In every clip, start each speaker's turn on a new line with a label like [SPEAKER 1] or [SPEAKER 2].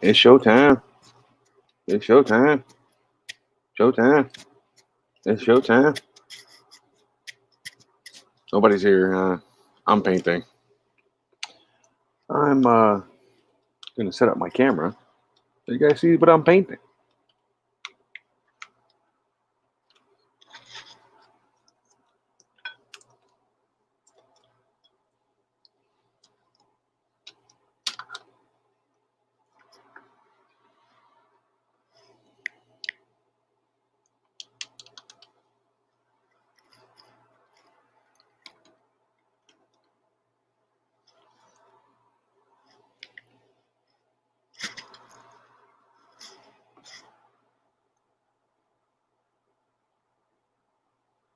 [SPEAKER 1] It's showtime. It's showtime. Showtime. It's showtime. Nobody's here. I'm painting. I'm gonna set up my camera so you guys see what I'm painting.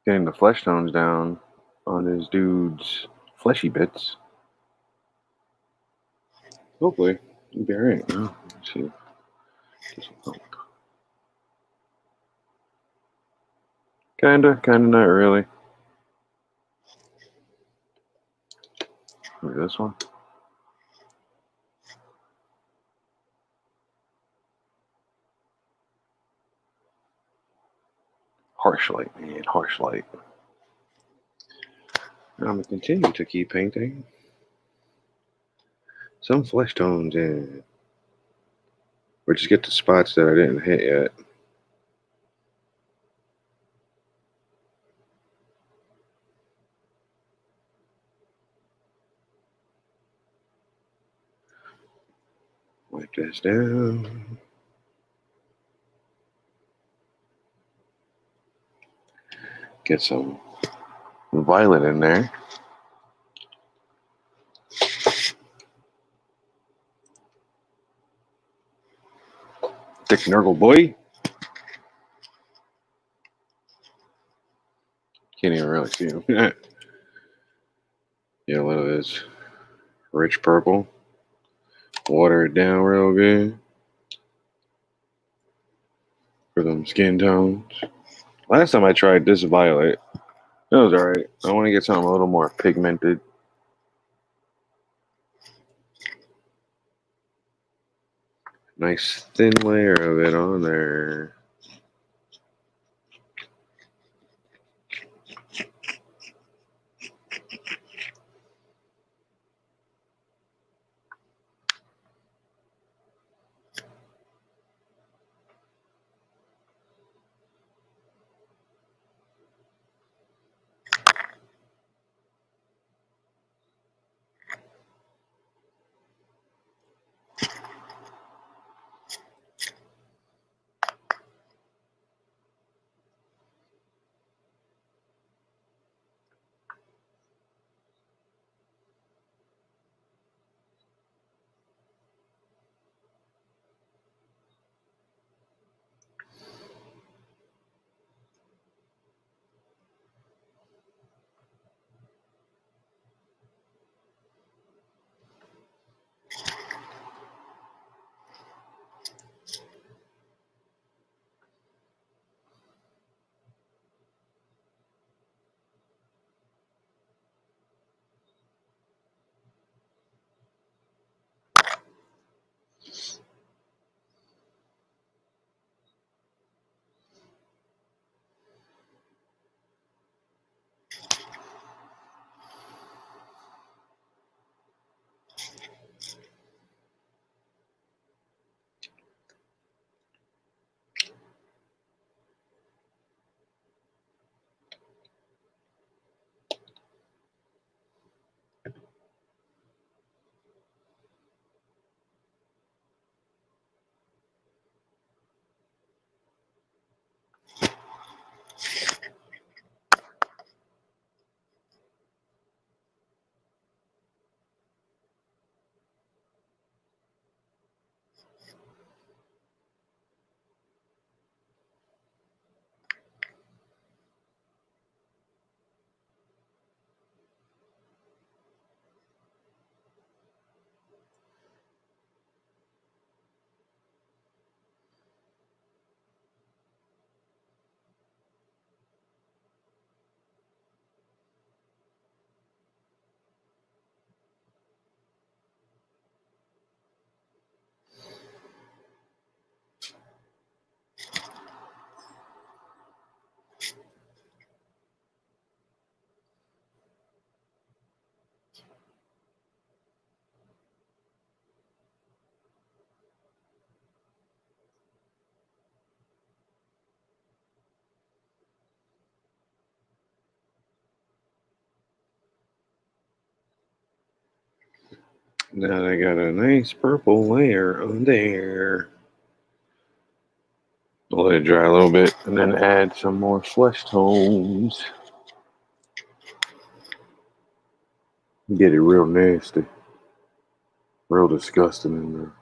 [SPEAKER 1] Getting the flesh tones down on this dude's fleshy bits. Hopefully, it'll be alright. Oh, let's see. Kinda, not really. Look at this one. Harsh light, man, harsh light. I'm gonna continue to keep painting some flesh tones in, or just get the spots that I didn't hit yet. Wipe this down. Get some violet in there. Thick Nurgle boy. Can't even really see him. Yeah, a little of this rich purple. Water it down real good for them skin tones. Last time I tried this violet, it was alright. I want to get something a little more pigmented. Nice thin layer of it on there. Now I got a nice purple layer on there. I'll let it dry a little bit and then add some more flesh tones. Get it real nasty. Real disgusting in there.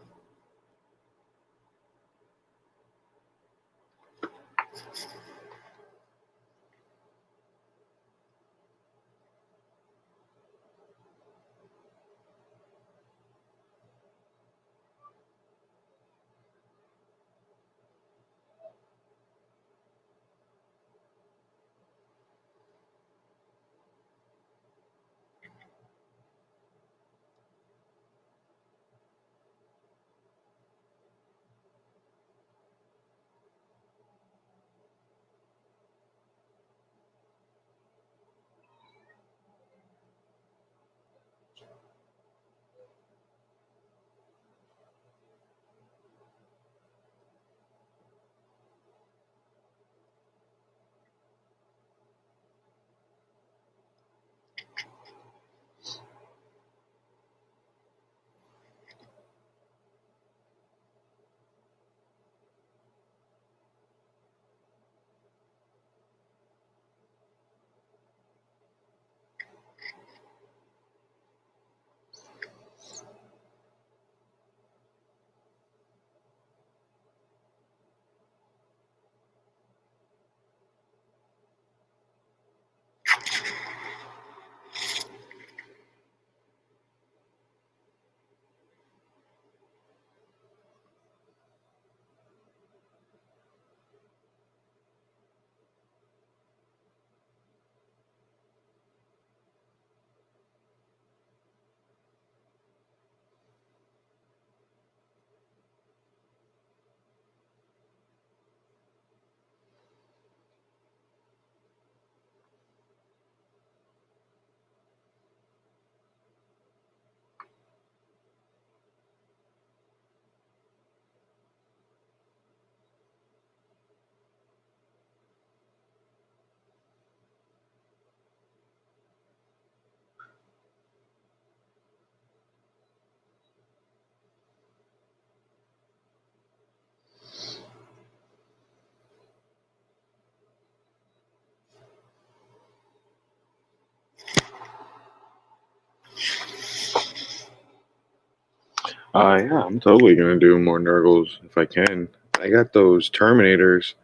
[SPEAKER 1] Yeah, I'm totally gonna do more Nurgles if I can. I got those Terminators,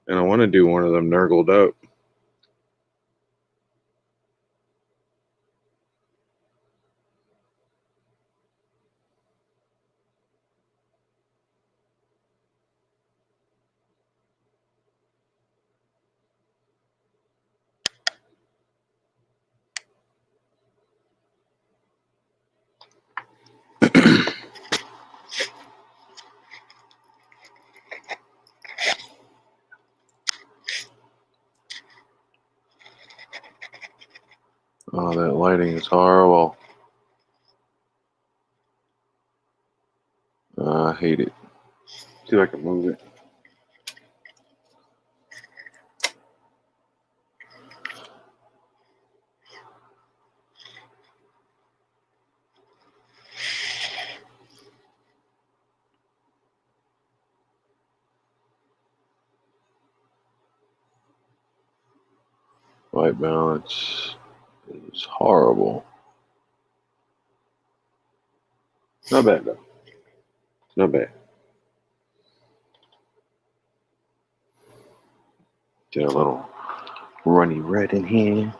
[SPEAKER 1] and I want to do one of them Nurgled up. Oh, that lighting is horrible. I hate it. See if I can move it. White balance is horrible. Not bad though. Not bad. Get a little runny red in here.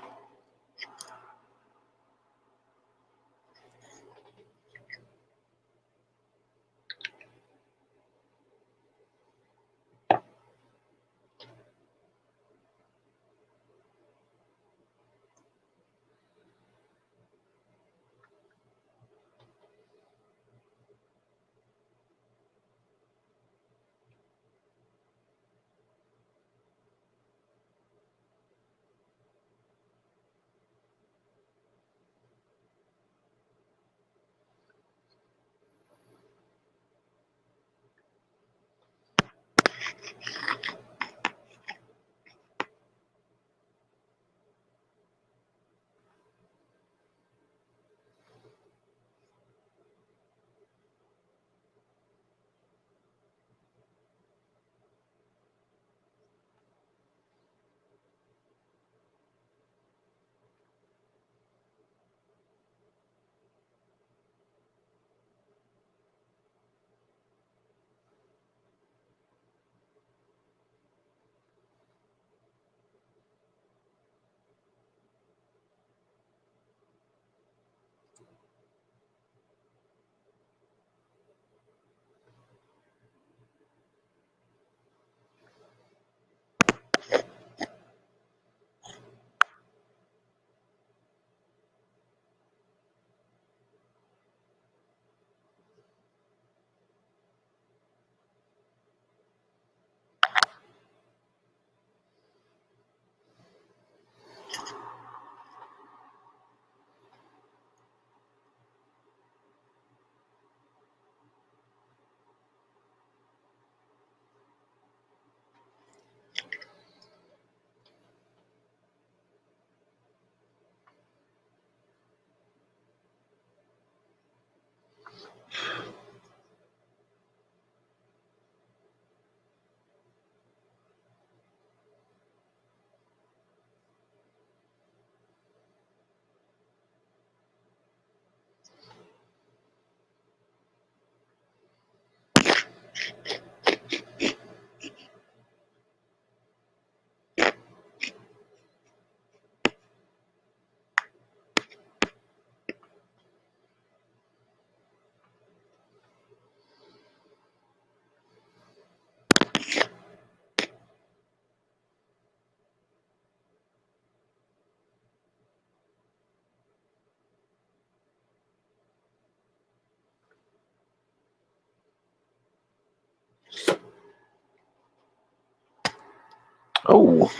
[SPEAKER 1] Oh,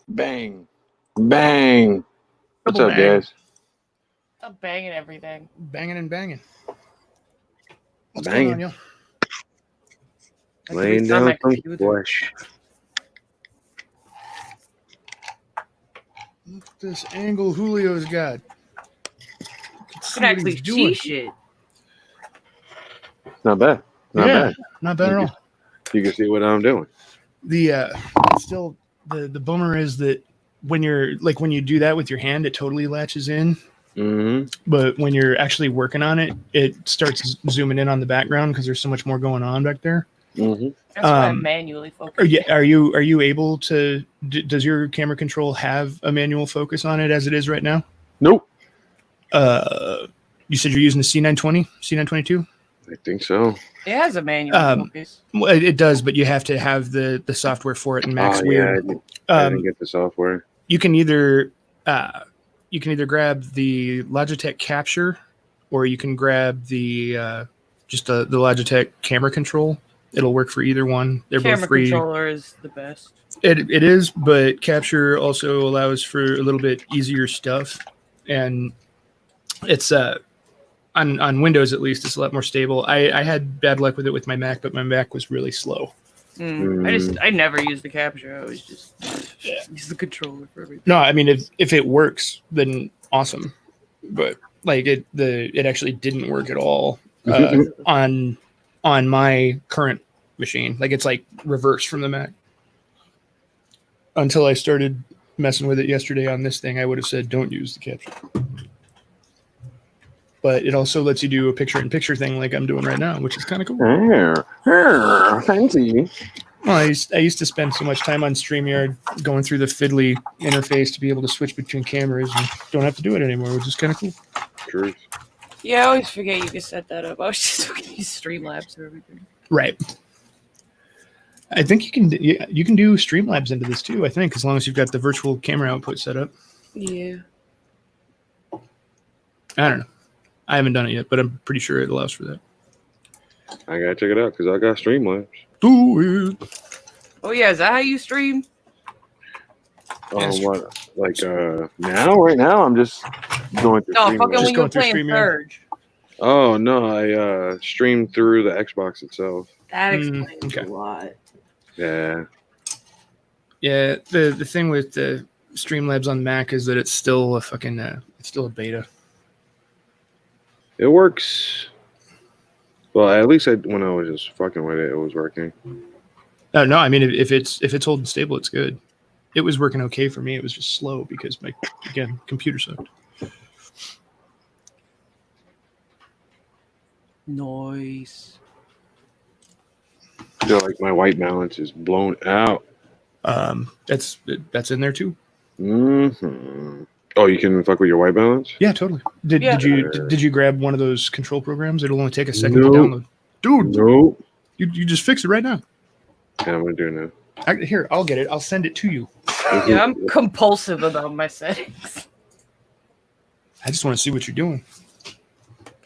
[SPEAKER 1] bang, bang. What's
[SPEAKER 2] Double
[SPEAKER 1] up,
[SPEAKER 2] bang.
[SPEAKER 1] guys?
[SPEAKER 3] I'm banging everything.
[SPEAKER 2] Banging and banging. What's
[SPEAKER 1] Banging.
[SPEAKER 2] going on, yo?
[SPEAKER 3] I can
[SPEAKER 1] Laying
[SPEAKER 3] restart
[SPEAKER 1] down
[SPEAKER 3] my
[SPEAKER 1] some
[SPEAKER 3] computer.
[SPEAKER 1] flesh.
[SPEAKER 2] Look at this angle Julio's got.
[SPEAKER 3] You can actually see shit.
[SPEAKER 1] Not bad. Not bad.
[SPEAKER 2] Not bad at all.
[SPEAKER 1] You can see what I'm doing.
[SPEAKER 2] The still the bummer is that when you do that with your hand, it totally latches in.
[SPEAKER 1] Mm-hmm.
[SPEAKER 2] But when you're actually working on it, it starts zooming in on the background because there's so much more going on back there.
[SPEAKER 1] Mm-hmm.
[SPEAKER 3] That's why I'm manually focused.
[SPEAKER 2] Are you able to? Does your camera control have a manual focus on it as it is right now?
[SPEAKER 1] Nope.
[SPEAKER 2] You said you're using the C920, C922.
[SPEAKER 1] I think so.
[SPEAKER 3] It has a manual focus.
[SPEAKER 2] Well, it does, but you have to have the software for it. And Mac's weird.
[SPEAKER 1] Yeah, I didn't get the software.
[SPEAKER 2] You can either grab the Logitech Capture, or you can grab the just the Logitech camera control. It'll work for either one. They're both free.
[SPEAKER 3] Camera controller is the best.
[SPEAKER 2] It is, but Capture also allows for a little bit easier stuff, and it's on Windows at least it's a lot more stable. I had bad luck with it with my Mac, but my Mac was really slow.
[SPEAKER 3] I never use the capture. I always just use the controller for everything.
[SPEAKER 2] No, I mean if it works, then awesome. But like it actually didn't work at all on my current machine. Like it's like reverse from the Mac. Until I started messing with it yesterday on this thing, I would have said don't use the capture. But it also lets you do a picture-in-picture thing like I'm doing right now, which is kind of cool.
[SPEAKER 1] Fancy.
[SPEAKER 2] Well, I used to spend so much time on StreamYard going through the fiddly interface to be able to switch between cameras, and don't have to do it anymore, which is kind of cool.
[SPEAKER 1] Truth.
[SPEAKER 3] Yeah, I always forget you can set that up. I was just looking at use Streamlabs or everything.
[SPEAKER 2] Right. I think you can do Streamlabs into this too, I think, as long as you've got the virtual camera output set up.
[SPEAKER 3] Yeah.
[SPEAKER 2] I don't know. I haven't done it yet, but I'm pretty sure it allows for that.
[SPEAKER 1] I gotta check it out because I got Streamlabs.
[SPEAKER 2] Do it.
[SPEAKER 3] Oh yeah, is that how you stream?
[SPEAKER 2] Yes.
[SPEAKER 1] What? Like now? Right now, I'm just going through.
[SPEAKER 3] No,
[SPEAKER 1] Streamlabs.
[SPEAKER 3] fucking when you were
[SPEAKER 2] through
[SPEAKER 3] playing
[SPEAKER 2] StreamYard.
[SPEAKER 3] Surge.
[SPEAKER 1] Oh no, I streamed through the Xbox itself.
[SPEAKER 3] That explains
[SPEAKER 2] okay.
[SPEAKER 3] a lot.
[SPEAKER 1] Yeah.
[SPEAKER 2] Yeah, the thing with the Streamlabs on Mac is that it's still a fucking it's still a beta.
[SPEAKER 1] It works. Well, at least when I was just fucking with it, it was working.
[SPEAKER 2] No, I mean if it's holding stable, it's good. It was working okay for me. It was just slow because my computer sucked.
[SPEAKER 3] Nice.
[SPEAKER 1] I feel like my white balance is blown out.
[SPEAKER 2] That's in there too.
[SPEAKER 1] Mm-hmm. Oh, you can fuck with your white balance?
[SPEAKER 2] Yeah, totally. Did you grab one of those control programs? It'll only take a second to download. Dude,
[SPEAKER 1] no.
[SPEAKER 2] You just fix it right now.
[SPEAKER 1] Yeah, I'm gonna do it now.
[SPEAKER 2] Here, I'll get it. I'll send it to you.
[SPEAKER 3] Yeah, I'm compulsive about my settings.
[SPEAKER 2] I just want to see what you're doing.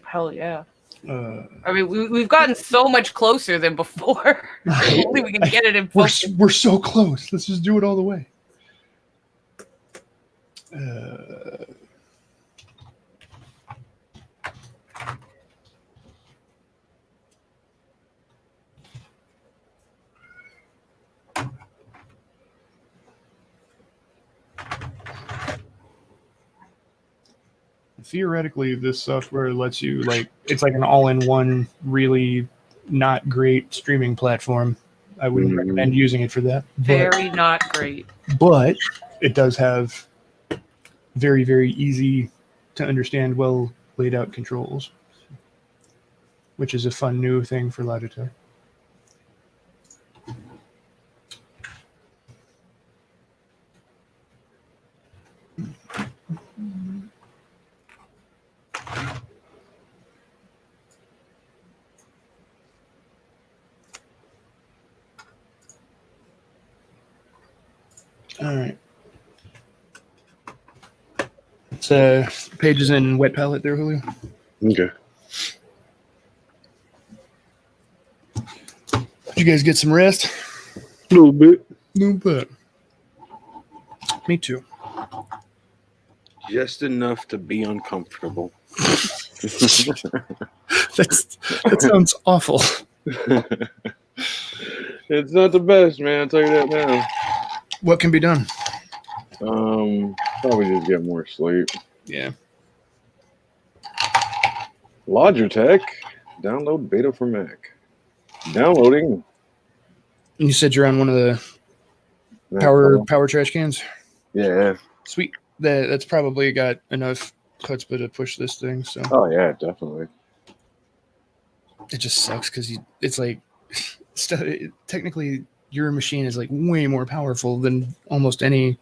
[SPEAKER 3] Hell yeah. I mean, we've gotten so much closer than before. Hopefully we can get it in focus.
[SPEAKER 2] We're so close. Let's just do it all the way. Theoretically, this software lets you it's like an all-in-one, really not great streaming platform. I wouldn't recommend using it for that.
[SPEAKER 3] Very not great.
[SPEAKER 2] But it does have very, very easy to understand, well laid out controls, which is a fun new thing for Logitech. All right. It's pages in wet palette there, Julio.
[SPEAKER 1] Okay.
[SPEAKER 2] Did you guys get some rest?
[SPEAKER 1] A little bit.
[SPEAKER 2] No, but me too.
[SPEAKER 1] Just enough to be uncomfortable.
[SPEAKER 2] That sounds awful.
[SPEAKER 1] It's not the best, man. I'll tell you that now.
[SPEAKER 2] What can be done?
[SPEAKER 1] Probably just get more sleep.
[SPEAKER 2] Yeah.
[SPEAKER 1] Logitech. Download beta for Mac. Downloading.
[SPEAKER 2] You said you're on one of the power trash cans.
[SPEAKER 1] Yeah.
[SPEAKER 2] Sweet. That's probably got enough chutzpah to push this thing. So.
[SPEAKER 1] Oh yeah, definitely.
[SPEAKER 2] It just sucks because it's like technically your machine is like way more powerful than almost any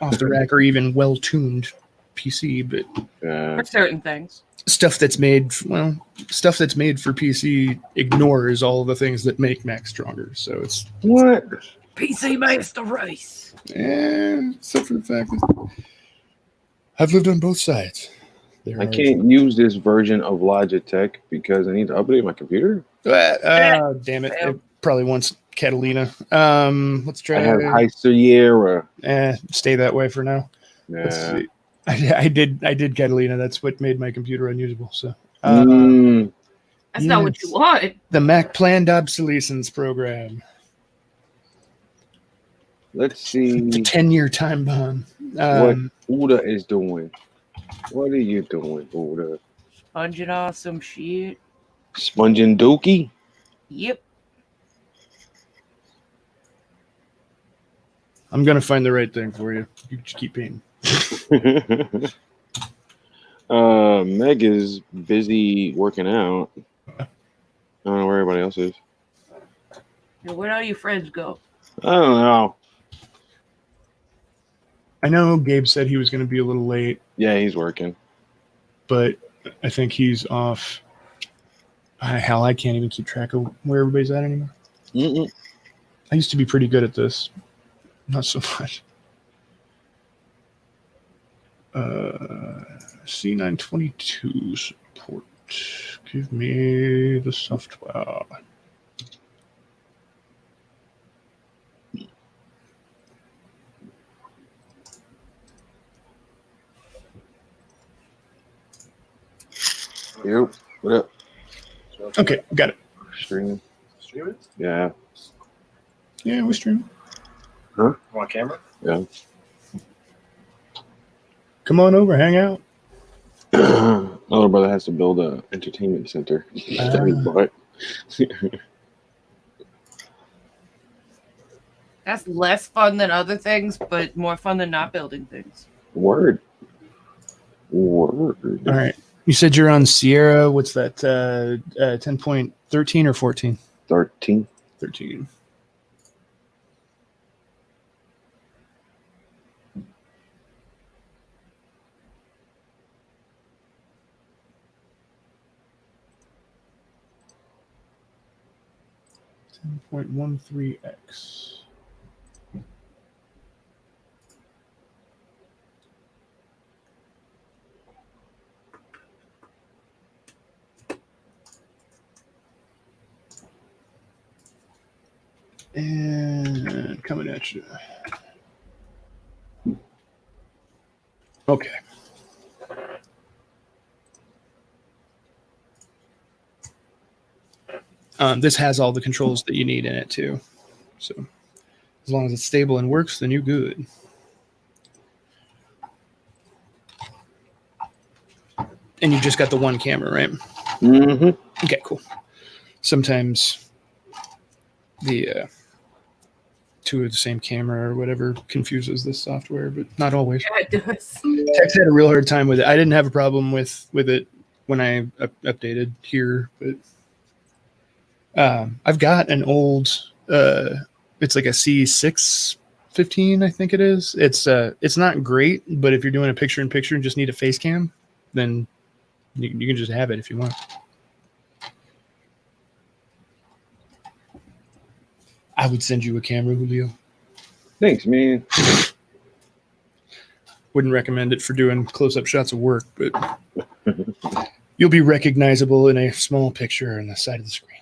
[SPEAKER 2] off the rack or even well tuned PC, but
[SPEAKER 3] For certain things.
[SPEAKER 2] stuff that's made for PC ignores all the things that make Mac stronger. So it's
[SPEAKER 1] What?
[SPEAKER 3] PC Master Race.
[SPEAKER 2] Except for the fact that I've lived on both sides.
[SPEAKER 1] I can't use this version of Logitech because I need to update my computer.
[SPEAKER 2] Damn it. It probably wants Catalina. Let's try.
[SPEAKER 1] I have High Sierra.
[SPEAKER 2] Stay that way for now. Let's
[SPEAKER 1] Yeah.
[SPEAKER 2] see. I did Catalina. That's what made my computer unusable. So
[SPEAKER 3] That's not what you want.
[SPEAKER 2] The Mac Planned Obsolescence Program.
[SPEAKER 1] Let's see
[SPEAKER 2] The 10-year time bomb.
[SPEAKER 1] what Uda is doing. What are you doing, Uda?
[SPEAKER 3] Sponging off some shit.
[SPEAKER 1] Sponging dookie?
[SPEAKER 3] Yep.
[SPEAKER 2] I'm gonna find the right thing for you. You just keep painting.
[SPEAKER 1] Meg is busy working out. I don't know where everybody else is.
[SPEAKER 3] Yeah, where'd all your friends go?
[SPEAKER 1] I don't know.
[SPEAKER 2] I know Gabe said he was gonna be a little late,
[SPEAKER 1] Yeah, he's working.
[SPEAKER 2] but I think he's off. Hell, I can't even keep track of where everybody's at anymore.
[SPEAKER 1] Mm-mm.
[SPEAKER 2] I used to be pretty good at this. Not so much. C922 support. Give me the software.
[SPEAKER 1] Yep. What up?
[SPEAKER 2] Okay, got it.
[SPEAKER 1] Streaming.
[SPEAKER 4] Streaming?
[SPEAKER 1] Yeah.
[SPEAKER 2] Yeah, we're streaming.
[SPEAKER 1] Huh?
[SPEAKER 4] Want camera?
[SPEAKER 1] Yeah.
[SPEAKER 2] Come on over, hang out.
[SPEAKER 1] My little brother has to build a entertainment center. That he bought.
[SPEAKER 3] That's less fun than other things, but more fun than not building things.
[SPEAKER 1] Word.
[SPEAKER 2] All right. You said you're on Sierra. What's that? 10.13 or 14?
[SPEAKER 1] 13.
[SPEAKER 2] 13. .13x. And coming at you. Okay. This has all the controls that you need in it too. So as long as it's stable and works, then you're good. And you just got the one camera, right?
[SPEAKER 1] Mm-hmm.
[SPEAKER 2] Okay, cool. Sometimes the two of the same camera or whatever confuses this software, but not always.
[SPEAKER 3] Yeah, it does.
[SPEAKER 2] Tex had a real hard time with it. I didn't have a problem with it when I updated here, but I've got an old it's like a C615, I think it is. It's not great, but if you're doing a picture in picture and just need a face cam, then you can just have it if you want. I would send you a camera, Julio.
[SPEAKER 1] Thanks, man.
[SPEAKER 2] Wouldn't recommend it for doing close-up shots of work, but you'll be recognizable in a small picture on the side of the screen.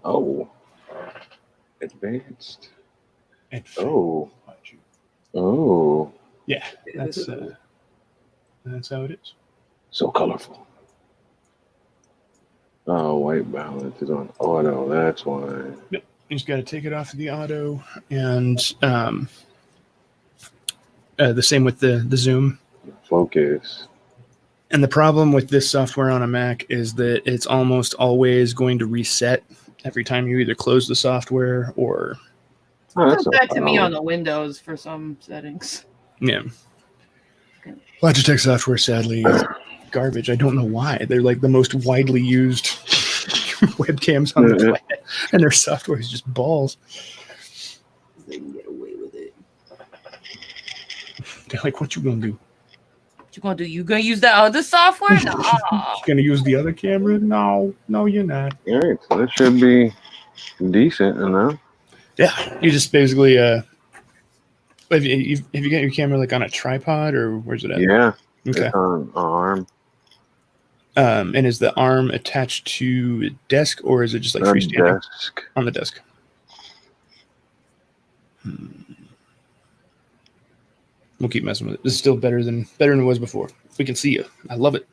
[SPEAKER 1] Oh. Advanced.
[SPEAKER 2] Advanced.
[SPEAKER 1] Oh. Oh.
[SPEAKER 2] Yeah, that's how it is.
[SPEAKER 1] So colorful. Oh, white balance is on auto. That's why.
[SPEAKER 2] Yep. You just got to take it off of the auto, and the same with the zoom.
[SPEAKER 1] Focus.
[SPEAKER 2] And the problem with this software on a Mac is that it's almost always going to reset every time you either close the software or.
[SPEAKER 1] Oh,
[SPEAKER 3] It
[SPEAKER 1] that's
[SPEAKER 3] does
[SPEAKER 1] no
[SPEAKER 3] that to me
[SPEAKER 1] problem.
[SPEAKER 3] on the Windows for some settings.
[SPEAKER 2] Yeah. Logitech software, sadly, is garbage. I don't know why. They're like the most widely used webcams on the planet, and their software is just balls.
[SPEAKER 3] They can get away with it.
[SPEAKER 2] They're like, what you gonna do?
[SPEAKER 3] What you gonna do? You gonna use that other software? Nah.
[SPEAKER 2] You gonna use the other camera? No, you're not.
[SPEAKER 1] All right, so that should be decent enough.
[SPEAKER 2] Yeah, you just basically have you got your camera like on a tripod, or where's it at?
[SPEAKER 1] Yeah.
[SPEAKER 2] Okay.
[SPEAKER 1] It's on arm.
[SPEAKER 2] And is the arm attached to a desk, or is it just like
[SPEAKER 1] On
[SPEAKER 2] freestanding
[SPEAKER 1] desk.
[SPEAKER 2] on the desk? We'll keep messing with it. This is still better than it was before. We can see you. I love it.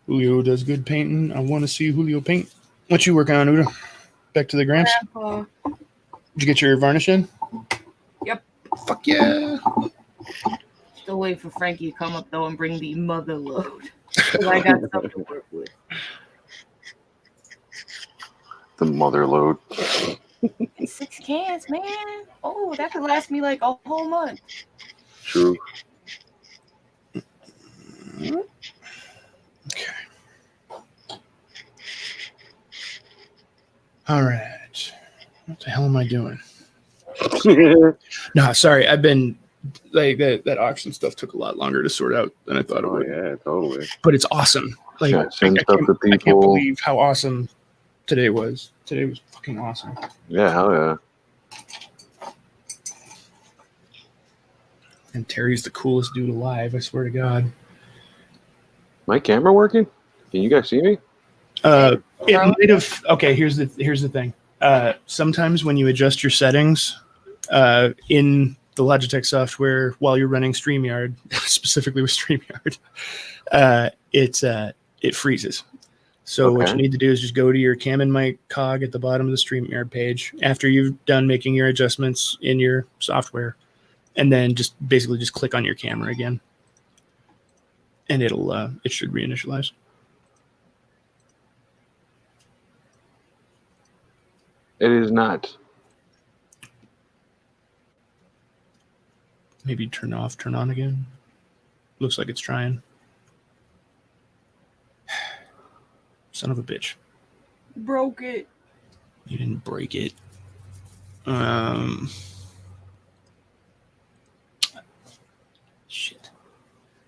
[SPEAKER 2] Julio does good painting. I want to see Julio paint. What you working on, Udo? Back to the Gramps?
[SPEAKER 3] Grandpa.
[SPEAKER 2] Did you get your varnish in?
[SPEAKER 3] Yep.
[SPEAKER 2] Fuck yeah.
[SPEAKER 3] Still waiting for Frankie to come up though and bring the mother load. 'Cause I got stuff to work with.
[SPEAKER 1] The mother load.
[SPEAKER 3] 6 cans, man. Oh, that could last me like a whole month.
[SPEAKER 1] True.
[SPEAKER 2] Okay. All right. What the hell am I doing? No, sorry. I've been like that auction stuff took a lot longer to sort out than I thought it
[SPEAKER 1] Oh
[SPEAKER 2] would.
[SPEAKER 1] yeah, totally.
[SPEAKER 2] But it's awesome. Like
[SPEAKER 1] Yeah, send stuff to
[SPEAKER 2] I can't
[SPEAKER 1] people.
[SPEAKER 2] believe how awesome today was. Today was fucking awesome.
[SPEAKER 1] Yeah, hell yeah.
[SPEAKER 2] And Terry's the coolest dude alive, I swear to God.
[SPEAKER 1] My camera working? Can you guys see me?
[SPEAKER 2] It might have. Okay, here's the thing. Sometimes when you adjust your settings in the Logitech software while you're running StreamYard, specifically with StreamYard, it freezes. So what you
[SPEAKER 1] Okay.
[SPEAKER 2] need to do is just go to your cam and mic cog at the bottom of the StreamYard page after you've done making your adjustments in your software, and then just basically just click on your camera again, and it should reinitialize.
[SPEAKER 1] It is not.
[SPEAKER 2] Maybe turn off, turn on again. Looks like it's trying. Son of a bitch.
[SPEAKER 3] Broke it.
[SPEAKER 2] You didn't break it. Shit.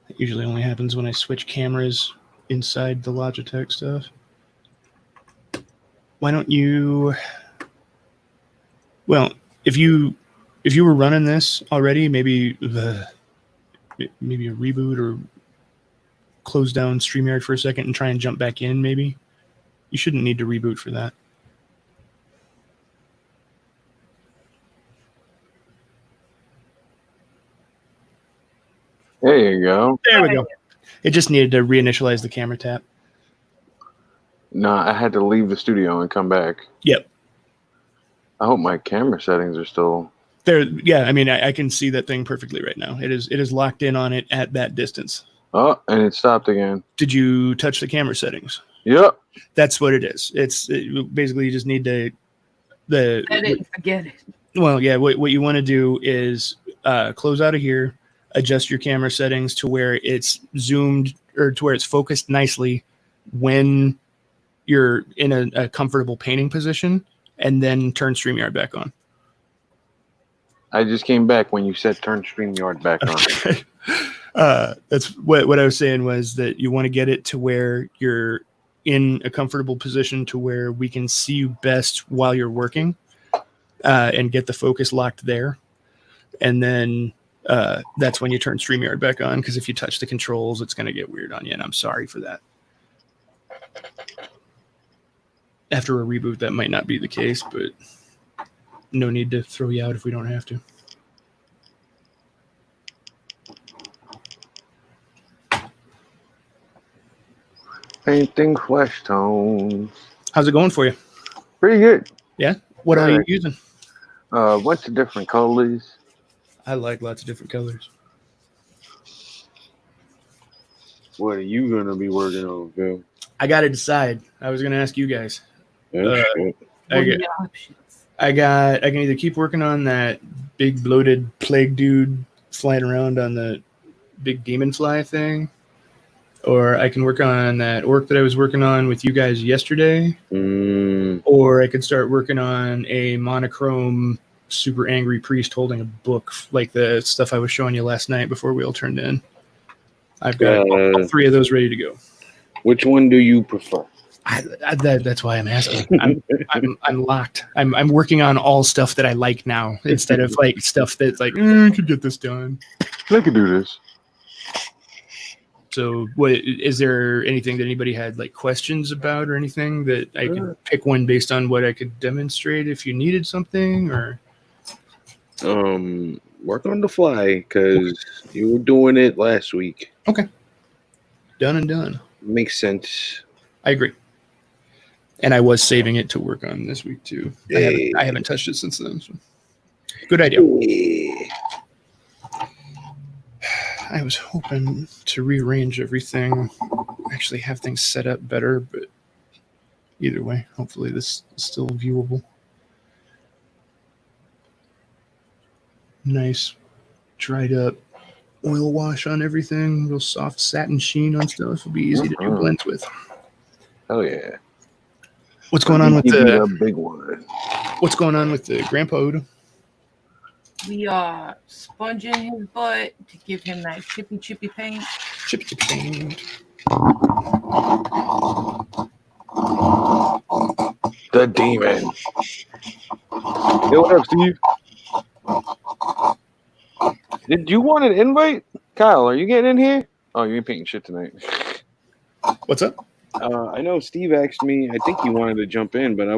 [SPEAKER 2] That usually only happens when I switch cameras inside the Logitech stuff. Why don't you... Well, if you were running this already, maybe a reboot or close down StreamYard for a second and try and jump back in, maybe. You shouldn't need to reboot for that.
[SPEAKER 1] There you go.
[SPEAKER 2] There we go. It just needed to reinitialize the camera tap.
[SPEAKER 1] No, I had to leave the studio and come back.
[SPEAKER 2] Yep.
[SPEAKER 1] I hope my camera settings are still.
[SPEAKER 2] There, yeah, I mean, I can see that thing perfectly right now. It is locked in on it at that distance.
[SPEAKER 1] Oh, and it stopped again.
[SPEAKER 2] Did you touch the camera settings?
[SPEAKER 1] Yep.
[SPEAKER 2] That's what it is. Basically you just need to
[SPEAKER 3] Set it and forget it.
[SPEAKER 2] well, yeah. What you want to do is close out of here, adjust your camera settings to where it's zoomed or to where it's focused nicely when you're in a comfortable painting position, and then turn StreamYard back on.
[SPEAKER 1] I just came back when you said turn StreamYard back on.
[SPEAKER 2] That's what I was saying was that you want to get it to where you're in a comfortable position to where we can see you best while you're working, and get the focus locked there. And then that's when you turn StreamYard back on, because if you touch the controls, it's going to get weird on you, and I'm sorry for that. after a reboot, that might not be the case, but no need to throw you out if we don't have to.
[SPEAKER 1] Painting flesh tones.
[SPEAKER 2] How's it going for you?
[SPEAKER 1] Pretty good.
[SPEAKER 2] Yeah? What are you
[SPEAKER 1] Alright.
[SPEAKER 2] using?
[SPEAKER 1] A bunch of different colors.
[SPEAKER 2] I like lots of different colors.
[SPEAKER 1] What are you gonna be working on, Phil?
[SPEAKER 2] I got to decide. I was going to ask you guys.
[SPEAKER 1] Oh, shit.
[SPEAKER 3] What are the options?
[SPEAKER 2] I can either keep working on that big bloated plague dude flying around on the big demon fly thing, or I can work on that orc that I was working on with you guys yesterday, or I could start working on a monochrome super angry priest holding a book like the stuff I was showing you last night before we all turned in. I've got all three of those ready to go.
[SPEAKER 1] Which one do you prefer?
[SPEAKER 2] That's why I'm asking. I'm locked. I'm working on all stuff that I like now instead of like stuff that's like I could get this done.
[SPEAKER 1] I could do this.
[SPEAKER 2] So, what is there anything that anybody had like questions about or anything that I could pick one based on what I could demonstrate if you needed something or?
[SPEAKER 1] Work on the fly because you were doing it last week.
[SPEAKER 2] Okay. Done and done.
[SPEAKER 1] Makes sense.
[SPEAKER 2] I agree. And I was saving it to work on this week too. I haven't touched it since then. So. Good idea. I was hoping to rearrange everything, actually have things set up better, but either way, hopefully this is still viewable. Nice dried up oil wash on everything, real soft satin sheen on stuff. It'll be easy to do blends with.
[SPEAKER 1] Oh yeah.
[SPEAKER 2] What's going on with the
[SPEAKER 1] big one?
[SPEAKER 2] What's going on with the Grandpa Oda?
[SPEAKER 3] We are sponging his butt to give him that chippy paint.
[SPEAKER 2] Chippy paint.
[SPEAKER 1] The demon. Hey, what up, Steve? Did you want an invite? Kyle, are you getting in here? Oh, you ain't painting shit tonight.
[SPEAKER 2] What's up?
[SPEAKER 1] I know Steve asked me. I think he wanted to jump in, but I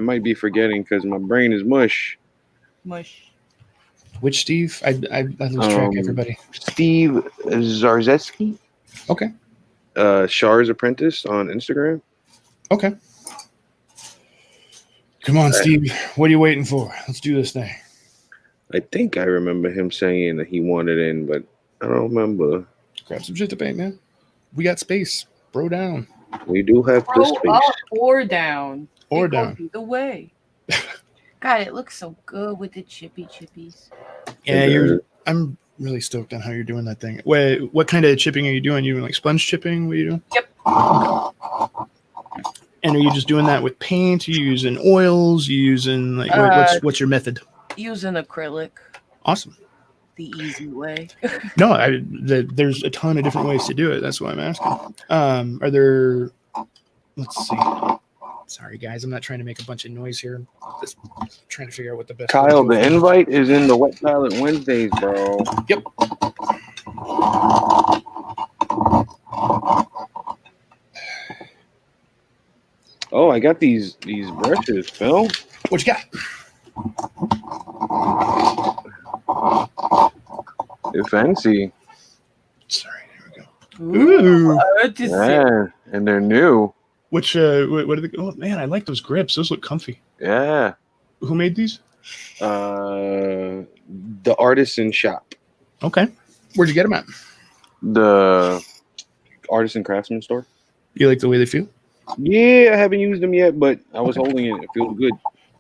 [SPEAKER 1] might be forgetting because my brain is mush.
[SPEAKER 3] Mush.
[SPEAKER 2] Which Steve? I lose track of everybody.
[SPEAKER 1] Steve Zarzeski.
[SPEAKER 2] Okay.
[SPEAKER 1] Char's apprentice on Instagram.
[SPEAKER 2] Okay. Come on, Steve. What are you waiting for? Let's do this thing.
[SPEAKER 1] I think I remember him saying that he wanted in, but I don't remember.
[SPEAKER 2] Grab some shit to paint, man. We got space. Bro down.
[SPEAKER 1] We do have
[SPEAKER 3] Throw
[SPEAKER 1] the space.
[SPEAKER 3] up or down.
[SPEAKER 2] Or
[SPEAKER 3] It goes
[SPEAKER 2] down.
[SPEAKER 3] either way. God, it looks so good with the chippies.
[SPEAKER 2] Yeah, I'm really stoked on how you're doing that thing. What kind of chipping are you doing? You doing like sponge chipping? What are you doing?
[SPEAKER 3] Yep.
[SPEAKER 2] Okay. And are you just doing that with paint? Are you using oils? Are you using like what's your method?
[SPEAKER 3] Using acrylic.
[SPEAKER 2] Awesome.
[SPEAKER 3] The easy way.
[SPEAKER 2] No, there's a ton of different ways to do it. That's why I'm asking. Are there? Let's see. Sorry, guys. I'm not trying to make a bunch of noise here. Just trying to figure out what the best.
[SPEAKER 1] Kyle, the invite is in the Wet Palette Wednesdays, bro.
[SPEAKER 2] Yep.
[SPEAKER 1] Oh, I got these brushes, Phil.
[SPEAKER 2] What you got?
[SPEAKER 1] They're fancy.
[SPEAKER 2] Sorry, here we go. Ooh.
[SPEAKER 1] Yeah, and they're new.
[SPEAKER 2] Which what are they? Oh man, I like those grips. Those look comfy.
[SPEAKER 1] Yeah.
[SPEAKER 2] Who made these?
[SPEAKER 1] The Artisan Shop.
[SPEAKER 2] Okay. Where'd you get them at?
[SPEAKER 1] The Artisan Craftsman store.
[SPEAKER 2] You like the way they feel?
[SPEAKER 1] Yeah, I haven't used them yet, but I was holding it. It feels good.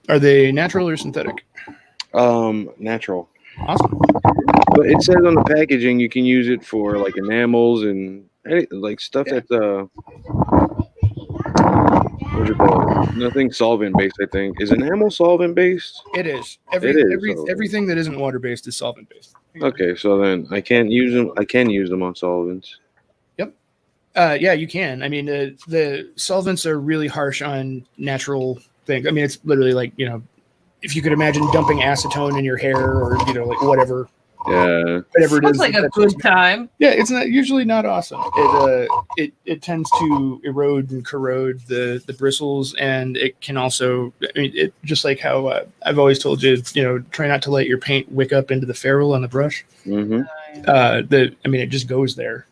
[SPEAKER 2] Are they natural or synthetic?
[SPEAKER 1] Natural.
[SPEAKER 2] Awesome.
[SPEAKER 1] But it says on the packaging you can use it for like enamels and like stuff that's what's it called? Nothing solvent based. I think is enamel solvent based.
[SPEAKER 2] It is.
[SPEAKER 1] So.
[SPEAKER 2] Everything that isn't water based is solvent based.
[SPEAKER 1] Okay, so then I can't use them. I can use them on solvents.
[SPEAKER 2] Yep. Yeah, you can. I mean, the solvents are really harsh on natural things. I mean, it's literally like if you could imagine dumping acetone in your hair or like whatever,
[SPEAKER 1] Yeah.
[SPEAKER 2] whatever it
[SPEAKER 3] Sounds
[SPEAKER 2] is.
[SPEAKER 3] like a
[SPEAKER 2] that's
[SPEAKER 3] good time.
[SPEAKER 2] Yeah, it's not usually not awesome. It tends to erode and corrode the bristles, and it can also. I mean, it just like how I've always told you, try not to let your paint wick up into the ferrule on the brush.
[SPEAKER 1] Mm-hmm.
[SPEAKER 2] It just goes there,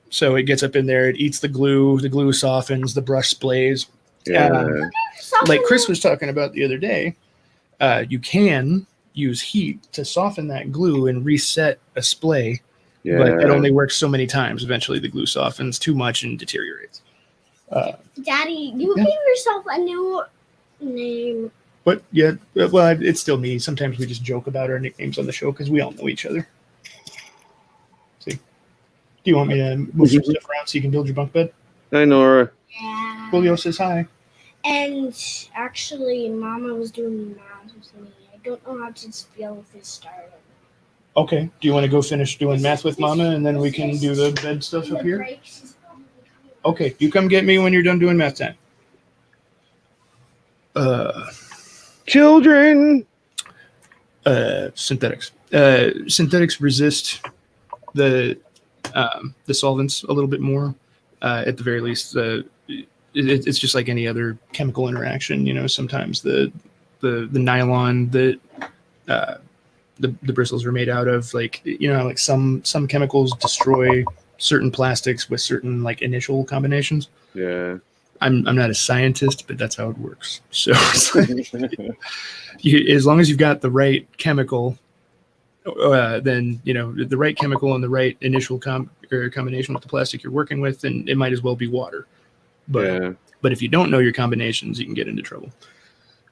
[SPEAKER 2] So it gets up in there, it eats the glue softens, the brush splays.
[SPEAKER 1] Yeah.
[SPEAKER 2] Like Chris was talking about the other day, you can use heat to soften that glue and reset a splay, but it only works so many times. Eventually, the glue softens too much and deteriorates.
[SPEAKER 4] Daddy, you gave yourself a new name.
[SPEAKER 2] But yeah, well, it's still me. Sometimes we just joke about our nicknames on the show because we all know each other. See, do you want me to move some stuff around so you can build your bunk bed?
[SPEAKER 1] Hi, Nora.
[SPEAKER 4] Yeah.
[SPEAKER 2] Julio says hi.
[SPEAKER 4] And actually, Mama was doing math with me. I don't know how to spell this started.
[SPEAKER 2] Okay. Do you want to go finish doing math with Mama and then we can do the bed stuff up here? Okay. You come get me when you're done doing math time.
[SPEAKER 1] Children.
[SPEAKER 2] Synthetics. Synthetics resist the solvents a little bit more. At the very least, it's just like any other chemical interaction. Sometimes the nylon that the bristles are made out of, like some chemicals destroy certain plastics with certain like initial combinations.
[SPEAKER 1] Yeah.
[SPEAKER 2] I'm not a scientist, but that's how it works. So as long as you've got the right chemical, then the right chemical and the right initial combination with the plastic you're working with, then it might as well be water. But if you don't know your combinations, you can get into trouble.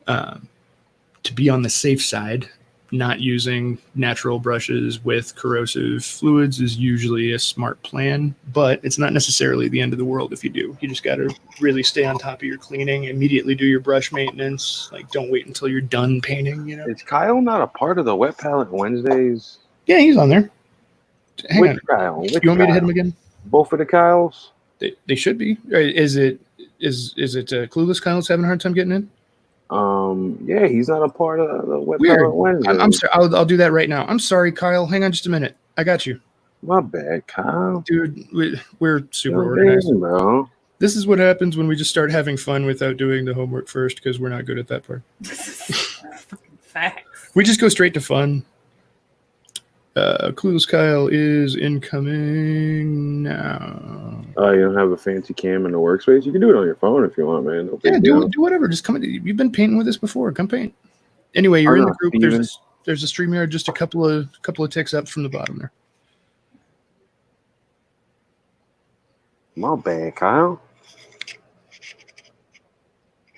[SPEAKER 2] To be on the safe side, not using natural brushes with corrosive fluids is usually a smart plan, but it's not necessarily the end of the world if you do. You just got to really stay on top of your cleaning, immediately do your brush maintenance. Like, don't wait until you're done painting,
[SPEAKER 1] Is Kyle not a part of the Wet Palette Wednesdays?
[SPEAKER 2] Yeah, he's on there. Hang on.
[SPEAKER 1] Kyle?
[SPEAKER 2] You want me to hit him again?
[SPEAKER 1] Both of the Kyles?
[SPEAKER 2] They should be. Is it Clueless Kyle's having a hard time getting in?
[SPEAKER 1] Yeah, he's not a part of the Wet
[SPEAKER 2] Weird.
[SPEAKER 1] Palette Wednesdays.
[SPEAKER 2] I'm sorry. I'll do that right now. I'm sorry, Kyle. Hang on just a minute. I got you.
[SPEAKER 1] My bad, Kyle.
[SPEAKER 2] Dude, we're super
[SPEAKER 1] You're
[SPEAKER 2] organized.
[SPEAKER 1] amazing, bro.
[SPEAKER 2] This is what happens when we just start having fun without doing the homework first, because we're not good at that part.
[SPEAKER 3] Facts.
[SPEAKER 2] We just go straight to fun. Clueless Kyle is incoming now.
[SPEAKER 1] You don't have a fancy cam in the workspace? You can do it on your phone if you want, man. No big
[SPEAKER 2] Yeah,
[SPEAKER 1] deal.
[SPEAKER 2] do whatever. Just come. You've been painting with us before. Come paint. Anyway, you're in the group. There's a StreamYard just a couple of ticks up from the bottom there.
[SPEAKER 1] My bad, Kyle.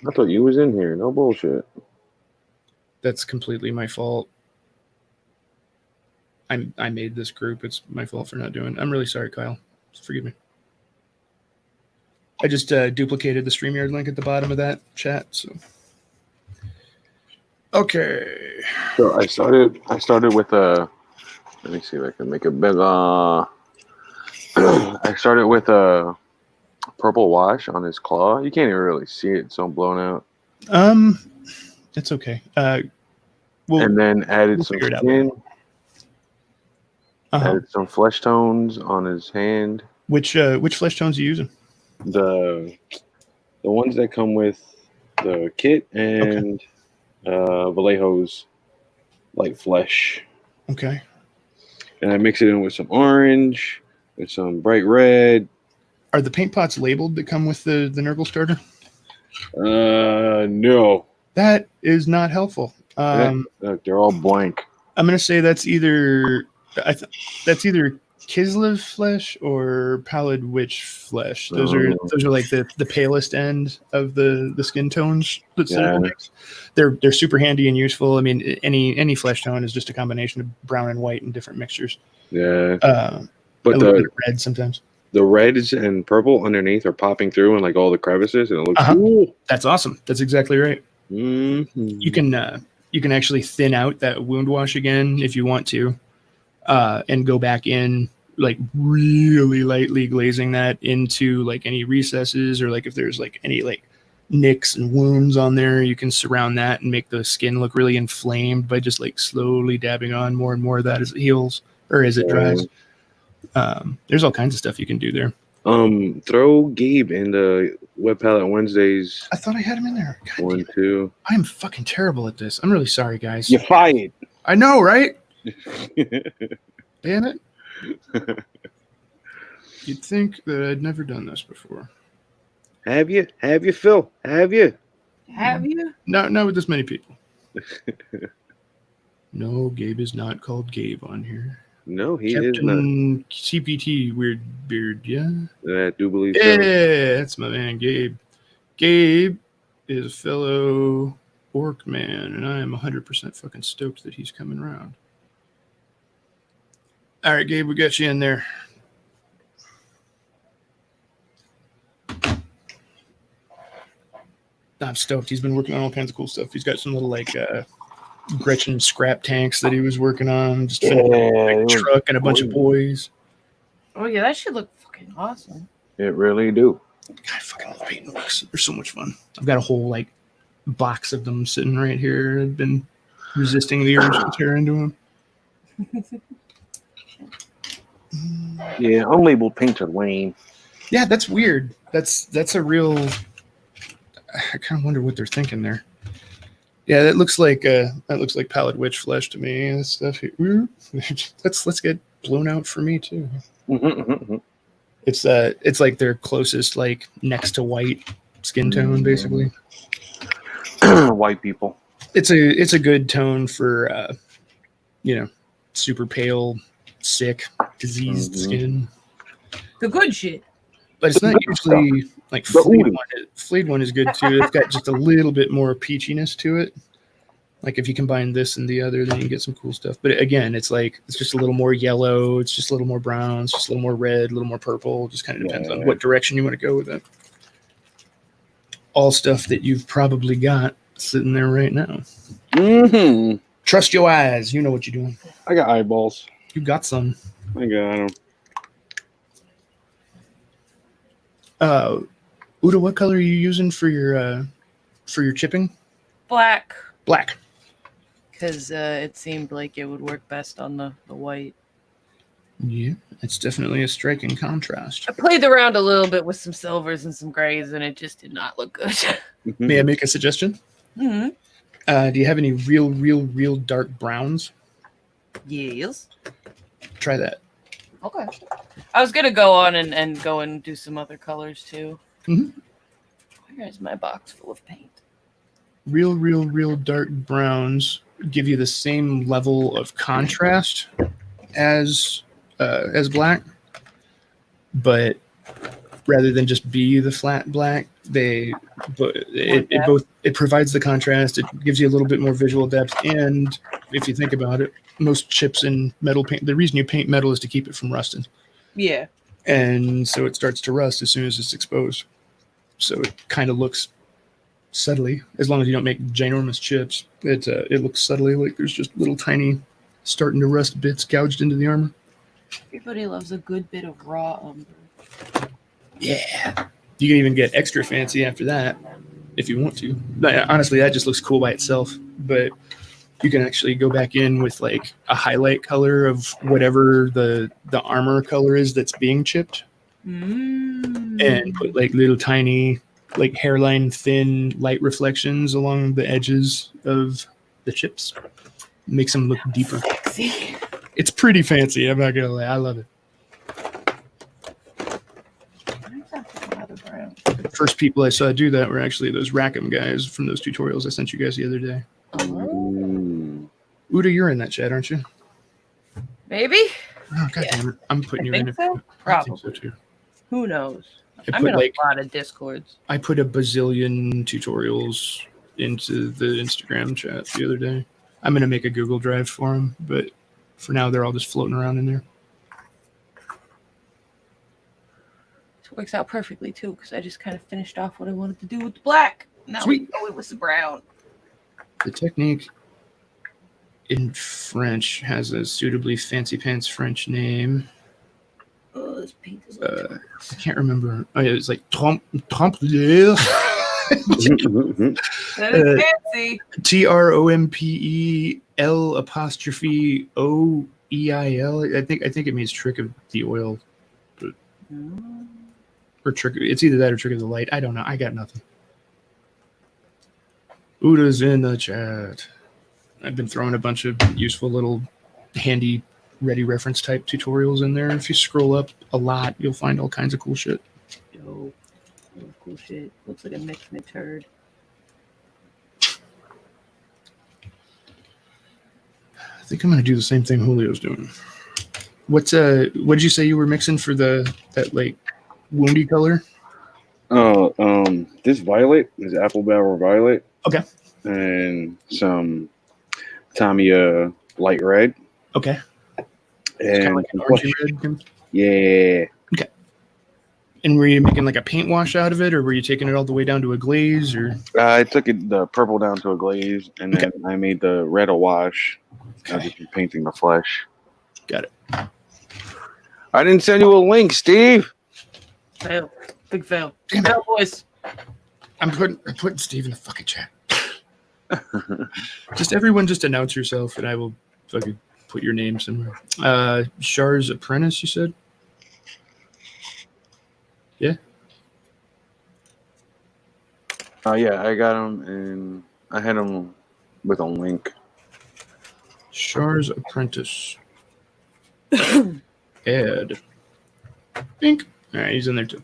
[SPEAKER 1] I thought you was in here. No bullshit.
[SPEAKER 2] That's completely my fault. I made this group. It's my fault for not doing. I'm really sorry, Kyle. Forgive me. I just duplicated the StreamYard link at the bottom of that chat. So, okay.
[SPEAKER 1] So I started with a. Let me see if I can make it big. I started with a purple wash on his claw. You can't even really see it; it's so blown out.
[SPEAKER 2] It's okay.
[SPEAKER 1] And then added some skin. Added some flesh tones on his hand.
[SPEAKER 2] Which flesh tones are you using?
[SPEAKER 1] The ones that come with the kit and Vallejo's light flesh.
[SPEAKER 2] Okay.
[SPEAKER 1] And I mix it in with some orange, with some bright red.
[SPEAKER 2] Are the paint pots labeled that come with the Nurgle starter?
[SPEAKER 1] No.
[SPEAKER 2] That is not helpful.
[SPEAKER 1] They're all blank.
[SPEAKER 2] I'm gonna say that's either Kislev flesh or Pallid Witch flesh. Those are like the palest end of the skin tones that Cynical makes. They're super handy and useful. I mean, any flesh tone is just a combination of brown and white in different mixtures.
[SPEAKER 1] Yeah.
[SPEAKER 2] But the red sometimes.
[SPEAKER 1] The reds and purple underneath are popping through in like all the crevices, and it looks cool.
[SPEAKER 2] That's awesome. That's exactly right.
[SPEAKER 1] Mm-hmm.
[SPEAKER 2] You can actually thin out that wound wash again if you want to, and go back in like really lightly glazing that into like any recesses, or like if there's like any like nicks and wounds on there, you can surround that and make the skin look really inflamed by just like slowly dabbing on more and more of that as it heals or as it dries. There's all kinds of stuff you can do there.
[SPEAKER 1] Throw Gabe in the Web Palette Wednesdays.
[SPEAKER 2] I thought I had him in there. God damn
[SPEAKER 1] 1,
[SPEAKER 2] it.
[SPEAKER 1] 2.
[SPEAKER 2] I'm fucking terrible at this. I'm really sorry, guys.
[SPEAKER 1] You're fired.
[SPEAKER 2] I know, right? Damn it. You'd think that I'd never done this before.
[SPEAKER 1] Have you? Have you, Phil? Have you?
[SPEAKER 3] Have you?
[SPEAKER 2] Not with this many people. No, Gabe is not called Gabe on here.
[SPEAKER 1] No, he is
[SPEAKER 2] Captain
[SPEAKER 1] not.
[SPEAKER 2] CPT Weird Beard, yeah?
[SPEAKER 1] I do believe so.
[SPEAKER 2] Yeah, that's my man, Gabe. Gabe is a fellow orc man, and I am 100% fucking stoked that he's coming around. All right, Gabe, we got you in there. I'm stoked. He's been working on all kinds of cool stuff. He's got some little like Gretchen scrap tanks that he was working on. Just finished a truck and a bunch of boys.
[SPEAKER 3] Oh yeah, that should look fucking awesome.
[SPEAKER 1] It really do.
[SPEAKER 2] God, I fucking love painting orcs. They're so much fun. I've got a whole like box of them sitting right here. I've been resisting the urge to tear into them.
[SPEAKER 1] Yeah, unlabeled paints are lame.
[SPEAKER 2] Yeah, that's weird. That's a real. I kind of wonder what they're thinking there. Yeah, that looks like pallid witch flesh to me. This stuff here. Let's get blown out for me too. It's like their closest like next to white skin tone basically.
[SPEAKER 1] White people.
[SPEAKER 2] It's a good tone for super pale, sick, diseased skin.
[SPEAKER 3] The good shit.
[SPEAKER 2] But it's not usually like flayed one is good too. It's got just a little bit more peachiness to it. Like if you combine this and the other, then you can get some cool stuff. But again, it's just a little more yellow. It's just a little more brown. It's just a little more red, a little more purple. It just kind of depends on what direction you want to go with it. All stuff that you've probably got sitting there right now.
[SPEAKER 1] Mm-hmm.
[SPEAKER 2] Trust your eyes. You know what you're doing.
[SPEAKER 1] I got eyeballs.
[SPEAKER 2] You got some.
[SPEAKER 1] I got them.
[SPEAKER 2] Uda, what color are you using for your chipping?
[SPEAKER 3] Black.
[SPEAKER 2] Black.
[SPEAKER 3] Because it seemed like it would work best on the white.
[SPEAKER 2] Yeah, it's definitely a striking contrast.
[SPEAKER 3] I played around a little bit with some silvers and some grays, and it just did not look good.
[SPEAKER 2] May I make a suggestion?
[SPEAKER 3] Mm-hmm.
[SPEAKER 2] Do you have any real dark browns?
[SPEAKER 3] Yes.
[SPEAKER 2] Try that.
[SPEAKER 3] Okay. I was gonna go on and go and do some other colors too.
[SPEAKER 2] Mm-hmm.
[SPEAKER 3] Where's my box full of paint?
[SPEAKER 2] Real dark browns give you the same level of contrast as black, but rather than just be the flat black, it provides the contrast. It gives you a little bit more visual depth, and if you think about it, most chips in metal paint, the reason you paint metal is to keep it from rusting.
[SPEAKER 3] Yeah.
[SPEAKER 2] And so it starts to rust as soon as it's exposed. So it kind of looks subtly, as long as you don't make ginormous chips, it looks subtly like there's just little tiny starting to rust bits gouged into the armor.
[SPEAKER 3] Everybody loves a good bit of raw umber.
[SPEAKER 2] Yeah. You can even get extra fancy after that if you want to. But honestly, that just looks cool by itself. But you can actually go back in with like a highlight color of whatever the armor color is that's being chipped. And put like little tiny like hairline thin light reflections along the edges of the chips. Makes them look deeper.
[SPEAKER 3] Sexy.
[SPEAKER 2] It's pretty fancy, I'm not gonna lie. I love it. The first people I saw do that were actually those Rackham guys from those tutorials I sent you guys the other day. Uda, you're in that chat, aren't you?
[SPEAKER 3] Maybe?
[SPEAKER 2] Oh, God damn it. I'm putting you in it.
[SPEAKER 3] So?
[SPEAKER 2] I think so too.
[SPEAKER 3] Who knows?
[SPEAKER 2] I
[SPEAKER 3] I'm
[SPEAKER 2] put
[SPEAKER 3] in
[SPEAKER 2] like
[SPEAKER 3] a lot of Discords.
[SPEAKER 2] I put a bazillion tutorials into the Instagram chat the other day. I'm gonna make a Google Drive for them, but for now they're all just floating around in there.
[SPEAKER 3] It works out perfectly too, because I just kind of finished off what I wanted to do with the black. Now
[SPEAKER 2] Sweet.
[SPEAKER 3] it was the brown.
[SPEAKER 2] The technique in French has a suitably fancy pants French name.
[SPEAKER 3] Oh, this paint is like
[SPEAKER 2] I can't remember. Oh yeah, it's like trompe l'œil.
[SPEAKER 3] That is fancy.
[SPEAKER 2] TROMPEL''OEIL. I think it means trick of the oil, or trick. It's either that or trick of the light. I don't know. I got nothing. Uda's in the chat. I've been throwing a bunch of useful little handy ready reference type tutorials in there. If you scroll up a lot, you'll find all kinds of cool shit.
[SPEAKER 3] Dope. Cool shit. Looks like a Mexican turd.
[SPEAKER 2] I think I'm gonna do the same thing Julio's doing. What did you say you were mixing for that like woundy color?
[SPEAKER 1] This violet is apple barrel violet.
[SPEAKER 2] Okay.
[SPEAKER 1] And some Tamiya light red.
[SPEAKER 2] Okay.
[SPEAKER 1] And
[SPEAKER 2] Kind of like an orangey red.
[SPEAKER 1] yeah.
[SPEAKER 2] Okay. And were you making like a paint wash out of it, or were you taking it all the way down to a glaze, or?
[SPEAKER 1] I took the purple down to a glaze, and then I made the red a wash. I was just painting the flesh.
[SPEAKER 2] Got it.
[SPEAKER 1] I didn't send you a link, Steve.
[SPEAKER 3] Fail. Big fail.
[SPEAKER 2] Damn it.
[SPEAKER 3] Fail, boys.
[SPEAKER 2] I'm putting Steve in the fucking chat. Everyone just announce yourself, and I will fucking put your name somewhere. Char's apprentice, you said? Yeah.
[SPEAKER 1] Yeah, I got him, and I had him with a link.
[SPEAKER 2] Char's apprentice. Ed. Pink. All right, he's in there too.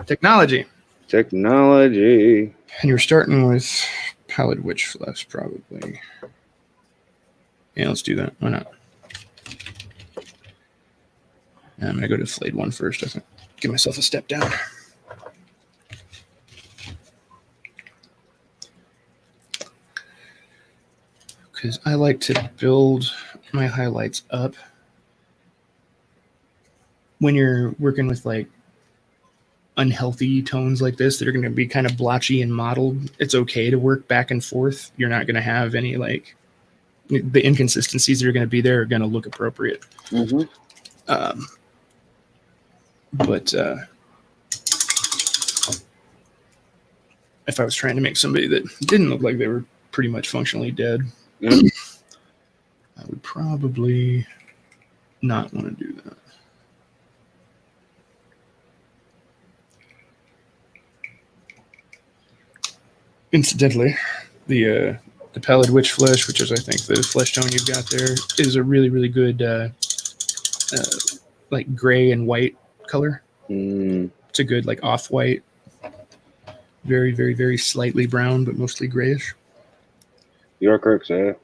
[SPEAKER 2] Technology.
[SPEAKER 1] Technology.
[SPEAKER 2] And you're starting with pallet witch flesh, probably. Yeah, let's do that. Why not? I'm going to go to flayed one first, I think. Give myself a step down. Because I like to build my highlights up. When you're working with like unhealthy tones like this that are going to be kind of blotchy and mottled, it's okay to work back and forth. You're not going to have any like the inconsistencies that are going to be there are going to look appropriate.
[SPEAKER 1] Mm-hmm.
[SPEAKER 2] But if I was trying to make somebody that didn't look like they were pretty much functionally dead, I would probably not want to do that. Incidentally, the pallid witch flesh, which is I think the flesh tone you've got there, is a really, really good like gray and white color. It's a good like off-white, very, very, very slightly brown, but mostly grayish.
[SPEAKER 1] You're correct, sir.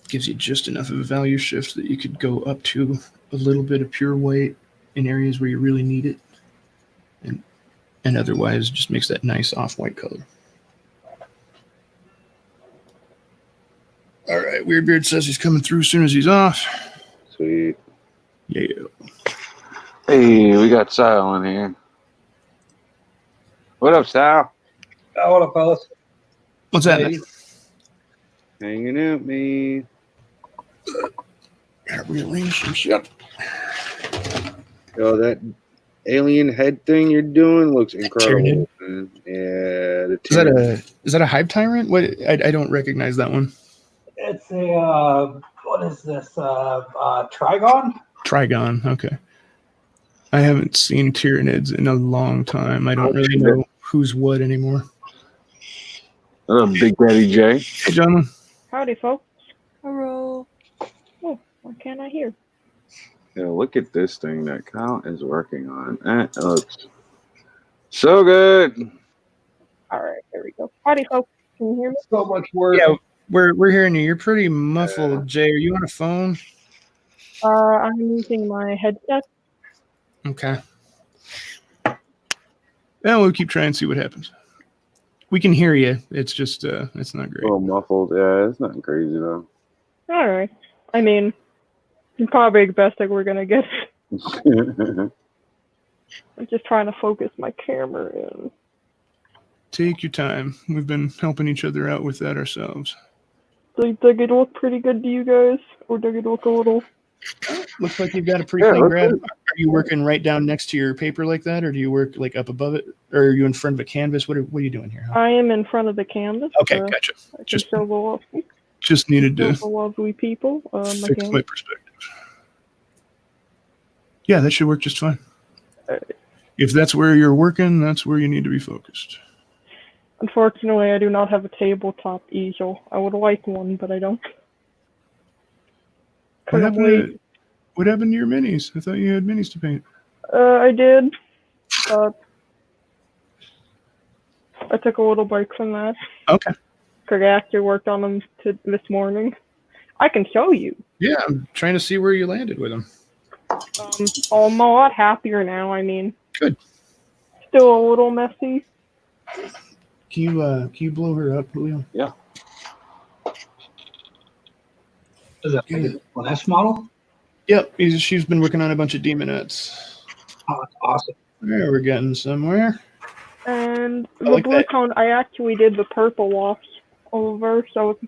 [SPEAKER 2] Gives you just enough of a value shift that you could go up to a little bit of pure white in areas where you really need it, and otherwise just makes that nice off-white color. All right, Weirdbeard says he's coming through as soon as he's off.
[SPEAKER 1] Sweet.
[SPEAKER 2] Yeah.
[SPEAKER 1] Hey, we got Sal in here. What up, Sal?
[SPEAKER 5] Oh, what up, fellas?
[SPEAKER 2] What's that?
[SPEAKER 1] Hanging out, man.
[SPEAKER 2] Gotta rearrange some shit.
[SPEAKER 1] Oh, that alien head thing you're doing looks incredible. Man. Yeah,
[SPEAKER 2] Is that a hive tyrant? What? I don't recognize that one.
[SPEAKER 5] It's a, what is this, Trigon?
[SPEAKER 2] Trigon, okay. I haven't seen Tyranids in a long time. I don't really know who's what anymore.
[SPEAKER 1] Big Daddy J.
[SPEAKER 2] Hey, John.
[SPEAKER 6] Howdy, folks.
[SPEAKER 3] Hello.
[SPEAKER 6] Oh, why can't I hear?
[SPEAKER 1] Yeah, look at this thing that Kyle is working on. That looks so good.
[SPEAKER 6] All right, there we go. Howdy, folks. Can you hear me?
[SPEAKER 5] So much work.
[SPEAKER 2] Yeah, we're hearing you. You're pretty muffled, Jay. Are you on a phone?
[SPEAKER 6] I'm using my headset.
[SPEAKER 2] Okay. Yeah, we'll keep trying and see what happens. We can hear you. It's just, it's not
[SPEAKER 1] A
[SPEAKER 2] great.
[SPEAKER 1] little muffled. Yeah, it's nothing crazy, though.
[SPEAKER 6] All right. I mean, it's probably the best that we're gonna get. I'm just trying to focus my camera in.
[SPEAKER 2] Take your time. We've been helping each other out with that ourselves.
[SPEAKER 6] Does it look pretty good to you guys? Or does it look a little...
[SPEAKER 2] Looks like you've got a pretty clean grab. you working right down next to your paper like that, or do you work like up above it, or are you in front of a canvas? What are you doing here?
[SPEAKER 6] I am in front of the canvas.
[SPEAKER 2] Okay, gotcha.
[SPEAKER 6] I can
[SPEAKER 2] Just
[SPEAKER 6] show
[SPEAKER 2] needed
[SPEAKER 6] the
[SPEAKER 2] to
[SPEAKER 6] lovely people. My
[SPEAKER 2] fix
[SPEAKER 6] canvas.
[SPEAKER 2] my perspective. Yeah, that should work just fine. If that's where you're working, that's where you need to be focused.
[SPEAKER 6] Unfortunately, I do not have a tabletop easel. I would like one, but I don't.
[SPEAKER 2] What happened to your minis? I thought you had minis to paint.
[SPEAKER 6] I did, but I took a little break from that.
[SPEAKER 2] Okay.
[SPEAKER 6] Because I actually worked on them this morning. I can show you.
[SPEAKER 2] Yeah, I'm trying to see where you landed with them.
[SPEAKER 6] I'm a lot happier now. I mean,
[SPEAKER 2] good.
[SPEAKER 6] Still a little messy.
[SPEAKER 2] Can you blow her up, Julio?
[SPEAKER 1] Yeah.
[SPEAKER 5] Is that a Flash model?
[SPEAKER 2] Yep. She's been working on a bunch of demonettes.
[SPEAKER 5] Oh, that's awesome.
[SPEAKER 2] There, we're getting somewhere.
[SPEAKER 6] And
[SPEAKER 2] I
[SPEAKER 6] the
[SPEAKER 2] like
[SPEAKER 6] blue
[SPEAKER 2] that.
[SPEAKER 6] cone, I actually did the purple wash over, so it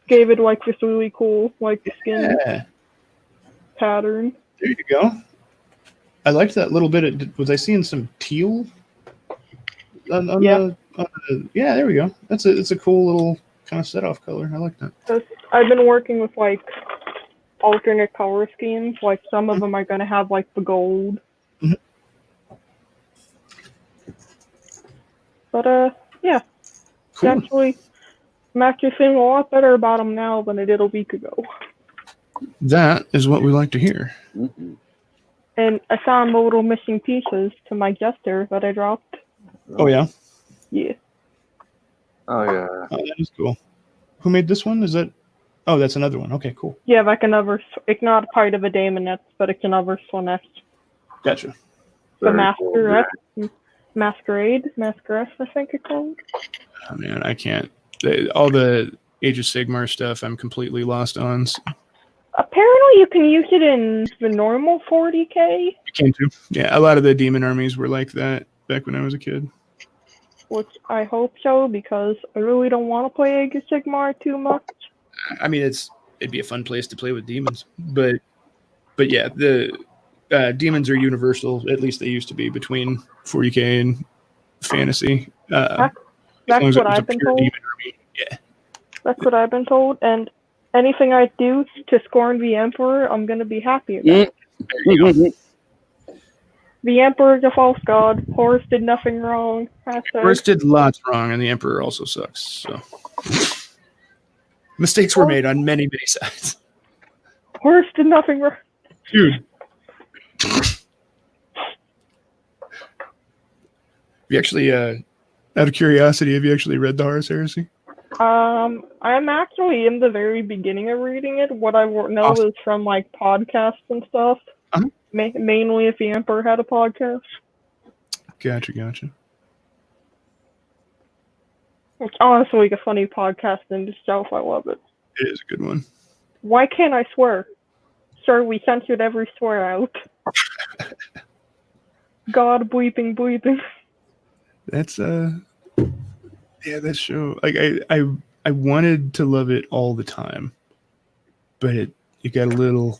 [SPEAKER 6] gave it like this really cool like skin pattern.
[SPEAKER 2] There you go. I liked that little bit. Was I seeing some teal? Yeah, there we go. It's a cool little kind of set off color. I like that.
[SPEAKER 6] I've been working with like alternate color schemes. Like some of them are gonna have like the gold.
[SPEAKER 2] Mm-hmm.
[SPEAKER 6] But yeah.
[SPEAKER 2] Cool.
[SPEAKER 6] I'm actually feeling a lot better about them now than I did a week ago.
[SPEAKER 2] That is what we like to hear.
[SPEAKER 1] Mm-hmm.
[SPEAKER 6] And I found the little missing pieces to my jester that I dropped.
[SPEAKER 2] Oh yeah.
[SPEAKER 6] Yeah.
[SPEAKER 1] Oh yeah.
[SPEAKER 2] Oh, that is cool. Who made this one? Is that? Oh, that's another one. Okay, cool.
[SPEAKER 6] Yeah, like another. It's not part of a Daemonette, but it's another Swanette.
[SPEAKER 2] Gotcha.
[SPEAKER 6] The
[SPEAKER 1] Very
[SPEAKER 6] Masquerade, I think it's called.
[SPEAKER 2] Oh man, I can't. All the Age of Sigmar stuff, I'm completely lost on. So.
[SPEAKER 6] Apparently, you can use it in the normal 40k.
[SPEAKER 2] You can too. Yeah, a lot of the demon armies were like that back when I was a kid.
[SPEAKER 6] Which I hope so, because I really don't want to play Age of Sigmar too much.
[SPEAKER 2] I mean, it'd be a fun place to play with demons, but yeah, the demons are universal. At least they used to be between 40k and fantasy.
[SPEAKER 6] That's what I've been told.
[SPEAKER 2] Yeah,
[SPEAKER 6] that's what I've been told. And anything I do to scorn the Emperor, I'm gonna be happy about. The Emperor is a false god. Horus did nothing wrong.
[SPEAKER 2] Horus did lots wrong, and the Emperor also sucks. So mistakes were made on many sides.
[SPEAKER 6] Horus did nothing wrong.
[SPEAKER 2] Dude. You actually, out of curiosity, have you actually read the Horus Heresy?
[SPEAKER 6] I'm actually in the very beginning of reading it. What I know is from like podcasts and stuff.
[SPEAKER 2] Uh-huh.
[SPEAKER 6] Mainly if the Emperor had a podcast.
[SPEAKER 2] Gotcha.
[SPEAKER 6] It's honestly like a funny podcast in itself. I love it.
[SPEAKER 2] It is a good one.
[SPEAKER 6] Why can't I swear? Sir, we censored every swear out. God bleeping. That's
[SPEAKER 2] yeah, that show. Like I wanted to love it all the time, but it got a little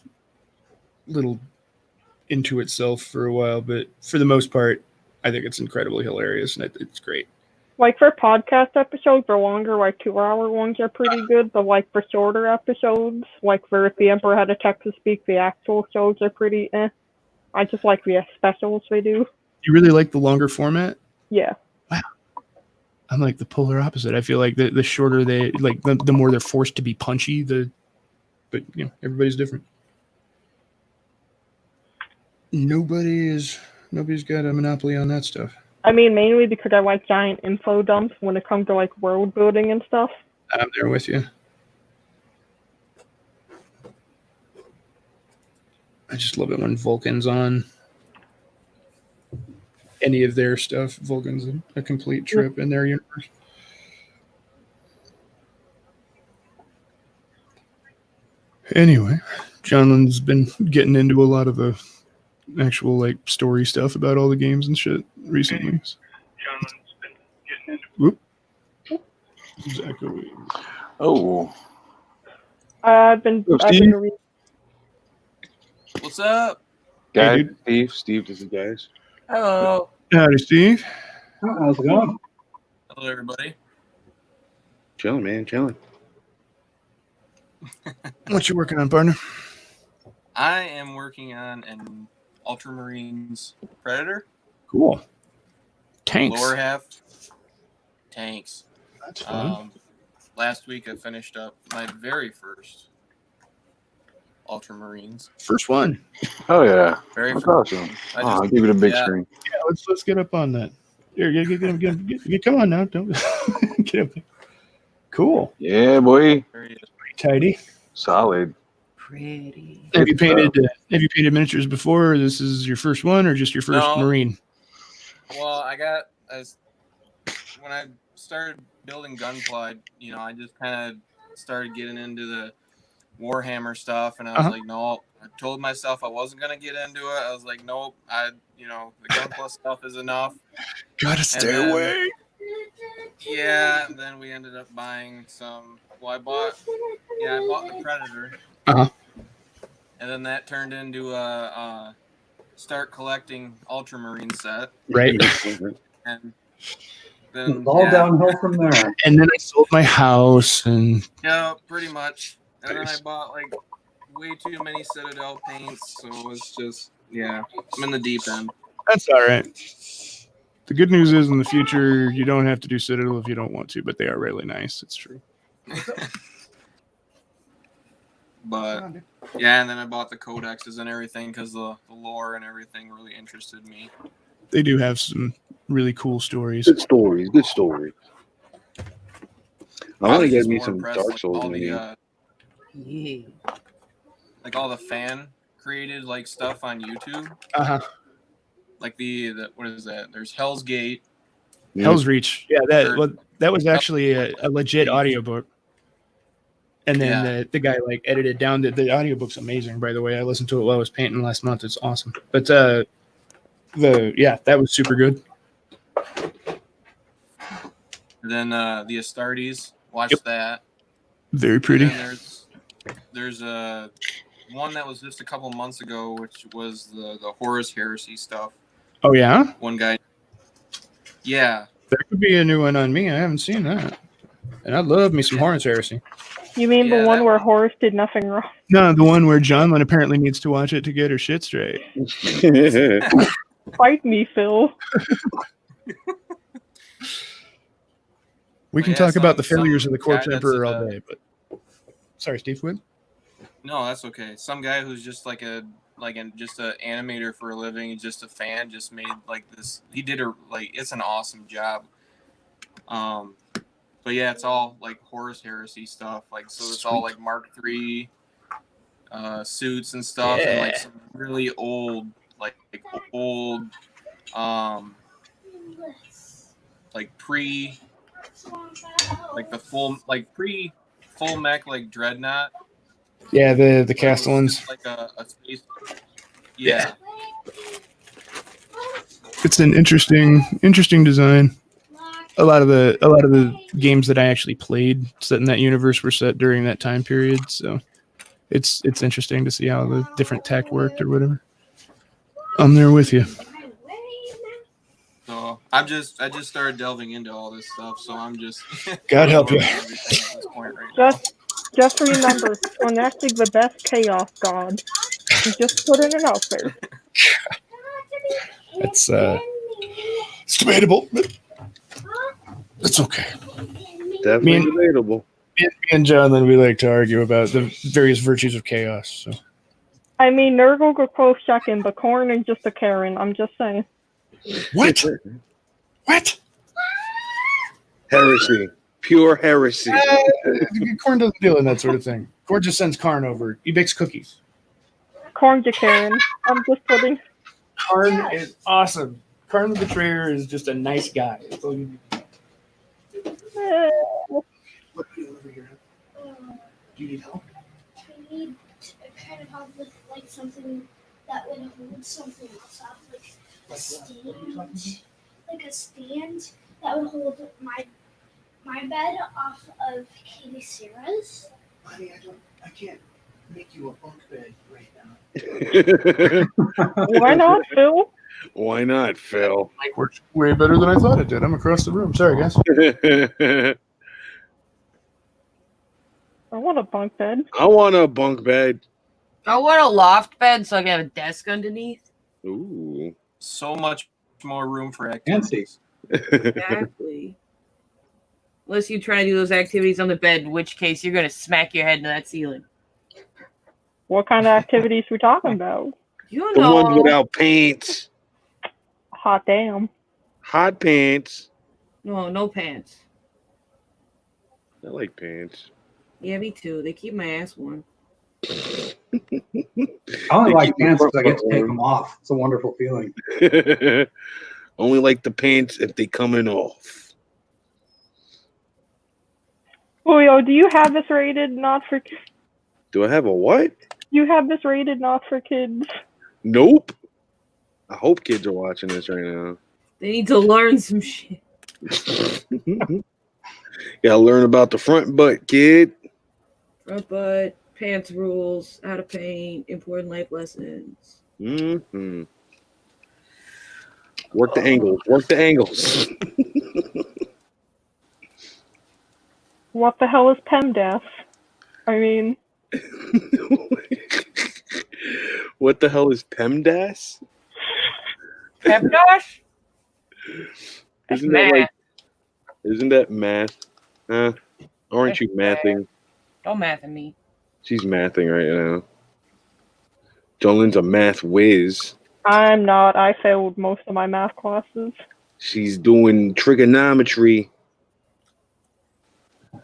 [SPEAKER 2] into itself for a while. But for the most part, I think it's incredibly hilarious and it's great.
[SPEAKER 6] Like for podcast episodes, for longer, like 2-hour ones are pretty good. But like for shorter episodes, like for if the Emperor had a text to speak, the actual shows are pretty I just like the specials they do.
[SPEAKER 2] You really like the longer format?
[SPEAKER 6] Yeah.
[SPEAKER 2] Wow. I'm like the polar opposite. I feel like the shorter they like, the more they're forced to be punchy. But you know, everybody's different. Nobody's got a monopoly on that stuff.
[SPEAKER 6] I mean, mainly because I like giant info dumps when it comes to like world building and stuff.
[SPEAKER 2] I'm there with you. I just love it when Vulcan's on any of their stuff. Vulcan's a complete trip in their universe. Anyway, Johnlin's been getting into a lot of the actual like story stuff about all the games and shit recently. Johnlin's been getting into. Whoop. Exactly.
[SPEAKER 1] Oh.
[SPEAKER 6] I've been reading.
[SPEAKER 7] What's up?
[SPEAKER 1] Guys,
[SPEAKER 2] dude.
[SPEAKER 1] Steve, this is guys.
[SPEAKER 3] Oh,
[SPEAKER 2] Howdy, Steve.
[SPEAKER 5] How's it going?
[SPEAKER 7] Hello, everybody.
[SPEAKER 1] Chilling, man, chilling.
[SPEAKER 2] What you working on, partner?
[SPEAKER 7] I am working on an Ultramarines Predator.
[SPEAKER 2] Cool. Tanks.
[SPEAKER 7] Lower half. Tanks.
[SPEAKER 2] That's fun.
[SPEAKER 7] Last week I finished up my very first Ultramarines.
[SPEAKER 2] First one.
[SPEAKER 1] Oh yeah,
[SPEAKER 7] Very
[SPEAKER 1] that's
[SPEAKER 7] first.
[SPEAKER 1] awesome.
[SPEAKER 7] I
[SPEAKER 1] I'll
[SPEAKER 7] just,
[SPEAKER 1] give it a big
[SPEAKER 7] yeah.
[SPEAKER 1] screen.
[SPEAKER 2] Yeah, let's get up on that. Here, get come on now. Don't get up there. Cool.
[SPEAKER 1] Yeah, boy,
[SPEAKER 7] very
[SPEAKER 2] Tidy.
[SPEAKER 1] solid.
[SPEAKER 3] pretty.
[SPEAKER 2] Have you painted miniatures before? Or this is your first one, or just your first
[SPEAKER 7] No.
[SPEAKER 2] Marine?
[SPEAKER 7] Well, when I started building Gunpla, I just kind of started getting into the Warhammer stuff, and I was like, no. I told myself I wasn't gonna get into it. I was like, nope. The Gunpla stuff is enough.
[SPEAKER 2] Gotta
[SPEAKER 7] stay away. Yeah, and then we ended up buying some. Well, I bought the Predator.
[SPEAKER 2] Uh-huh.
[SPEAKER 7] And then that turned into a start collecting Ultramarine set.
[SPEAKER 2] Right.
[SPEAKER 7] And then
[SPEAKER 5] It's all downhill from there.
[SPEAKER 2] And then I sold my house, and
[SPEAKER 7] Yeah, pretty much. And then I bought like way too many Citadel paints, so it's just I'm in the deep end.
[SPEAKER 2] that's all right. The good news is, in the future, you don't have to do Citadel if you don't want to, but they are really nice. It's true.
[SPEAKER 7] But yeah, and then I bought the codexes and everything because the lore and everything really interested me.
[SPEAKER 2] They do have some really cool stories.
[SPEAKER 1] Good stories. Good stories. I want to
[SPEAKER 7] was
[SPEAKER 1] get
[SPEAKER 7] just
[SPEAKER 1] me
[SPEAKER 7] more
[SPEAKER 1] some
[SPEAKER 7] impressed,
[SPEAKER 1] Dark
[SPEAKER 7] like,
[SPEAKER 1] Souls
[SPEAKER 7] all
[SPEAKER 1] in
[SPEAKER 7] the,
[SPEAKER 1] here.
[SPEAKER 7] like all the fan created like stuff on YouTube.
[SPEAKER 2] Uh-huh.
[SPEAKER 7] Like the what is that? There's Hell's Gate.
[SPEAKER 2] Hell's Reach. Yeah,
[SPEAKER 7] Or-
[SPEAKER 2] that was actually a legit audiobook. And then
[SPEAKER 7] Yeah.
[SPEAKER 2] the guy like edited down the audiobook's amazing, by the way. I listened to it while I was painting last month. It's awesome. But that was super good.
[SPEAKER 7] And then the Astartes. Watch that.
[SPEAKER 2] Very pretty.
[SPEAKER 7] And there's a one that was just a couple months ago, which was the Horus Heresy stuff.
[SPEAKER 2] Oh yeah?
[SPEAKER 7] One guy. Yeah.
[SPEAKER 2] There could be a new one on me. I haven't seen that. And I love me some Horus Heresy.
[SPEAKER 6] You mean
[SPEAKER 7] Yeah,
[SPEAKER 6] the one
[SPEAKER 7] that
[SPEAKER 6] where
[SPEAKER 7] one.
[SPEAKER 6] Horace did nothing wrong?
[SPEAKER 2] No, the one where Johnlin apparently needs to watch it to get her shit straight.
[SPEAKER 6] Fight me, Phil.
[SPEAKER 2] We can
[SPEAKER 7] Yeah,
[SPEAKER 2] talk about the
[SPEAKER 7] some
[SPEAKER 2] failures of the
[SPEAKER 7] guy
[SPEAKER 2] Corpse
[SPEAKER 7] that's
[SPEAKER 2] Emperor all day, but sorry, Steve Wood.
[SPEAKER 7] No, that's okay. Some guy who's just just an animator for a living, just a fan, just made like this. He did it's an awesome job. But yeah, it's all like Horus Heresy stuff. Like so, it's all like Mark III suits and stuff, and like some really old, like pre, like the full mech like Dreadnought.
[SPEAKER 2] Yeah, the Castellans.
[SPEAKER 7] Like a space. Yeah.
[SPEAKER 2] It's an interesting design. A lot of the games that I actually played set in that universe were set during that time period, so it's interesting to see how the different tech worked or whatever. I'm there with you.
[SPEAKER 7] So I just started delving into all this stuff, so I'm just
[SPEAKER 2] God help you.
[SPEAKER 7] everything at this point right now.
[SPEAKER 6] Just remember, Sonac's the best chaos god. I'm just putting it out there.
[SPEAKER 2] It's debatable, but it's okay.
[SPEAKER 1] Definitely
[SPEAKER 2] Me
[SPEAKER 1] debatable.
[SPEAKER 2] Me and John, then we like to argue about the various virtues of chaos. So
[SPEAKER 6] I mean, Nurgle could close second, but Korn is just a Karen. I'm just saying.
[SPEAKER 2] what? What?
[SPEAKER 1] Heresy. Pure heresy.
[SPEAKER 2] Korn doesn't deal in that sort of thing. Korn just sends Karn over. He bakes cookies.
[SPEAKER 6] Korn's a Karen. I'm just putting.
[SPEAKER 2] Karn is awesome. Karn the Betrayer is just a nice guy. That's all you need to know. What do you over here? Do you need help?
[SPEAKER 4] I need kind of help with like something that would hold something else up, like a stand that would hold my bed off of Katie Sarah's.
[SPEAKER 2] Honey, I can't Make you a bunk bed right now.
[SPEAKER 6] Why not, Phil?
[SPEAKER 1] Why not, Phil?
[SPEAKER 2] Like, works way better than I thought it did. I'm across the room. Sorry, guys.
[SPEAKER 6] I want a bunk bed.
[SPEAKER 1] I want a bunk bed.
[SPEAKER 3] I want a loft bed so I can have a desk underneath.
[SPEAKER 1] Ooh.
[SPEAKER 7] So much more room for activities.
[SPEAKER 3] Exactly. Unless you try to do those activities on the bed, in which case you're going to smack your head into that ceiling.
[SPEAKER 6] What kind of activities we talking about?
[SPEAKER 3] You
[SPEAKER 1] The
[SPEAKER 3] know.
[SPEAKER 1] ones without pants.
[SPEAKER 6] Hot damn.
[SPEAKER 1] Hot pants.
[SPEAKER 3] No pants.
[SPEAKER 1] I like pants.
[SPEAKER 3] Yeah, me too. They keep my ass warm.
[SPEAKER 5] I only
[SPEAKER 1] They
[SPEAKER 5] like
[SPEAKER 1] keep the
[SPEAKER 5] pants because
[SPEAKER 1] front
[SPEAKER 5] I get to
[SPEAKER 1] butt
[SPEAKER 5] take
[SPEAKER 1] warm.
[SPEAKER 5] them off. It's a wonderful feeling.
[SPEAKER 1] Only like the pants if they coming off.
[SPEAKER 6] Julio, do you have this rated not for kids?
[SPEAKER 1] Do I have a what?
[SPEAKER 6] You have this rated not for kids.
[SPEAKER 1] Nope. I hope kids are watching this right now.
[SPEAKER 3] They need to learn some shit.
[SPEAKER 1] Gotta learn about the front butt, kid.
[SPEAKER 3] Front butt, pants rules, how to paint, important life lessons.
[SPEAKER 1] Mm-hmm. Work the angles. Work the angles.
[SPEAKER 6] What the hell is PEMDAS? I mean,
[SPEAKER 1] What the hell is PEMDAS?
[SPEAKER 3] Pepdosh? That's
[SPEAKER 1] Isn't that
[SPEAKER 3] math.
[SPEAKER 1] like? Isn't that math? Huh? Aren't you
[SPEAKER 3] That's
[SPEAKER 1] mathing?
[SPEAKER 3] Don't math at me.
[SPEAKER 1] She's mathing right now. Jolene's a math whiz.
[SPEAKER 6] I'm not. I failed most of my math classes.
[SPEAKER 1] She's doing trigonometry.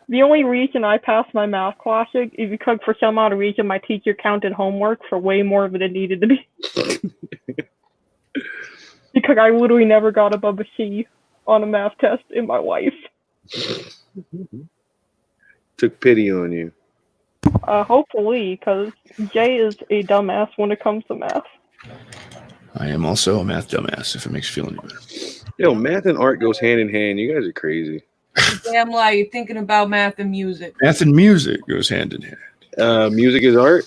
[SPEAKER 6] The only reason I passed my math classes is because for some odd reason my teacher counted homework for way more than it needed to be. Because I literally never got above a C on a math test in my life.
[SPEAKER 1] Took pity on you.
[SPEAKER 6] Hopefully, because Jay is a dumbass when it comes to math.
[SPEAKER 2] I am also a math dumbass, if it makes you feel any better.
[SPEAKER 1] Yo, math and art goes hand in hand. You guys are crazy.
[SPEAKER 3] Damn lie, you're thinking about math and music.
[SPEAKER 2] Math and music goes hand in hand.
[SPEAKER 1] Music is art.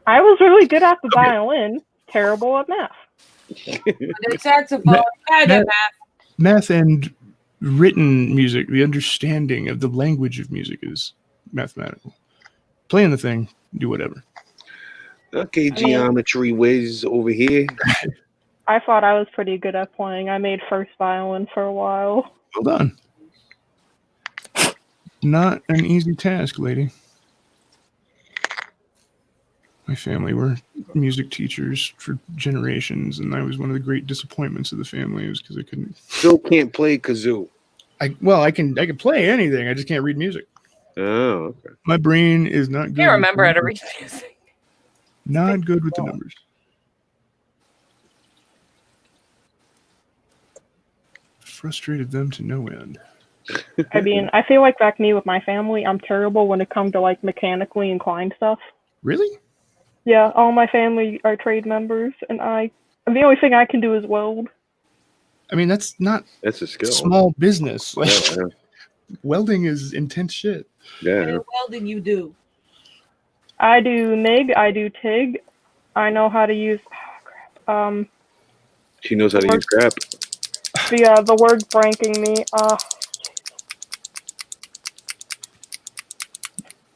[SPEAKER 6] I was really good at the violin, terrible at math.
[SPEAKER 3] The saxophone, bad at math.
[SPEAKER 2] Math and written music, the understanding of the language of music is mathematical. Playing the thing, do whatever.
[SPEAKER 1] Okay, geometry whiz over here.
[SPEAKER 6] I thought I was pretty good at playing. I made first violin for a while.
[SPEAKER 2] Well done. Not an easy task, lady. My family were music teachers for generations, and I was one of the great disappointments of the family. It was because I couldn't.
[SPEAKER 1] Still can't play kazoo.
[SPEAKER 2] I can play anything. I just can't read music.
[SPEAKER 1] Oh, okay.
[SPEAKER 2] My brain is not good.
[SPEAKER 3] I can't remember how to read music.
[SPEAKER 2] Not good with the numbers. Frustrated them to no end.
[SPEAKER 6] I mean, I feel like back me with my family, I'm terrible when it comes to like mechanically inclined stuff.
[SPEAKER 2] Really?
[SPEAKER 6] Yeah, all my family are trade members, and the only thing I can do is weld.
[SPEAKER 2] I mean, that's not
[SPEAKER 1] That's a skill.
[SPEAKER 2] small business. Like,
[SPEAKER 1] Yeah,
[SPEAKER 2] welding is intense shit.
[SPEAKER 1] yeah.
[SPEAKER 3] What welding you do?
[SPEAKER 6] I do MIG, I do TIG. I know how to use.
[SPEAKER 1] She knows how to use crap.
[SPEAKER 6] The word's blanking me.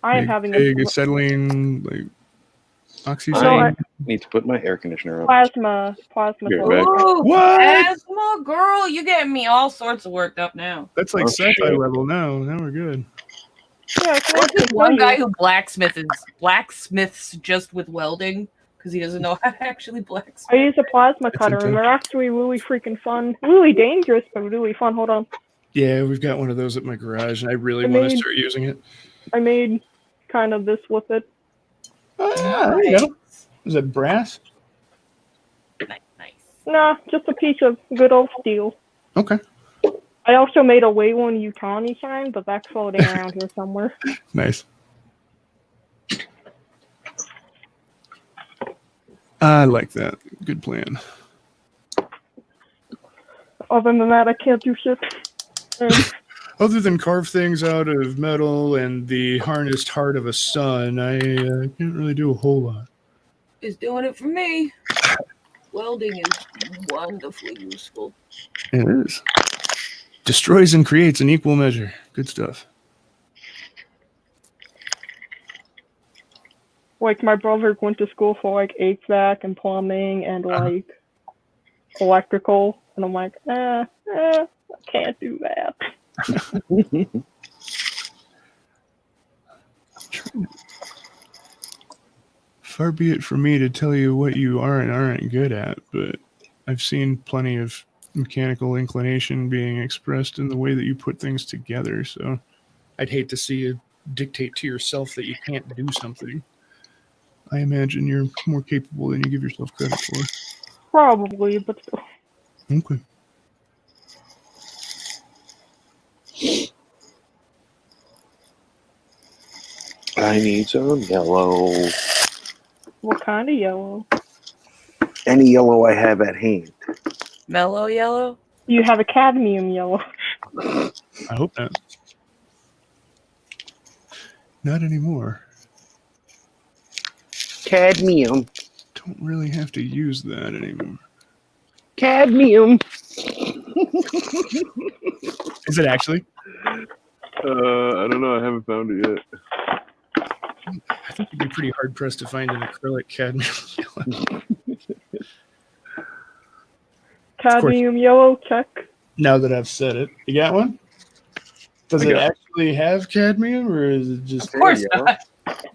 [SPEAKER 6] I am having a
[SPEAKER 2] acetylene, like oxygen.
[SPEAKER 1] I need to put my air conditioner up.
[SPEAKER 6] plasma.
[SPEAKER 1] Be right back.
[SPEAKER 3] Ooh,
[SPEAKER 2] What?
[SPEAKER 3] asthma, girl, you're getting me all sorts of worked up now.
[SPEAKER 2] That's like
[SPEAKER 1] Oh,
[SPEAKER 2] sci-fi
[SPEAKER 1] shit.
[SPEAKER 2] level now. Now we're good.
[SPEAKER 6] Yeah, so
[SPEAKER 3] What's this
[SPEAKER 6] I
[SPEAKER 3] one
[SPEAKER 6] can tell
[SPEAKER 3] guy
[SPEAKER 6] you.
[SPEAKER 3] who blacksmiths just with welding because he doesn't know how to actually blacksmith?
[SPEAKER 6] I use a plasma
[SPEAKER 2] It's
[SPEAKER 6] cutter, and
[SPEAKER 2] intense.
[SPEAKER 6] they're actually really freaking fun. Really dangerous, but really fun. Hold on.
[SPEAKER 2] Yeah, we've got one of those at my garage, and I really
[SPEAKER 6] I
[SPEAKER 2] want to
[SPEAKER 6] made-
[SPEAKER 2] start using it.
[SPEAKER 6] I made kind of this with it.
[SPEAKER 2] Oh, yeah, there you go. Is that brass?
[SPEAKER 3] Nice.
[SPEAKER 6] Nah, just a piece of good old steel.
[SPEAKER 2] Okay,
[SPEAKER 6] I also made a Wayland Utani sign, but that's floating around here somewhere.
[SPEAKER 2] nice. I like that. Good plan.
[SPEAKER 6] Other than that, I can't do shit.
[SPEAKER 2] Other than carve things out of metal and the harnessed heart of a sun, I can't really do a whole lot.
[SPEAKER 3] Is doing it for me. Welding is wonderfully useful.
[SPEAKER 2] It is. Destroys and creates in equal measure. Good stuff.
[SPEAKER 6] Like my brother went to school for like HVAC and plumbing and like electrical, and I'm like, I can't do that.
[SPEAKER 2] Far be it from me to tell you what you are and aren't good at, but I've seen plenty of mechanical inclination being expressed in the way that you put things together, so I'd hate to see you dictate to yourself that you can't do something. I imagine you're more capable than you give yourself credit for.
[SPEAKER 6] Probably, but still.
[SPEAKER 2] Okay.
[SPEAKER 1] I need some yellow.
[SPEAKER 6] What kind of yellow?
[SPEAKER 1] Any yellow I have at hand.
[SPEAKER 3] Mellow yellow?
[SPEAKER 6] You have a cadmium yellow.
[SPEAKER 2] I hope not. Not anymore.
[SPEAKER 1] Cadmium.
[SPEAKER 2] Don't really have to use that anymore.
[SPEAKER 1] Cadmium.
[SPEAKER 2] Is it actually?
[SPEAKER 1] I don't know. I haven't found it yet.
[SPEAKER 2] I think you'd be pretty hard pressed to find an acrylic cadmium yellow.
[SPEAKER 6] Cadmium yellow, check.
[SPEAKER 2] Now that I've said it, you got one? Does
[SPEAKER 1] I
[SPEAKER 2] it
[SPEAKER 1] got it.
[SPEAKER 2] actually have cadmium, or is it just?
[SPEAKER 3] Of course not.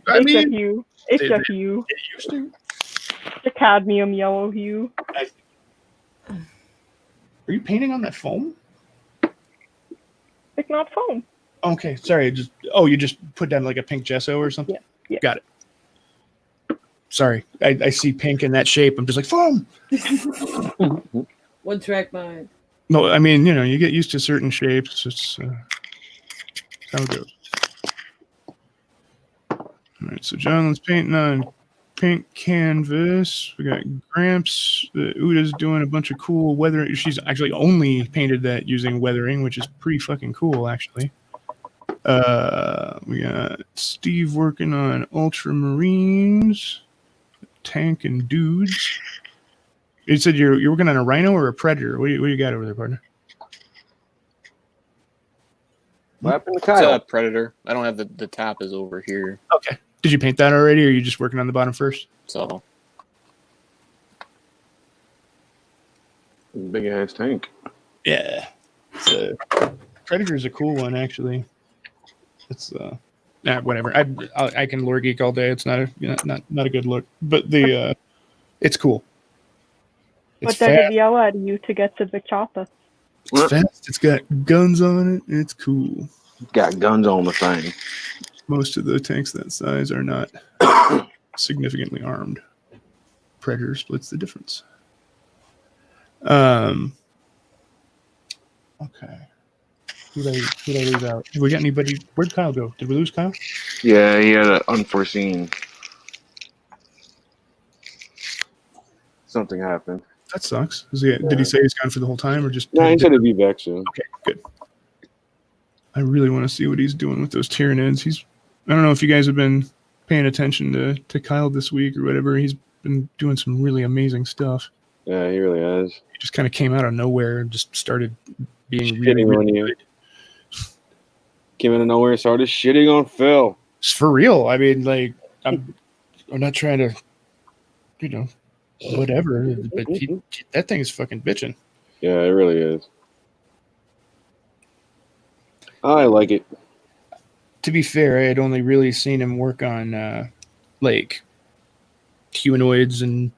[SPEAKER 2] I mean,
[SPEAKER 6] HFU. HFU.
[SPEAKER 2] it used to.
[SPEAKER 6] The cadmium yellow hue.
[SPEAKER 2] Are you painting on that foam?
[SPEAKER 6] It's not foam.
[SPEAKER 2] Okay, sorry. You just put down like a pink gesso or something.
[SPEAKER 6] Yeah.
[SPEAKER 2] Got it. Sorry, I see pink in that shape. I'm just like foam.
[SPEAKER 3] One track mind.
[SPEAKER 2] No, I mean, you get used to certain shapes. It's how it goes. All right, so Jonathan's painting on pink canvas. We got Gramps. Uda's doing a bunch of cool weathering. She's actually only painted that using weathering, which is pretty fucking cool, actually. We got Steve working on ultramarines, tank and dudes. You said you're working on a rhino or a predator. What do you got over there, partner?
[SPEAKER 1] What happened to
[SPEAKER 7] It's
[SPEAKER 1] Kyle?
[SPEAKER 7] a predator. I don't have the top is over here.
[SPEAKER 2] Okay. Did you paint that already, or are you just working on the bottom first?
[SPEAKER 7] So
[SPEAKER 1] Big ass tank.
[SPEAKER 2] Yeah. Predator is a cool one, actually. It's whatever. I can lore geek all day. It's not a good look, but it's cool. It's
[SPEAKER 6] But does
[SPEAKER 2] fast.
[SPEAKER 6] it yell at you to get to the chopper?
[SPEAKER 2] It's fast. It's got guns on it. It's cool.
[SPEAKER 1] Got guns on the thing.
[SPEAKER 2] Most of the tanks that size are not significantly armed. Predator splits the difference. Okay. Who'd I leave out? Have we got anybody? Where'd Kyle go? Did we lose Kyle?
[SPEAKER 1] Yeah, he had an unforeseen. Something happened.
[SPEAKER 2] That sucks. Did he say he's gone for the whole time, or just?
[SPEAKER 1] No, he said he'd be back soon.
[SPEAKER 2] Okay, good. I really want to see what he's doing with those Tyranids. I don't know if you guys have been paying attention to Kyle this week or whatever. He's been doing some really amazing stuff.
[SPEAKER 1] Yeah, he really has.
[SPEAKER 2] He just kind of came out of nowhere and just started being
[SPEAKER 1] Shitting
[SPEAKER 2] really,
[SPEAKER 1] on
[SPEAKER 2] really
[SPEAKER 1] you.
[SPEAKER 2] good.
[SPEAKER 1] Came out of nowhere and started shitting on Phil.
[SPEAKER 2] It's for real. I mean, like, I'm not trying to, whatever. But that thing is fucking bitching.
[SPEAKER 1] Yeah, it really is. I like it.
[SPEAKER 2] To be fair, I had only really seen him work on like humanoids and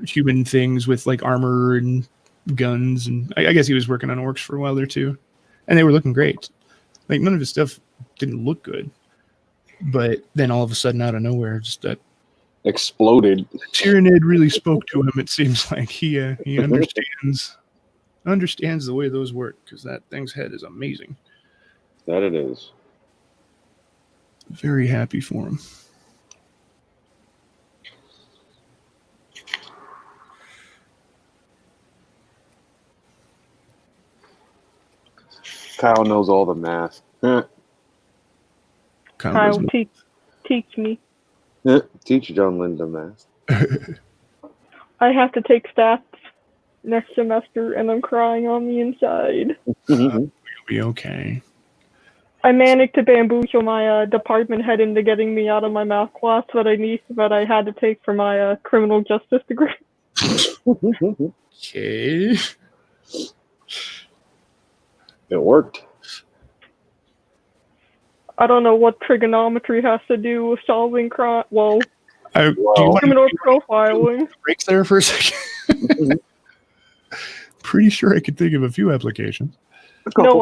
[SPEAKER 2] human things with like armor and guns, and I guess he was working on orcs for a while there too, and they were looking great. Like none of his stuff didn't look good, but then all of a sudden, out of nowhere, just that
[SPEAKER 1] Exploded.
[SPEAKER 2] Tyranid really spoke to him. It seems like he understands the way those work, because that thing's head is amazing.
[SPEAKER 1] That it is.
[SPEAKER 2] Very happy for him.
[SPEAKER 1] Kyle knows all the math.
[SPEAKER 6] Kyle, teach me.
[SPEAKER 1] Teach John Linda math.
[SPEAKER 6] I have to take stats next semester, and I'm crying on the inside.
[SPEAKER 2] You'll be okay.
[SPEAKER 6] I managed to bamboozle my department head into getting me out of my math class that I had to take for my criminal justice degree.
[SPEAKER 2] Okay.
[SPEAKER 1] It worked.
[SPEAKER 6] I don't know what trigonometry has to do with solving crime. Well,
[SPEAKER 2] Do you want
[SPEAKER 6] criminal
[SPEAKER 2] to
[SPEAKER 6] profiling.
[SPEAKER 2] breaks there for a second? Pretty sure I could think of a few applications.
[SPEAKER 6] No,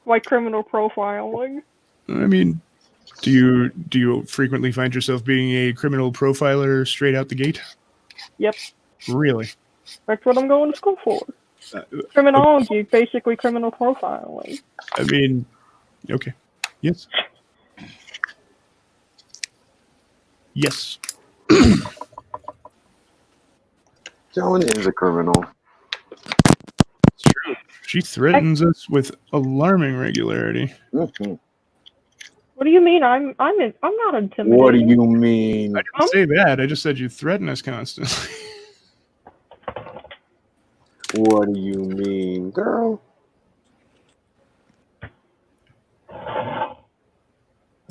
[SPEAKER 6] like criminal profiling.
[SPEAKER 2] I mean, do you frequently find yourself being a criminal profiler straight out the gate?
[SPEAKER 6] Yep,
[SPEAKER 2] Really?
[SPEAKER 6] that's what I'm going to school for. Criminology, basically criminal profiling.
[SPEAKER 2] I mean, okay. Yes. Yes.
[SPEAKER 1] John is a criminal.
[SPEAKER 2] It's true. She threatens us with alarming regularity.
[SPEAKER 1] Mm-hmm.
[SPEAKER 6] What do you mean? I'm not intimidating.
[SPEAKER 1] What do you mean?
[SPEAKER 2] I didn't say that. I just said you threaten us constantly.
[SPEAKER 1] What do you mean, girl?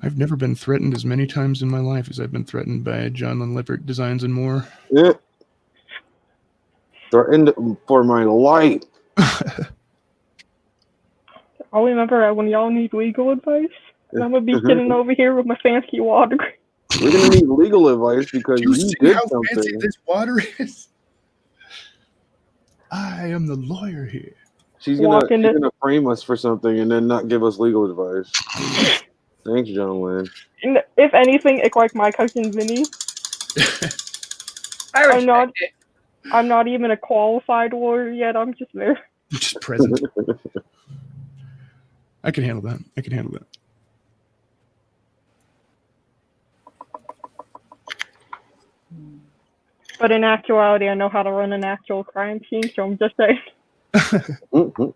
[SPEAKER 2] I've never been threatened as many times in my life as I've been threatened by John Lippert Designs and More.
[SPEAKER 1] Yeah. Threatened for my life.
[SPEAKER 6] I'll remember when y'all need legal advice. And I'm gonna be sitting over here with my fancy water.
[SPEAKER 1] We're gonna need legal advice because
[SPEAKER 2] Do you
[SPEAKER 1] you
[SPEAKER 2] see
[SPEAKER 1] did
[SPEAKER 2] how fancy
[SPEAKER 1] something.
[SPEAKER 2] this water is? I am the lawyer here.
[SPEAKER 1] She's
[SPEAKER 6] Walk
[SPEAKER 1] gonna
[SPEAKER 6] into-
[SPEAKER 1] frame us for something and then not give us legal advice. Thanks, John Lynn.
[SPEAKER 6] And if anything, it's like my cousin Vinny.
[SPEAKER 3] I respect it.
[SPEAKER 6] I'm not even a qualified lawyer yet. I'm just there.
[SPEAKER 2] Just present. I can handle that.
[SPEAKER 6] But in actuality, I know how to run an actual crime scene, so I'm just saying.
[SPEAKER 1] Mhm.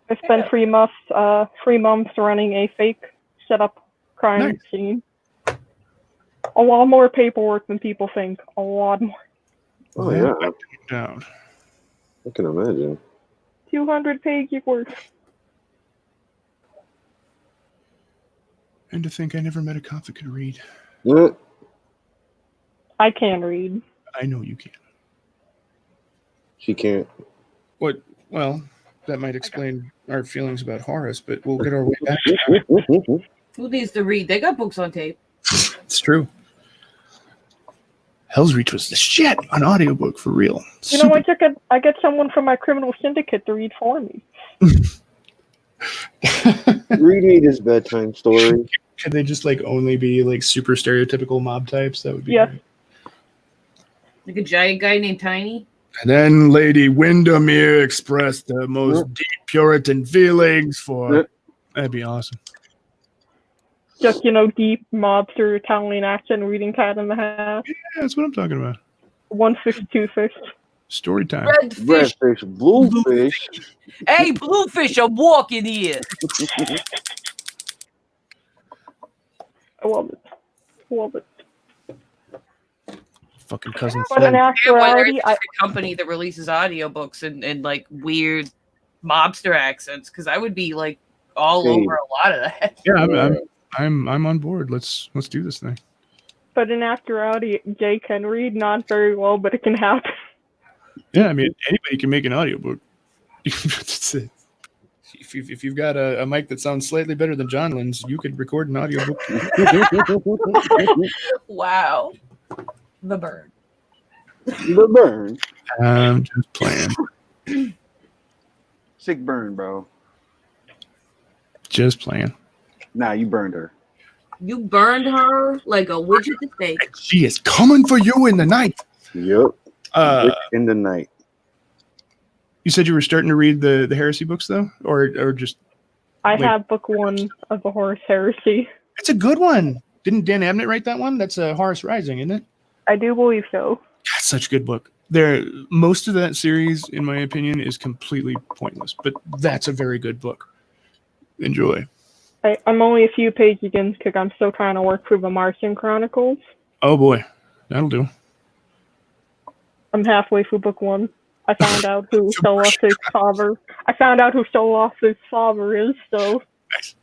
[SPEAKER 6] I spent 3 months running a fake setup crime
[SPEAKER 2] Nice.
[SPEAKER 6] scene. A lot more paperwork than people think. A lot more.
[SPEAKER 1] Oh
[SPEAKER 2] That
[SPEAKER 1] yeah,
[SPEAKER 2] went down.
[SPEAKER 1] I can imagine.
[SPEAKER 6] 200 pages worth.
[SPEAKER 2] And to think I never met a cop that could read.
[SPEAKER 1] Yeah.
[SPEAKER 6] I can read.
[SPEAKER 2] I know you can.
[SPEAKER 1] She can't.
[SPEAKER 2] What? Well, that might explain our feelings about Horace, but we'll get our way back.
[SPEAKER 3] Who needs to read? They got books on tape.
[SPEAKER 2] It's true. Hell's Reach was the shit on audiobook for real.
[SPEAKER 6] You know, I get someone from my criminal syndicate to read for me.
[SPEAKER 1] Read me this bedtime story.
[SPEAKER 2] Could they just like only be like super stereotypical mob types? That would be
[SPEAKER 6] Yeah.
[SPEAKER 2] great.
[SPEAKER 3] Like a giant guy named Tiny.
[SPEAKER 2] And then Lady Windermere expressed the most deep Puritan feelings for.
[SPEAKER 1] Yep.
[SPEAKER 2] That'd be awesome.
[SPEAKER 6] Just, deep mobster Italian accent reading Cat in the Hat.
[SPEAKER 2] Yeah, that's what I'm talking about.
[SPEAKER 6] 1 fish, 2 fish.
[SPEAKER 2] Story time.
[SPEAKER 3] Red fish.
[SPEAKER 1] Redfish, bluefish.
[SPEAKER 3] Hey, Bluefish, I'm walking here.
[SPEAKER 6] I love it. Love it.
[SPEAKER 2] Fucking cousin.
[SPEAKER 6] But in
[SPEAKER 3] Why there's
[SPEAKER 6] actuality,
[SPEAKER 3] a company that releases audiobooks in like weird mobster accents, because I would be like all
[SPEAKER 1] Same.
[SPEAKER 3] over a lot of that.
[SPEAKER 2] Yeah, I'm on board. Let's do this thing.
[SPEAKER 6] But in actuality, Jay can read, not very well, but it can happen.
[SPEAKER 2] Yeah, I mean anybody can make an audiobook. That's it. If you've got a mic that sounds slightly better than John Lynn's, you could record an audiobook.
[SPEAKER 3] Wow. The bird.
[SPEAKER 1] The burn.
[SPEAKER 2] I'm just playing.
[SPEAKER 1] Sick burn, bro.
[SPEAKER 2] Just playing.
[SPEAKER 1] Nah, you burned her.
[SPEAKER 3] You burned her like a witch at the stake.
[SPEAKER 2] She is coming for you in the night.
[SPEAKER 1] Yep. In the night.
[SPEAKER 2] You said you were starting to read the heresy books though, or just
[SPEAKER 6] I
[SPEAKER 2] Wait.
[SPEAKER 6] have book 1 of the Horus Heresy.
[SPEAKER 2] it's a good one. Didn't Dan Abnett write that one? That's Horus Rising, isn't it?
[SPEAKER 6] I do believe so.
[SPEAKER 2] That's such a good book. most of that series, in my opinion, is completely pointless. But that's a very good book. Enjoy.
[SPEAKER 6] I'm only a few pages in because I'm still trying to work through the Martian Chronicles.
[SPEAKER 2] Oh boy, that'll do.
[SPEAKER 6] I'm halfway through book 1. I found out who Solos's father. I found out who Solos's father is. So.
[SPEAKER 2] Nice.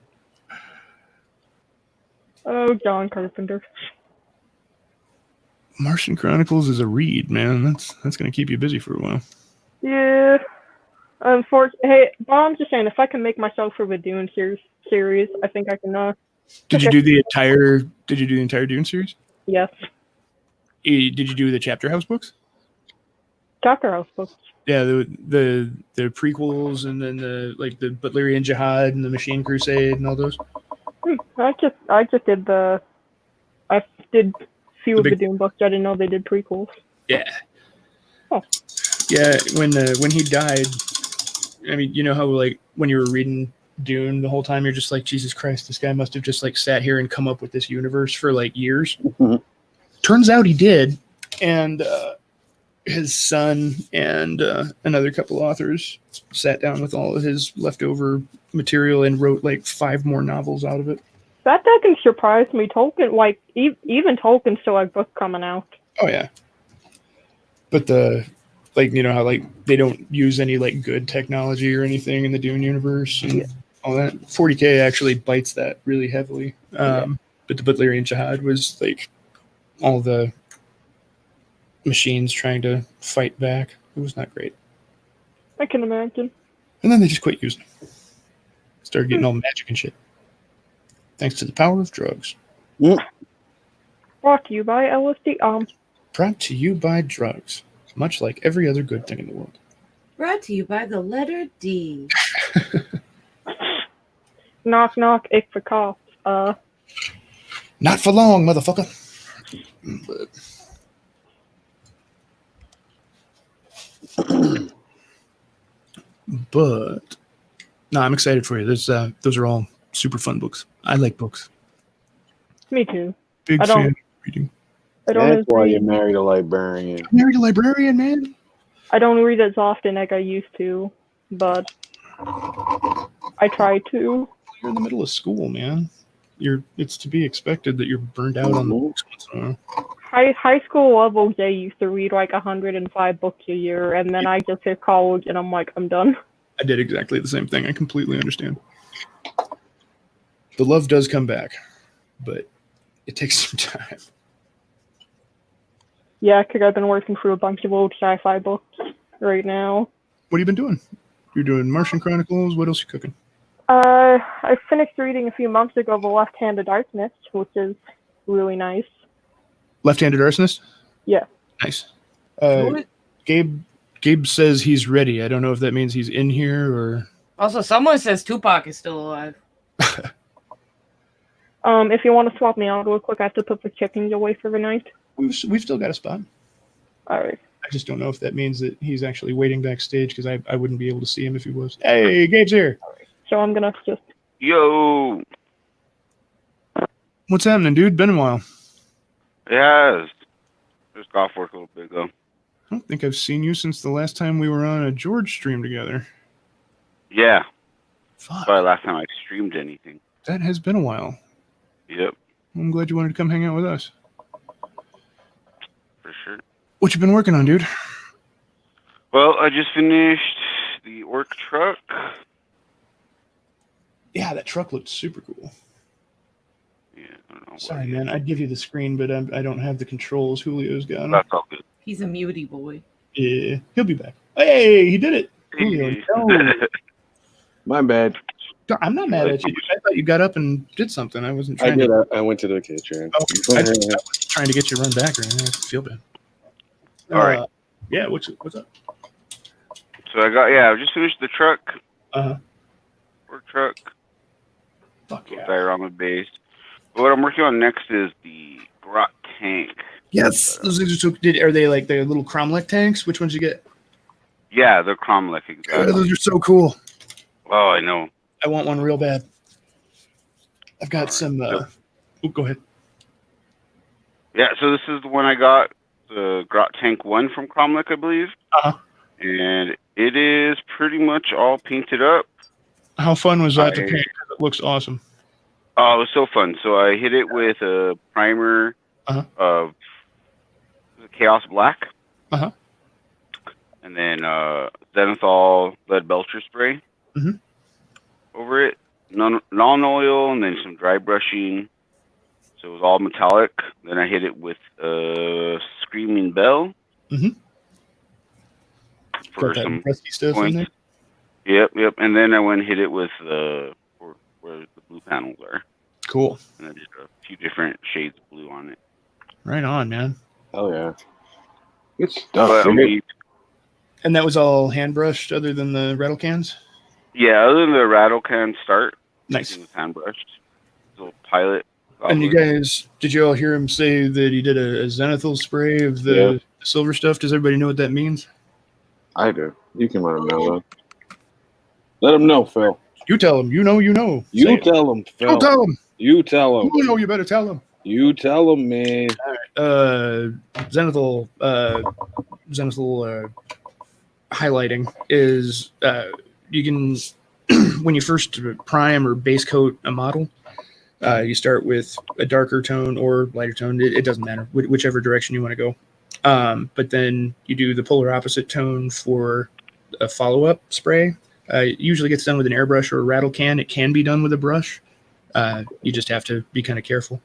[SPEAKER 6] Oh, John Carpenter.
[SPEAKER 2] Martian Chronicles is a read, man. That's gonna keep you busy for a while.
[SPEAKER 6] Yeah. Unfortunately, hey, well, I'm just saying, if I can make myself through the Dune series, I think I can.
[SPEAKER 2] Did you do the entire Dune series?
[SPEAKER 6] Yes.
[SPEAKER 2] Did you do the Chapter House books?
[SPEAKER 6] Chapter House books.
[SPEAKER 2] Yeah, the prequels, and then the Butlerian Jihad and the Machine Crusade and all those.
[SPEAKER 6] I just did few of the Dune books. I didn't know they did prequels.
[SPEAKER 2] Yeah.
[SPEAKER 6] Oh.
[SPEAKER 2] Yeah, when he died, I mean, you know how like when you were reading Dune the whole time, you're just like, Jesus Christ, this guy must have just like sat here and come up with this universe for like years.
[SPEAKER 1] Mhm.
[SPEAKER 2] Turns out he did, and his son and another couple authors sat down with all of his leftover material and wrote like 5 more novels out of it.
[SPEAKER 6] That can surprise me. Tolkien, like even Tolkien still has books coming out.
[SPEAKER 2] Oh yeah, but you know how like they don't use any like good technology or anything in the Dune universe and all that. 40K actually bites that really heavily. But the Butlerian Jihad was like all the machines trying to fight back. It was not great.
[SPEAKER 6] I can imagine.
[SPEAKER 2] And then they just quit using them. Started getting all magic and shit. Thanks to the power of drugs.
[SPEAKER 6] Brought to you by LSD.
[SPEAKER 2] Brought to you by drugs. Much like every other good thing in the world.
[SPEAKER 3] Brought to you by the letter D.
[SPEAKER 6] Knock knock, ich for cops.
[SPEAKER 2] Not for long, motherfucker. But no, I'm excited for you. Those are all super fun books. I like books.
[SPEAKER 6] Me too.
[SPEAKER 2] Big fan of reading.
[SPEAKER 1] That's why you're married a librarian.
[SPEAKER 2] I'm married a librarian, man.
[SPEAKER 6] I don't read as often as I used to, but I try to.
[SPEAKER 2] You're in the middle of school, man. It's to be expected that you're burned out on the books once in a while.
[SPEAKER 6] High school level, they used to read like 105 books a year, and then I just hit college, and I'm like, I'm done.
[SPEAKER 2] I did exactly the same thing. I completely understand. The love does come back, but it takes some time.
[SPEAKER 6] Yeah, because I've been working through a bunch of old sci-fi books right now.
[SPEAKER 2] What have you been doing? You're doing Martian Chronicles. What else are you cooking?
[SPEAKER 6] I finished reading a few months ago The Left-Handed Arsonist, which is really nice.
[SPEAKER 2] Left-Handed Arsonist?
[SPEAKER 6] Yeah.
[SPEAKER 2] Nice. Gabe says he's ready. I don't know if that means he's in here or...
[SPEAKER 3] Also, someone says Tupac is still alive.
[SPEAKER 6] If you want to swap me out real quick, I have to put the chickens away for the night.
[SPEAKER 2] We've still got a spot.
[SPEAKER 6] All right.
[SPEAKER 2] I just don't know if that means that he's actually waiting backstage because I wouldn't be able to see him if he was. Hey, Gabe's here.
[SPEAKER 6] All right. So I'm going to just...
[SPEAKER 8] Yo.
[SPEAKER 2] What's happening, dude? Been a while.
[SPEAKER 8] Yeah, just got off work a little bit ago.
[SPEAKER 2] I don't think I've seen you since the last time we were on a George stream together.
[SPEAKER 8] Yeah.
[SPEAKER 2] Fuck.
[SPEAKER 8] Probably last time I streamed anything.
[SPEAKER 2] That has been a while.
[SPEAKER 8] Yep.
[SPEAKER 2] I'm glad you wanted to come hang out with us.
[SPEAKER 8] For sure.
[SPEAKER 2] What you been working on, dude?
[SPEAKER 8] Well, I just finished the orc truck.
[SPEAKER 2] Yeah, that truck looked super cool.
[SPEAKER 8] Yeah, I don't know.
[SPEAKER 2] Sorry, man. I'd give you the screen, but I don't have the controls. Julio's got them.
[SPEAKER 8] That's all good.
[SPEAKER 3] He's a muty boy.
[SPEAKER 2] Yeah, he'll be back. Hey, he did it. Julio, no.
[SPEAKER 1] My bad.
[SPEAKER 2] I'm not mad at you. I thought you got up and did something. I wasn't trying to.
[SPEAKER 1] I went to the kitchen.
[SPEAKER 2] I wasn't trying to get you run back or anything. I feel bad.
[SPEAKER 8] All right.
[SPEAKER 2] Yeah, what's up?
[SPEAKER 8] So I just finished the truck.
[SPEAKER 2] Uh-huh.
[SPEAKER 8] Work truck.
[SPEAKER 2] Fuck yeah.
[SPEAKER 8] Diorama base. But what I'm working on next is the Grot tank.
[SPEAKER 2] Yes. Those are so, are they like the little Cromlech tanks? Which ones you get?
[SPEAKER 8] Yeah, the Cromlech,
[SPEAKER 2] God,
[SPEAKER 8] exactly.
[SPEAKER 2] those are so cool.
[SPEAKER 8] Oh, I know.
[SPEAKER 2] I want one real bad. I've got some. Oh, go ahead.
[SPEAKER 8] Yeah, so this is the one I got. the Grot Tank 1 from Cromlech, I believe.
[SPEAKER 2] Uh-huh.
[SPEAKER 8] And it is pretty much all painted up.
[SPEAKER 2] How fun was that to paint? It looks awesome.
[SPEAKER 8] Oh, it was so fun. So I hit it with a primer of Chaos Black.
[SPEAKER 2] Uh-huh.
[SPEAKER 8] And then Zenithal Lead Belcher spray over it. Non-oil, and then some dry brushing. So it was all metallic. Then I hit it with Screaming Bell. For
[SPEAKER 2] got
[SPEAKER 8] some
[SPEAKER 2] rusty stuff
[SPEAKER 8] points.
[SPEAKER 2] in there?
[SPEAKER 8] Yep. And then I went and hit it with where the blue panels are.
[SPEAKER 2] Cool.
[SPEAKER 8] And I did a few different shades of blue on it.
[SPEAKER 2] Right on, man.
[SPEAKER 1] Oh yeah. Good stuff.
[SPEAKER 2] And that was all hand brushed other than the rattle cans?
[SPEAKER 8] Yeah, other than the rattle can start.
[SPEAKER 2] Nice.
[SPEAKER 8] It was hand brushed. Little pilot.
[SPEAKER 2] And you guys, did you all hear him say that he did a zenithal spray of the silver stuff? Does everybody know what that means?
[SPEAKER 1] I do. You can let him know, though. Let him know, Phil.
[SPEAKER 2] You tell him. You know.
[SPEAKER 1] You tell him, Phil.
[SPEAKER 2] You tell him.
[SPEAKER 1] You tell him.
[SPEAKER 2] You know, you better tell him.
[SPEAKER 1] You tell him, man.
[SPEAKER 2] All right. Zenithal highlighting is you can, when you first prime or base coat a model, you start with a darker tone or lighter tone. It doesn't matter, whichever direction you want to go. But then you do the polar opposite tone for a follow-up spray. It usually gets done with an airbrush or a rattle can. It can be done with a brush. You just have to be kind of careful.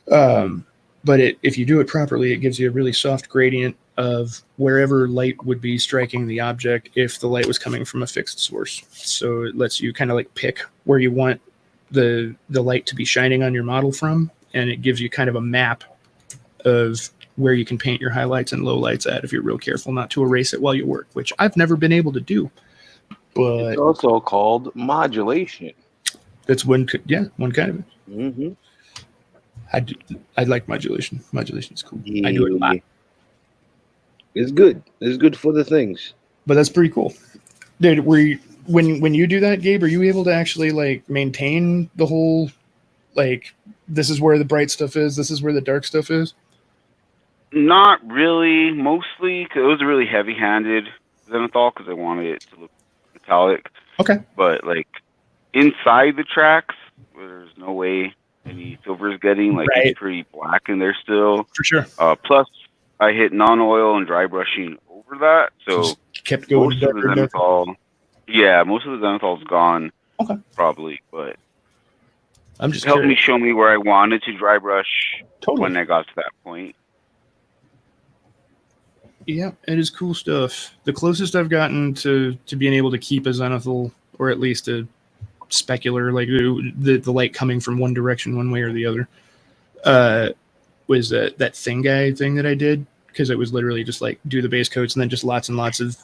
[SPEAKER 2] But if you do it properly, it gives you a really soft gradient of wherever light would be striking the object if the light was coming from a fixed source. So it lets you kind of like pick where you want the light to be shining on your model from, and it gives you kind of a map of where you can paint your highlights and lowlights at if you're real careful not to erase it while you work, which I've never been able to do. But
[SPEAKER 1] it's also called modulation.
[SPEAKER 2] That's one kind of it.
[SPEAKER 1] Mm-hmm.
[SPEAKER 2] I like modulation. Modulation is cool. I do it a lot.
[SPEAKER 9] It's good. It's good for the things.
[SPEAKER 2] But that's pretty cool. Dude, when you do that, Gabe, are you able to actually like maintain the whole, like, this is where the bright stuff is, this is where the dark stuff is?
[SPEAKER 8] Not really. Mostly because it was really heavy-handed Zenithal because I wanted it to look metallic.
[SPEAKER 2] Okay.
[SPEAKER 8] But like inside the tracks, where there's no way any silver is getting, like it's pretty black in there still.
[SPEAKER 2] For sure.
[SPEAKER 8] Plus, I hit non-oil and dry brushing over that, so
[SPEAKER 2] just kept going.
[SPEAKER 8] Most of the Zenithal's gone.
[SPEAKER 2] Okay.
[SPEAKER 8] Probably, but
[SPEAKER 2] I'm just
[SPEAKER 8] helped me show me where I wanted to dry brush when I got to that point.
[SPEAKER 2] Yeah, it is cool stuff. The closest I've gotten to being able to keep a zenithal, or at least a specular, like the light coming from one direction one way or the other, was that thin guy thing that I did, because it was literally just like do the base coats and then just lots and lots of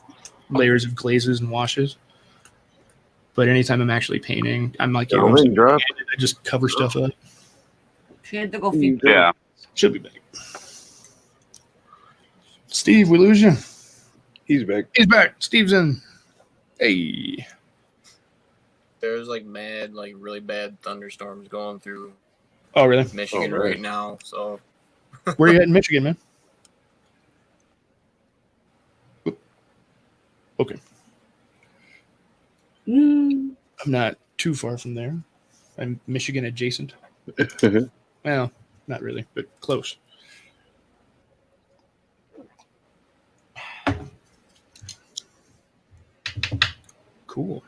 [SPEAKER 2] layers of glazes and washes. But anytime I'm actually painting, I'm like, I just cover stuff up.
[SPEAKER 3] She had to go feed.
[SPEAKER 8] Yeah.
[SPEAKER 2] Should be back. Steve, we lose you.
[SPEAKER 9] He's back.
[SPEAKER 2] He's back. Steve's in. Hey.
[SPEAKER 10] There's like really bad thunderstorms going through.
[SPEAKER 2] Oh, really?
[SPEAKER 10] Michigan right now. So.
[SPEAKER 2] Where are you at in Michigan, man? Okay. I'm not too far from there. I'm Michigan adjacent. Well, not really, but close. Cool.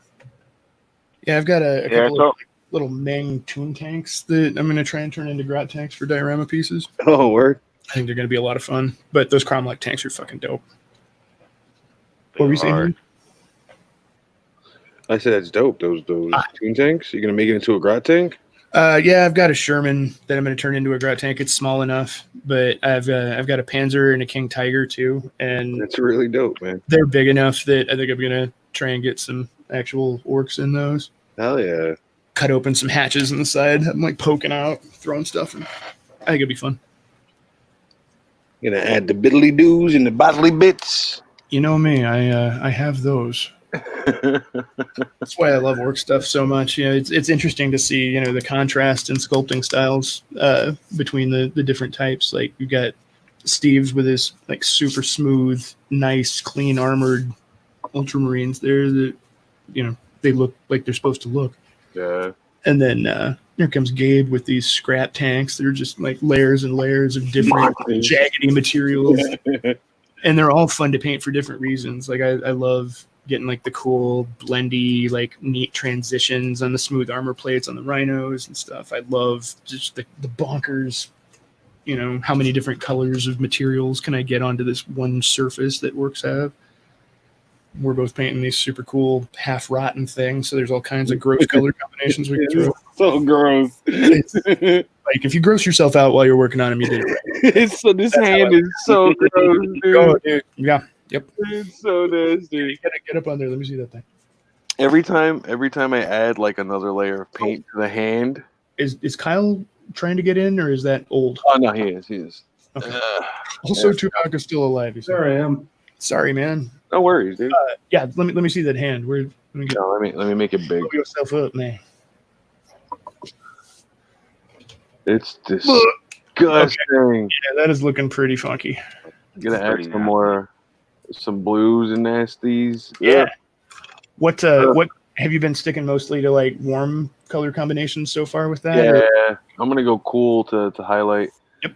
[SPEAKER 2] Yeah, I've got a couple of little Meng tune tanks that I'm going to try and turn into grot tanks for diorama pieces.
[SPEAKER 9] Oh, word.
[SPEAKER 2] I think they're going to be a lot of fun, but those Cromlech tanks are fucking dope. What were you saying?
[SPEAKER 9] I said that's dope. Those tune tanks. You're going to make it into a grot tank?
[SPEAKER 2] Yeah, I've got a Sherman that I'm going to turn into a grot tank. It's small enough, but I've got a Panzer and a King Tiger too, and
[SPEAKER 9] that's really dope, man.
[SPEAKER 2] They're big enough that I think I'm going to try and get some actual orcs in those.
[SPEAKER 9] Hell yeah!
[SPEAKER 2] Cut open some hatches on the side. I'm like poking out, throwing stuff in. I think it'd be fun.
[SPEAKER 9] You're gonna add the biddly doos and the bodily bits.
[SPEAKER 2] You know me, I have those. That's why I love orc stuff so much. You know, it's interesting to see, you know, the contrast in sculpting styles between the different types. Like you got Steve's with his like super smooth, nice, clean armored Ultramarines. They look like they're supposed to look.
[SPEAKER 1] Yeah.
[SPEAKER 2] And then here comes Gabe with these scrap tanks. They're just like layers and layers of different jaggedy materials. And they're all fun to paint for different reasons. Like I love getting like the cool blendy, like neat transitions on the smooth armor plates on the rhinos and stuff. I love just the bonkers, how many different colors of materials can I get onto this one surface that works out. We're both painting these super cool half rotten things, so there's all kinds of gross color combinations we can throw.
[SPEAKER 1] So gross.
[SPEAKER 2] Like if you gross yourself out while you're working on them, you did it right.
[SPEAKER 1] So this hand is so gross, dude.
[SPEAKER 2] Oh, dude. Yeah. Yep.
[SPEAKER 1] It's so nasty.
[SPEAKER 2] Get up on there. Let me see that thing.
[SPEAKER 1] Every time I add like another layer of paint to the hand.
[SPEAKER 2] Is Kyle trying to get in, or is that old?
[SPEAKER 1] Oh no, he is.
[SPEAKER 2] Okay. Also, Tupac is still alive.
[SPEAKER 5] There I am.
[SPEAKER 2] Sorry, man.
[SPEAKER 1] No worries, dude.
[SPEAKER 2] Yeah, let me see that hand. Let
[SPEAKER 1] me make it big.
[SPEAKER 2] Blow yourself up, man.
[SPEAKER 1] It's disgusting. Okay.
[SPEAKER 2] Yeah, that is looking pretty funky.
[SPEAKER 1] Gonna add some blues and nasties.
[SPEAKER 2] Yeah. What have you been sticking mostly to, like warm color combinations so far with that?
[SPEAKER 1] Yeah,
[SPEAKER 2] or?
[SPEAKER 1] I'm gonna go cool to highlight.
[SPEAKER 2] Yep.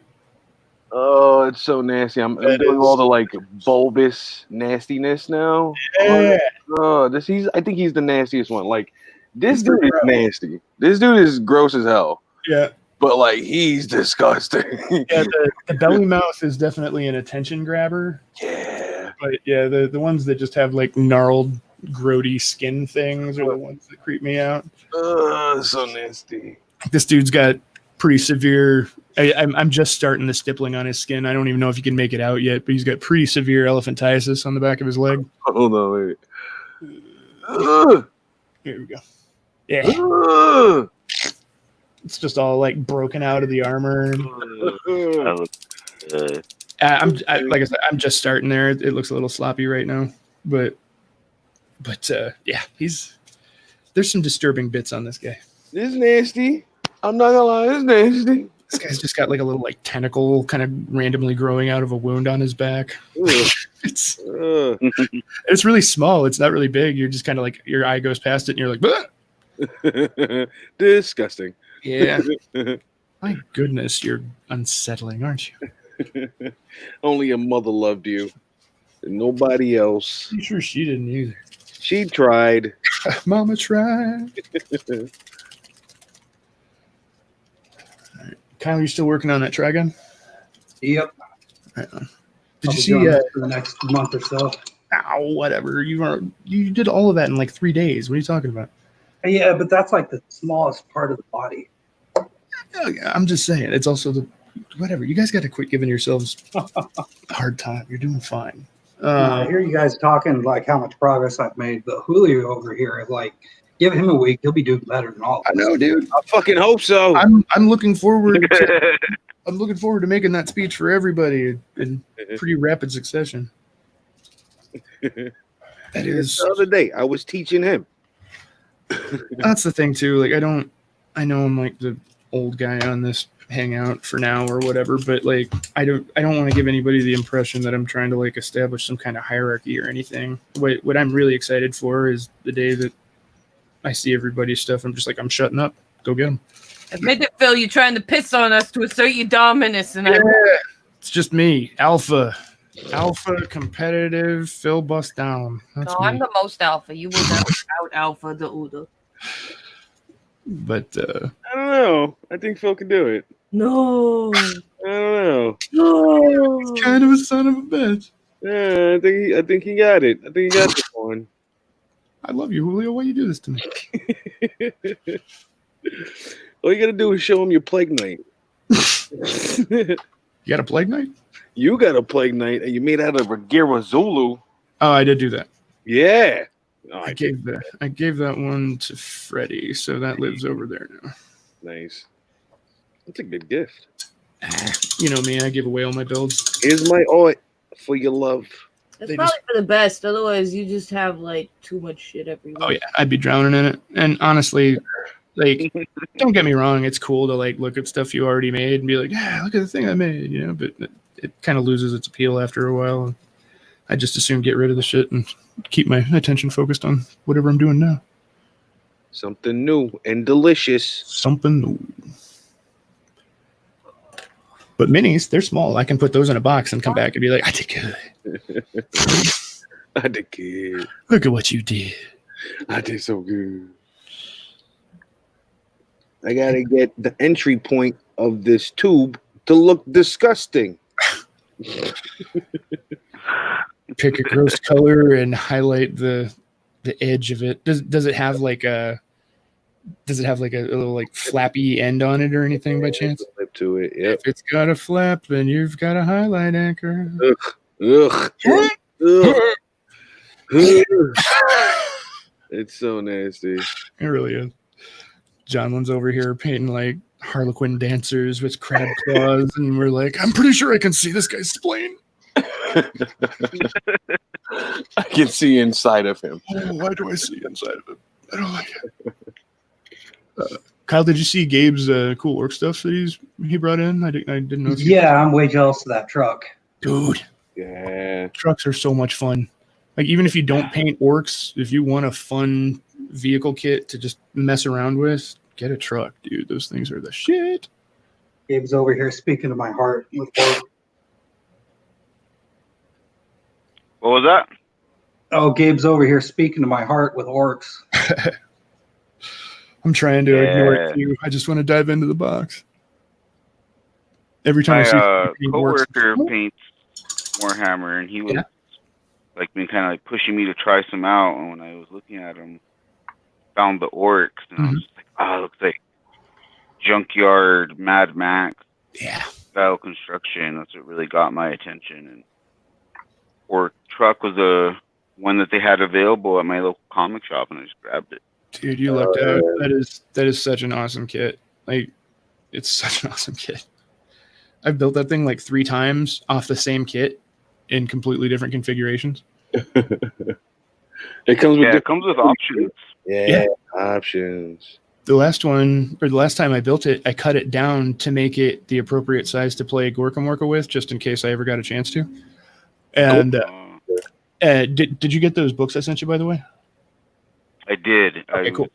[SPEAKER 1] Oh, it's so nasty. I'm doing all the like bulbous nastiness now.
[SPEAKER 2] Yeah.
[SPEAKER 1] I think he's the nastiest one. Like this dude is nasty. This dude is gross as hell.
[SPEAKER 2] Yeah.
[SPEAKER 1] But like he's disgusting.
[SPEAKER 2] Yeah, the belly mouth is definitely an attention grabber.
[SPEAKER 1] Yeah.
[SPEAKER 2] But yeah, the ones that just have like gnarled, grody skin things are the ones that creep me out.
[SPEAKER 1] So nasty.
[SPEAKER 2] This dude's got pretty severe. I'm just starting the stippling on his skin. I don't even know if you can make it out yet, but he's got pretty severe elephantiasis on the back of his leg.
[SPEAKER 1] Hold on, wait.
[SPEAKER 2] Here we go. Yeah. It's just all like broken out of the armor. Like I said, I'm just starting there. It looks a little sloppy right now, but yeah, there's some disturbing bits on this guy.
[SPEAKER 1] This is nasty. I'm not gonna lie, it's nasty.
[SPEAKER 2] This guy's just got like a little like tentacle kind of randomly growing out of a wound on his back. It's really small. It's not really big. You're just kind of like your eye goes past it and you're like, bah!
[SPEAKER 1] Disgusting.
[SPEAKER 2] Yeah. My goodness, you're unsettling, aren't you?
[SPEAKER 1] Only your mother loved you. And nobody else.
[SPEAKER 2] I'm sure she didn't either.
[SPEAKER 1] She tried.
[SPEAKER 2] Mama tried. Kyle, you still working on that Trigon?
[SPEAKER 5] Yep.
[SPEAKER 2] Right on.
[SPEAKER 5] Did you see for the next month or so?
[SPEAKER 2] Ow, whatever. You did all of that in like 3 days. What are you talking about?
[SPEAKER 5] Yeah, but that's like the smallest part of the body.
[SPEAKER 2] I'm just saying. It's also whatever. You guys got to quit giving yourselves a hard time. You're doing fine.
[SPEAKER 5] I hear you guys talking like how much progress I've made, but Julio over here, like, give him a week, he'll be doing better than all of us.
[SPEAKER 2] I know, dude.
[SPEAKER 1] I fucking hope so.
[SPEAKER 2] I'm looking forward to making that speech for everybody in pretty rapid succession.
[SPEAKER 1] That is the other day I was teaching him.
[SPEAKER 2] That's the thing too. Like I know I'm like the old guy on this hangout for now or whatever, but like I don't want to give anybody the impression that I'm trying to like establish some kind of hierarchy or anything. What I'm really excited for is the day that I see everybody's stuff. I'm just like, I'm shutting up. Go get them.
[SPEAKER 3] Admit it, Phil. You're trying to piss on us to assert your dominance, and
[SPEAKER 2] it's just me, alpha, competitive. Phil bust down. That's
[SPEAKER 3] no,
[SPEAKER 2] me.
[SPEAKER 3] I'm the most alpha. You will never out alpha the Uda.
[SPEAKER 2] But
[SPEAKER 1] I don't know. I think Phil can do it.
[SPEAKER 3] No.
[SPEAKER 1] I don't know.
[SPEAKER 3] No.
[SPEAKER 2] He's kind of a son of a bitch.
[SPEAKER 1] Yeah, I think he got it. I think he got this one.
[SPEAKER 2] I love you, Julio. Why you do this to me?
[SPEAKER 1] All you gotta do is show him your plague night.
[SPEAKER 2] You got a plague night?
[SPEAKER 1] You got a plague night, and you made out of a Gira Zulu.
[SPEAKER 2] Oh, I did do that.
[SPEAKER 1] Yeah. Oh,
[SPEAKER 2] I gave that one to Freddie, so that lives over there now.
[SPEAKER 1] Nice. That's a good gift.
[SPEAKER 2] You know me, I give away all my builds.
[SPEAKER 1] Here's my art for your love.
[SPEAKER 3] That's probably for the best. Otherwise, you just have like too much shit everywhere.
[SPEAKER 2] Oh yeah, I'd be drowning in it. And honestly, like, don't get me wrong, it's cool to like look at stuff you already made and be like, yeah, look at the thing I made, you know. But it kind of loses its appeal after a while. I just assume get rid of the shit and keep my attention focused on whatever I'm doing now.
[SPEAKER 9] Something new and delicious.
[SPEAKER 2] Something new. But minis, they're small. I can put those in a box and come back and be like, I did good.
[SPEAKER 9] I did good.
[SPEAKER 2] Look at what you did.
[SPEAKER 9] I did so good. I gotta get the entry point of this tube to look disgusting.
[SPEAKER 2] Pick a gross color and highlight the edge of it. Does it have like a little like flappy end on it or anything by chance?
[SPEAKER 9] Flip to it. Yep.
[SPEAKER 2] If it's got a flap, then you've got a highlight anchor.
[SPEAKER 9] Ugh. Ugh. Ugh. It's so nasty.
[SPEAKER 2] It really is. Johnlin's over here painting like Harlequin dancers with crab claws, and we're like, I'm pretty sure I can see this guy's spleen.
[SPEAKER 1] I can see inside of him.
[SPEAKER 2] Oh, why do I see inside of him? I don't like it. Kyle, did you see Gabe's cool work stuff that he brought in? I didn't know.
[SPEAKER 5] Yeah, I'm way jealous of that truck.
[SPEAKER 2] Dude.
[SPEAKER 9] Yeah.
[SPEAKER 2] Trucks are so much fun. Like, even if you don't paint orcs, if you want a fun vehicle kit to just mess around with, get a truck, dude. Those things are the shit.
[SPEAKER 5] Gabe's over here speaking to my heart with work.
[SPEAKER 8] What was that?
[SPEAKER 5] Oh, Gabe's over here speaking to my heart with orcs.
[SPEAKER 2] I'm trying to ignore it too. I just want to dive into the box. Every time I see
[SPEAKER 8] my coworker paints Warhammer, and he was like been kind of like pushing me to try some out. And when I was looking at him, found the orcs, and I was just like, oh, it looks like junkyard Mad Max style construction. That's what really got my attention. And orc truck was the one that they had available at my local comic shop, and I just grabbed it.
[SPEAKER 2] Dude, you lucked out. That is such an awesome kit. Like, it's such an awesome kit. I've built that thing like 3 times off the same kit in completely different configurations.
[SPEAKER 9] It comes with
[SPEAKER 8] options.
[SPEAKER 9] Yeah, options.
[SPEAKER 2] The last time I built it, I cut it down to make it the appropriate size to play Gorka Morka with, just in case I ever got a chance to. And did you get those books I sent you, by the way?
[SPEAKER 8] I did.
[SPEAKER 2] Okay, cool.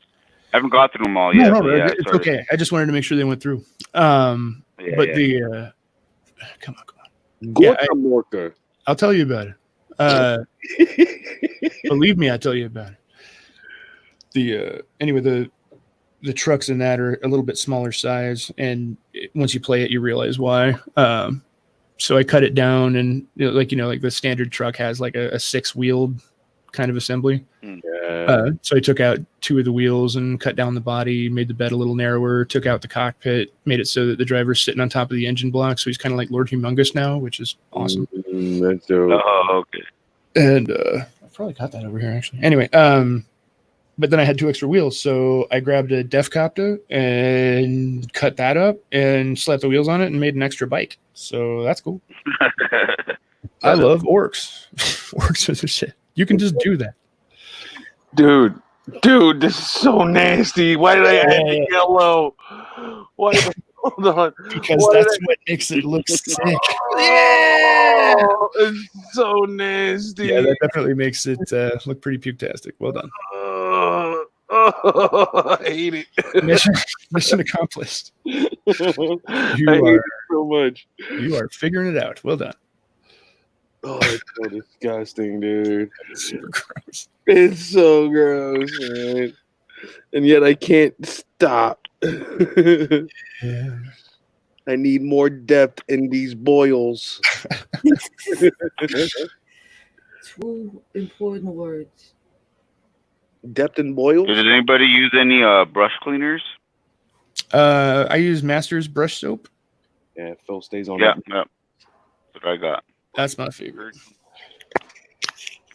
[SPEAKER 8] I haven't got through them all yet.
[SPEAKER 2] No, it's okay. I just wanted to make sure they went through. Come on.
[SPEAKER 9] Gorka Morka.
[SPEAKER 2] I'll tell you about it. Believe me, I'll tell you about it. Anyway, the trucks in that are a little bit smaller size, and once you play it, you realize why. So I cut it down, and like the standard truck has like a 6-wheeled kind of assembly. So I took out 2 of the wheels and cut down the body, made the bed a little narrower, took out the cockpit, made it so that the driver's sitting on top of the engine block, so he's kind of like Lord Humongous now, which is awesome.
[SPEAKER 9] That's dope.
[SPEAKER 8] Oh, okay.
[SPEAKER 2] And I probably got that over here actually. Anyway, but then I had 2 extra wheels, so I grabbed a Defcopter and cut that up and slapped the wheels on it and made an extra bike. So that's cool. I love orcs. Orcs are the shit. You can just do that.
[SPEAKER 1] Dude, this is so nasty. Why did I add the yellow? Why? Hold on.
[SPEAKER 2] Because that's what makes it look sick.
[SPEAKER 1] Yeah, it's so nasty.
[SPEAKER 2] Yeah, that definitely makes it look pretty puke-tastic. Well done.
[SPEAKER 1] I hate it.
[SPEAKER 2] Mission accomplished.
[SPEAKER 1] I hate it so much.
[SPEAKER 2] You are figuring it out. Well done.
[SPEAKER 1] Oh, it's so disgusting, dude.
[SPEAKER 2] It's super gross.
[SPEAKER 1] It's so gross, man. And yet I can't stop.
[SPEAKER 2] Yeah.
[SPEAKER 9] I need more depth in these boils.
[SPEAKER 11] 2 important words.
[SPEAKER 9] Depth in boils?
[SPEAKER 8] Does anybody use any brush cleaners?
[SPEAKER 2] I use Masters brush soap.
[SPEAKER 9] Yeah, Phil stays on
[SPEAKER 8] Yeah,
[SPEAKER 9] that.
[SPEAKER 8] that's what I got.
[SPEAKER 2] That's my favorite.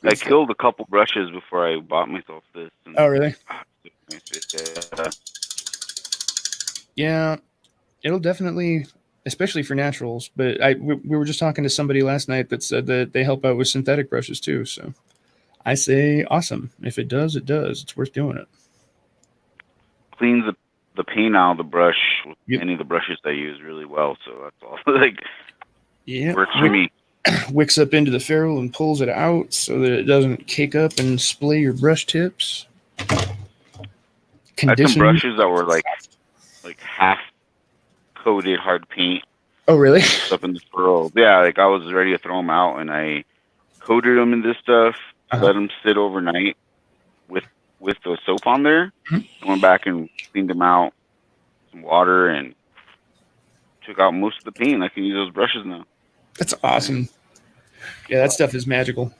[SPEAKER 8] I killed a couple brushes before I bought myself this.
[SPEAKER 2] Oh, really? Yeah, it'll definitely, especially for naturals. But we were just talking to somebody last night that said that they help out with synthetic brushes too. So I say awesome. If it does, it does. It's worth doing it.
[SPEAKER 8] Cleans the paint out of the brush with any of the brushes I use really well. So that's all. Like,
[SPEAKER 2] Yeah.
[SPEAKER 8] Works for me.
[SPEAKER 2] Wicks up into the ferrule and pulls it out so that it doesn't cake up and splay your brush tips.
[SPEAKER 8] I had some brushes that were like half coated hard paint.
[SPEAKER 2] Oh, really?
[SPEAKER 8] Up in the ferrule. Yeah, like I was ready to throw them out, and I coated them in this stuff, let them sit overnight with the soap on there. I went back and cleaned them out, some water, and took out most of the paint. I can use those brushes now.
[SPEAKER 2] That's awesome. Yeah, that stuff is magical.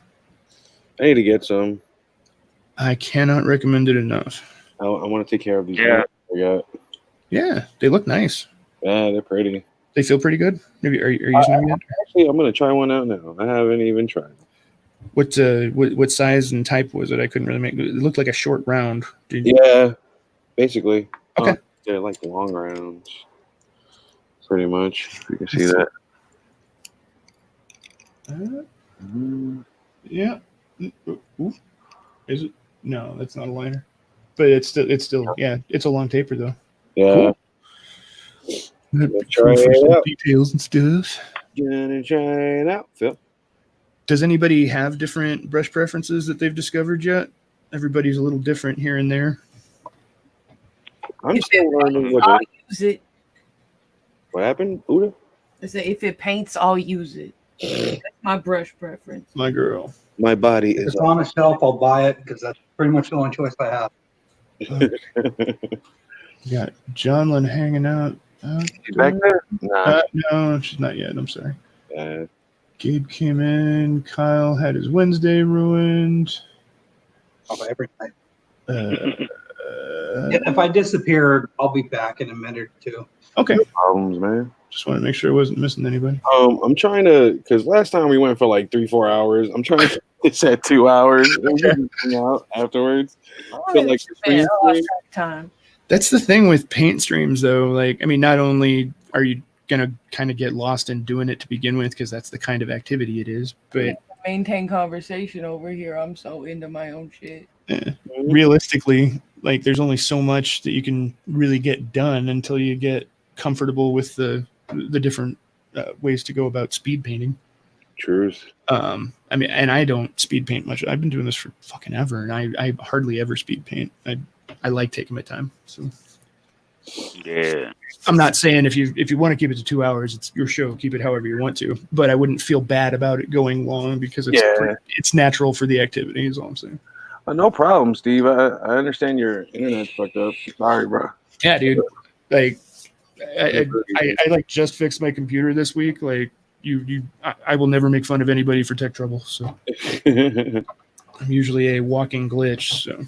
[SPEAKER 9] I need to get some.
[SPEAKER 2] I cannot recommend it enough.
[SPEAKER 9] I want to take care of these.
[SPEAKER 8] Yeah.
[SPEAKER 9] I got.
[SPEAKER 2] Yeah, they look nice.
[SPEAKER 9] Yeah, they're pretty.
[SPEAKER 2] They feel pretty good. Maybe are you using them yet?
[SPEAKER 9] Actually, I'm gonna try one out now. I haven't even tried.
[SPEAKER 2] What size and type was it? I couldn't really make it. It looked like a short round.
[SPEAKER 9] Yeah, basically.
[SPEAKER 2] Okay.
[SPEAKER 9] They're like long rounds, pretty much. You can see that.
[SPEAKER 2] Yeah. Ooh. Is it? No, that's not a liner. But it's still yeah. It's a long taper though.
[SPEAKER 9] Yeah.
[SPEAKER 2] Cool.
[SPEAKER 9] Try it out.
[SPEAKER 2] Details and stuff.
[SPEAKER 9] Gonna try it out, Phil.
[SPEAKER 2] Does anybody have different brush preferences that they've discovered yet? Everybody's a little different here and there.
[SPEAKER 9] I'm still learning
[SPEAKER 11] I'll use it.
[SPEAKER 9] What happened, Uda?
[SPEAKER 11] I said if it paints, I'll use it. That's my brush preference.
[SPEAKER 2] My girl.
[SPEAKER 9] My body
[SPEAKER 5] If
[SPEAKER 9] is
[SPEAKER 5] it's on a shelf, I'll buy it because that's pretty much the only choice I have.
[SPEAKER 2] You got Johnlyn hanging out.
[SPEAKER 1] She's back there? Nah.
[SPEAKER 2] No, she's not yet. I'm sorry. Gabe came in. Kyle had his Wednesday ruined.
[SPEAKER 5] Every night. If I disappear, I'll be back in a minute or two.
[SPEAKER 2] Okay.
[SPEAKER 9] No problems, man.
[SPEAKER 2] Just want to make sure I wasn't missing anybody.
[SPEAKER 9] I'm trying to, because last time we went for like 3-4 hours. I'm trying to. It's at 2 hours. And we can hang out afterwards. Feel like
[SPEAKER 11] time.
[SPEAKER 2] That's the thing with paint streams, though. Like, I mean, not only are you gonna kind of get lost in doing it to begin with, because that's the kind of activity it is, but
[SPEAKER 11] Maintain conversation over here. I'm so into my own shit.
[SPEAKER 2] realistically, like, there's only so much that you can really get done until you get comfortable with the different ways to go about speed painting.
[SPEAKER 9] Truth.
[SPEAKER 2] I mean, and I don't speed paint much. I've been doing this for fucking ever, and I hardly ever speed paint. I like taking my time. So
[SPEAKER 8] yeah,
[SPEAKER 2] I'm not saying if you want to keep it to 2 hours, it's your show. Keep it however you want to. But I wouldn't feel bad about it going long because it's natural for the activity. Is all I'm saying.
[SPEAKER 1] No problem, Steve. I understand your internet's fucked up. Sorry, bro.
[SPEAKER 2] Yeah, dude. Like, I like just fixed my computer this week. Like, I will never make fun of anybody for tech trouble. So I'm usually a walking glitch. So.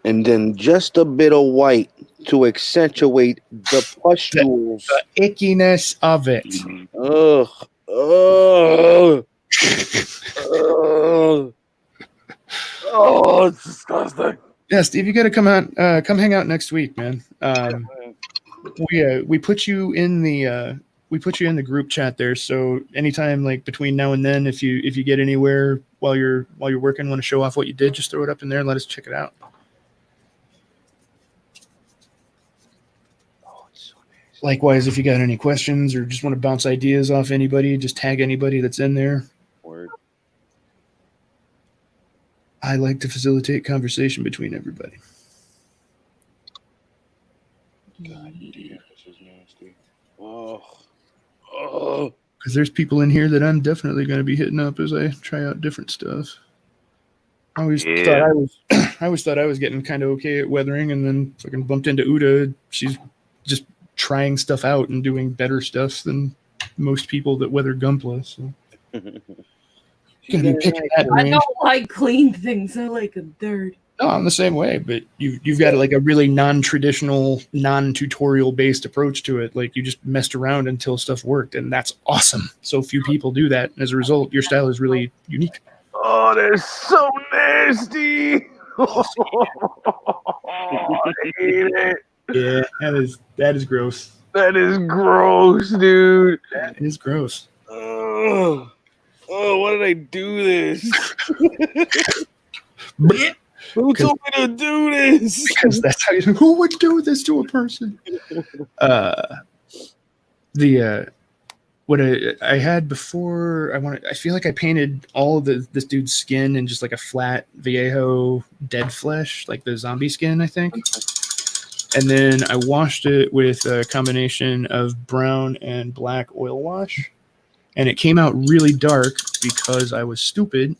[SPEAKER 9] And then just a bit of white to accentuate the pustules.
[SPEAKER 2] The ickiness of it.
[SPEAKER 9] Ugh.
[SPEAKER 1] Oh, it's disgusting.
[SPEAKER 2] Yeah, Steve, you got to come hang out next week, man. We put you in the group chat there. So anytime, like between now and then, if you get anywhere while you're working, want to show off what you did, just throw it up in there and let us check it out. Likewise, if you got any questions or just want to bounce ideas off anybody, just tag anybody that's in there.
[SPEAKER 9] Word.
[SPEAKER 2] I like to facilitate conversation between everybody.
[SPEAKER 9] God damn, this is nasty.
[SPEAKER 2] Because there's people in here that I'm definitely going to be hitting up as I try out different stuff. I always thought I was getting kind of okay at weathering, and then fucking bumped into Uda. She's just trying stuff out and doing better stuff than most people that weather Gunpla. So.
[SPEAKER 11] I don't like clean things. I like them dirty.
[SPEAKER 2] No, I'm the same way, but you've got like a really non-traditional, non-tutorial based approach to it. Like, you just messed around until stuff worked, and that's awesome. So few people do that, and as a result, your style is really unique.
[SPEAKER 1] Oh, they're so nasty. Oh, I hate it.
[SPEAKER 2] Yeah, that is gross.
[SPEAKER 1] That is gross, dude.
[SPEAKER 2] That is gross.
[SPEAKER 9] Oh, why did I do this? Who told me to do this?
[SPEAKER 2] Because that's who would do this to a person. The what I had before, I feel like I painted all of this dude's skin in just like a flat Viejo dead flesh, like the zombie skin, I think. And then I washed it with a combination of brown and black oil wash. And it came out really dark because I was stupid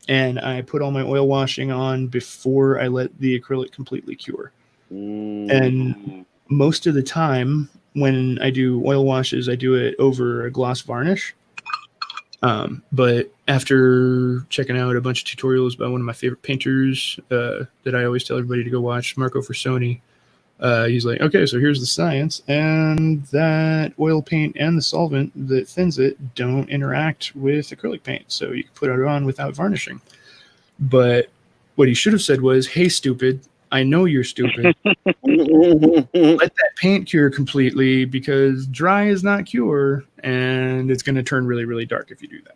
[SPEAKER 2] and I put all my oil washing on before I let the acrylic completely cure. And most of the time when I do oil washes, I do it over a gloss varnish. But after checking out a bunch of tutorials by one of my favorite painters that I always tell everybody to go watch, Marco Forsoni, he's like, okay, so here's the science, and that oil paint and the solvent that thins it don't interact with acrylic paint, so you can put it on without varnishing. But what he should have said was, hey, stupid, I know you're stupid. Let that paint cure completely, because dry is not cure, and it's going to turn really, really dark if you do that.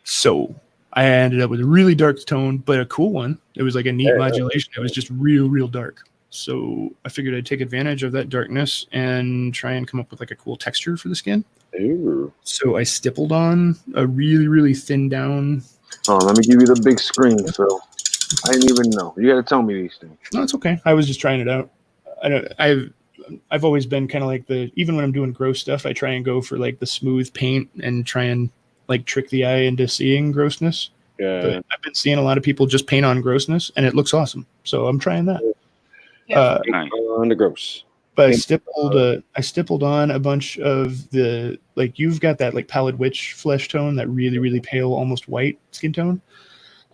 [SPEAKER 2] So I ended up with a really dark tone, but a cool one. It was like a neat modulation. It was just real, real dark. So I figured I'd take advantage of that darkness and try and come up with like a cool texture for the skin.
[SPEAKER 9] Ooh.
[SPEAKER 2] So I stippled on a really, really thin down.
[SPEAKER 1] Oh, let me give you the big screen. So I didn't even know. You got to tell me these things.
[SPEAKER 2] No, it's okay. I was just trying it out. I've always been kind of like even when I'm doing gross stuff, I try and go for like the smooth paint and try and like trick the eye into seeing grossness.
[SPEAKER 9] Yeah.
[SPEAKER 2] But I've been seeing a lot of people just paint on grossness and it looks awesome. So I'm trying that.
[SPEAKER 9] On the gross.
[SPEAKER 2] But I stippled on a bunch of the, like, you've got that like pallid witch flesh tone, that really, really pale, almost white skin tone.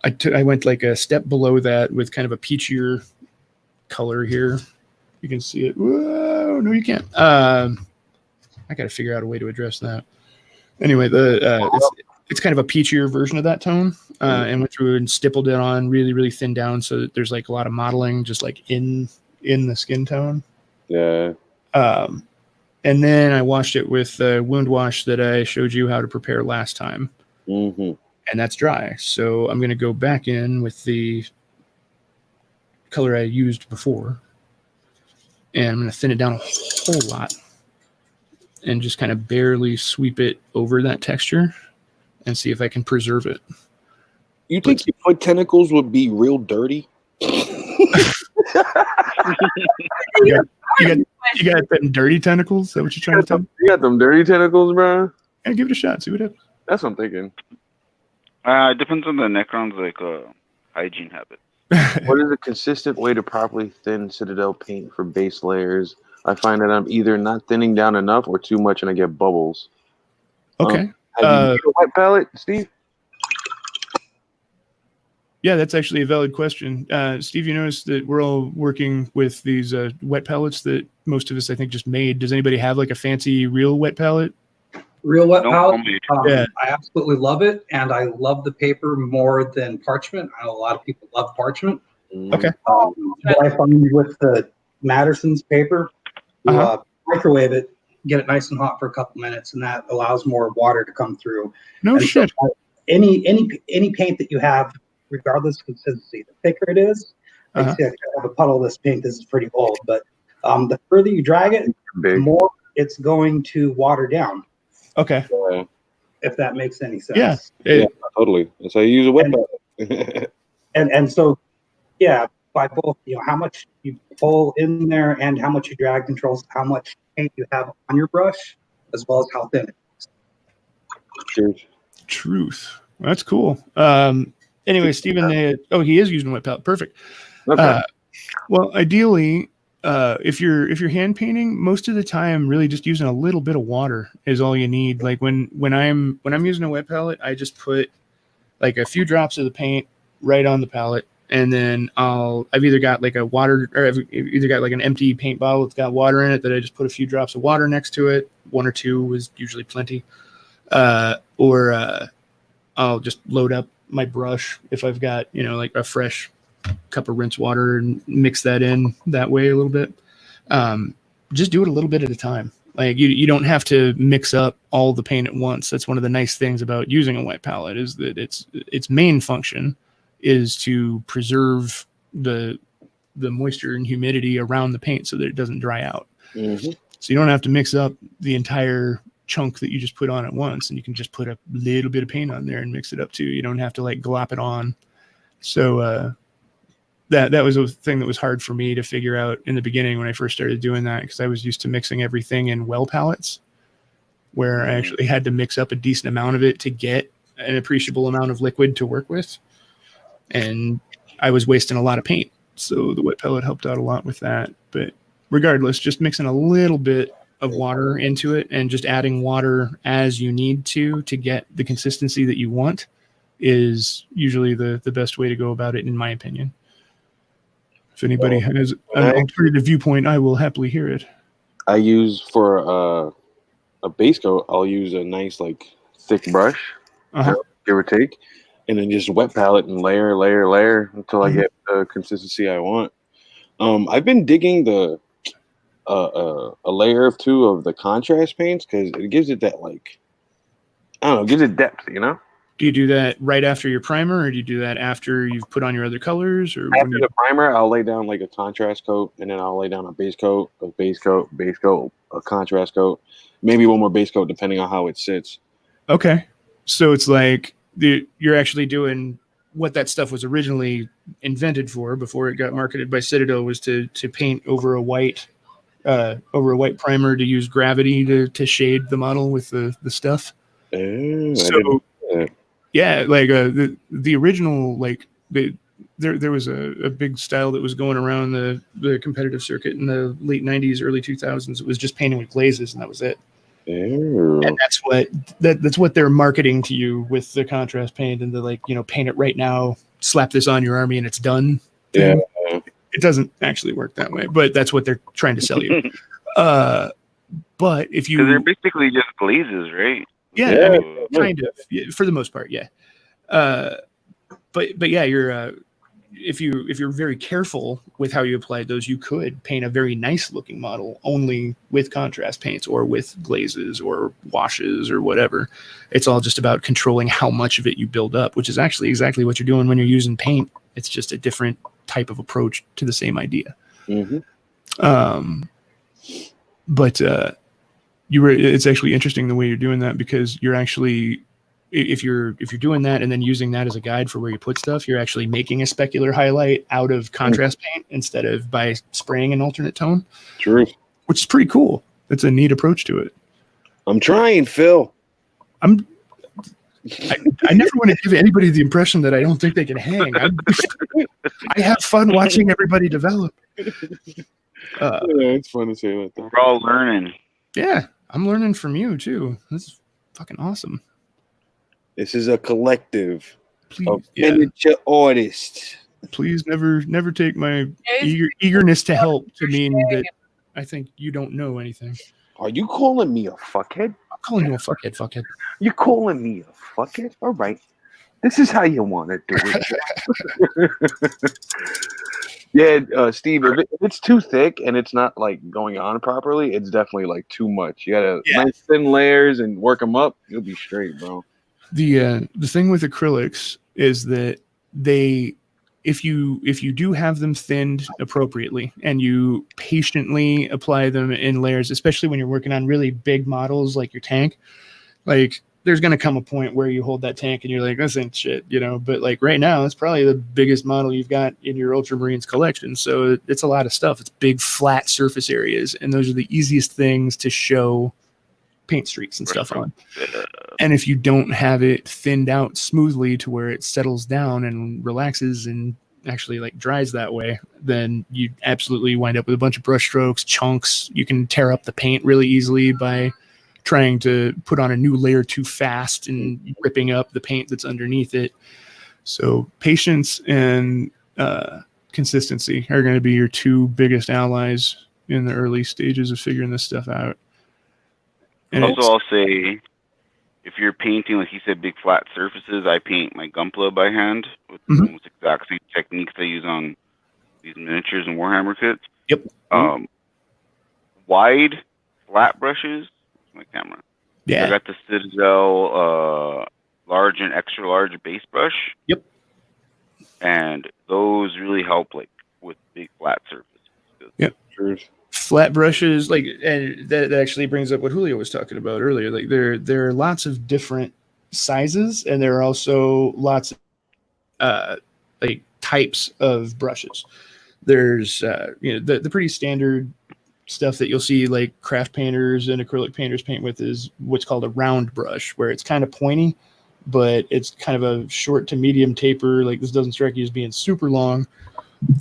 [SPEAKER 2] I went like a step below that with kind of a peachier color here. You can see it. Whoa, no, you can't. I got to figure out a way to address that. Anyway, it's kind of a peachier version of that tone, and went through and stippled it on really, really thin down, so that there's like a lot of modeling just like in the skin tone.
[SPEAKER 9] Yeah.
[SPEAKER 2] And then I washed it with the wound wash that I showed you how to prepare last time.
[SPEAKER 9] Mm-hmm.
[SPEAKER 2] And that's dry. So I'm going to go back in with the color I used before. And I'm going to thin it down a whole lot and just kind of barely sweep it over that texture and see if I can preserve it.
[SPEAKER 9] You think your foot tentacles would be real dirty?
[SPEAKER 2] You got them dirty tentacles? Is that what you're trying to tell me?
[SPEAKER 1] You got them dirty tentacles, bro?
[SPEAKER 2] Yeah, give it a shot. See what happens.
[SPEAKER 1] That's what I'm thinking.
[SPEAKER 8] It depends on the Necron's hygiene habit.
[SPEAKER 1] What is a consistent way to properly thin Citadel paint for base layers? I find that I'm either not thinning down enough or too much, and I get bubbles.
[SPEAKER 2] Okay.
[SPEAKER 1] Have you used a wet palette, Steve?
[SPEAKER 2] Yeah, that's actually a valid question. Steve, you notice that we're all working with these wet palettes that most of us, I think, just made. Does anybody have like a fancy real wet palette?
[SPEAKER 5] Real wet palette.
[SPEAKER 2] Yeah.
[SPEAKER 5] I absolutely love it, and I love the paper more than parchment. I know a lot of people love parchment.
[SPEAKER 2] Okay.
[SPEAKER 5] What I find with the Matterson's paper, you microwave it, get it nice and hot for a couple minutes, and that allows more water to come through.
[SPEAKER 2] No
[SPEAKER 5] and
[SPEAKER 2] shit.
[SPEAKER 5] So, any paint that you have, regardless of consistency, the thicker it is. Like see, I have a puddle of this paint. This is pretty old, but the further you drag it, the more it's going to water down.
[SPEAKER 2] Okay.
[SPEAKER 5] If that makes any sense.
[SPEAKER 2] Yeah.
[SPEAKER 9] Yeah, totally. That's how you use a wet palette.
[SPEAKER 5] and so, yeah, by both, how much you pull in there and how much you drag controls how much paint you have on your brush, as well as how thin it is.
[SPEAKER 2] Truth. That's cool. Anyway, Stephen, he is using wet palette. Perfect.
[SPEAKER 1] Okay.
[SPEAKER 2] Well, ideally, if you're hand painting, most of the time, really just using a little bit of water is all you need. Like when I'm using a wet palette, I just put like a few drops of the paint right on the palette, and then I've either got like a water, or I've either got like an empty paint bottle that's got water in it that I just put a few drops of water next to it. 1 or 2 was usually plenty. Or I'll just load up my brush if I've got, like a fresh cup of rinse water and mix that in that way a little bit. Just do it a little bit at a time. Like you don't have to mix up all the paint at once. That's one of the nice things about using a wet palette, is that its main function is to preserve the moisture and humidity around the paint so that it doesn't dry out.
[SPEAKER 9] Mm-hmm.
[SPEAKER 2] So you don't have to mix up the entire chunk that you just put on at once, and you can just put a little bit of paint on there and mix it up too. You don't have to like glop it on. So that was a thing that was hard for me to figure out in the beginning when I first started doing that, because I was used to mixing everything in well pallets, where I actually had to mix up a decent amount of it to get an appreciable amount of liquid to work with. And I was wasting a lot of paint. So the wet pellet helped out a lot with that. But regardless, just mixing a little bit of water into it and just adding water as you need to get the consistency that you want is usually the best way to go about it, in my opinion. If anybody has an alternative viewpoint, I will happily hear it.
[SPEAKER 9] I use for a base coat, I'll use a nice like thick brush, give or take, and then just wet palette and layer until I get the consistency I want. I've been digging the a layer or two of the contrast paints because it gives it that like, I don't know, gives it depth, you know.
[SPEAKER 2] Do you do that right after your primer, or do you do that after you've put on your other colors? Or
[SPEAKER 9] after the primer, I'll lay down like a contrast coat, and then I'll lay down a base coat, a contrast coat, maybe one more base coat depending on how it sits.
[SPEAKER 2] Okay, so it's like you're actually doing what that stuff was originally invented for before it got marketed by Citadel, was to paint over a white primer to use gravity to shade the model with the stuff. So yeah, like the original, like there was a big style that was going around the competitive circuit in the late 90s, early 2000s. It was just painting with glazes, and that was it. And that's what they're marketing to you with the contrast paint and the, like, you know, paint it right now, slap this on your army and it's done thing. Yeah. It doesn't actually work that way, but that's what they're trying to sell you. But if you,
[SPEAKER 8] they're basically just glazes, right?
[SPEAKER 2] Yeah, I mean, kind of, for the most part, yeah. But yeah, you're if you're very careful with how you apply those, you could paint a very nice looking model only with contrast paints or with glazes or washes or whatever. It's all just about controlling how much of it you build up, which is actually exactly what you're doing when you're using paint. It's just a different type of approach to the same idea. But it's actually interesting the way you're doing that, because you're actually, if you're doing that and then using that as a guide for where you put stuff, you're actually making a specular highlight out of contrast paint instead of by spraying an alternate tone.
[SPEAKER 9] True.
[SPEAKER 2] Which is pretty cool. That's a neat approach to it.
[SPEAKER 9] I'm trying, Phil.
[SPEAKER 2] I never want to give anybody the impression that I don't think they can hang. I have fun watching everybody develop.
[SPEAKER 9] It's fun to say like that.
[SPEAKER 8] We're all learning.
[SPEAKER 2] Yeah, I'm learning from you too. That's fucking awesome.
[SPEAKER 9] This is a collective of miniature artists.
[SPEAKER 2] Please never take my eagerness to help to mean that I think you don't know anything.
[SPEAKER 9] Are you calling me a fuckhead?
[SPEAKER 2] I'm calling you a fuckhead.
[SPEAKER 9] You're calling me a fuckhead? All right. This is how you want to do it. Yeah, Steve, if it's too thick and it's not like going on properly, it's definitely like too much. You gotta nice thin layers and work them up. You'll be straight, bro.
[SPEAKER 2] The thing with acrylics is that if you do have them thinned appropriately and you patiently apply them in layers, especially when you're working on really big models like your tank, like there's going to come a point where you hold that tank and you're like, this ain't shit, you know. But like right now, it's probably the biggest model you've got in your Ultramarines collection. So it's a lot of stuff. It's big flat surface areas, and those are the easiest things to show paint streaks and stuff on. And if you don't have it thinned out smoothly to where it settles down and relaxes and actually like dries that way, then you absolutely wind up with a bunch of brush strokes, chunks. You can tear up the paint really easily by trying to put on a new layer too fast and ripping up the paint that's underneath it. So patience and consistency are going to be your two biggest allies in the early stages of figuring this stuff out. And
[SPEAKER 8] also, I'll say, if you're painting, like you said, big flat surfaces, I paint my Gunpla by hand with almost exact same techniques I use on these miniatures and Warhammer kits.
[SPEAKER 2] Yep.
[SPEAKER 8] Wide, flat brushes. My camera.
[SPEAKER 2] Yeah.
[SPEAKER 8] I got the Citadel large and extra large base brush.
[SPEAKER 2] Yep.
[SPEAKER 8] And those really help, like with big flat surfaces.
[SPEAKER 2] Yep. flat brushes, like, and that actually brings up what Julio was talking about earlier. Like there are lots of different sizes, and there are also lots of like types of brushes. There's the pretty standard stuff that you'll see like craft painters and acrylic painters paint with is what's called a round brush, where it's kind of pointy, but it's kind of a short to medium taper. Like this doesn't strike you as being super long,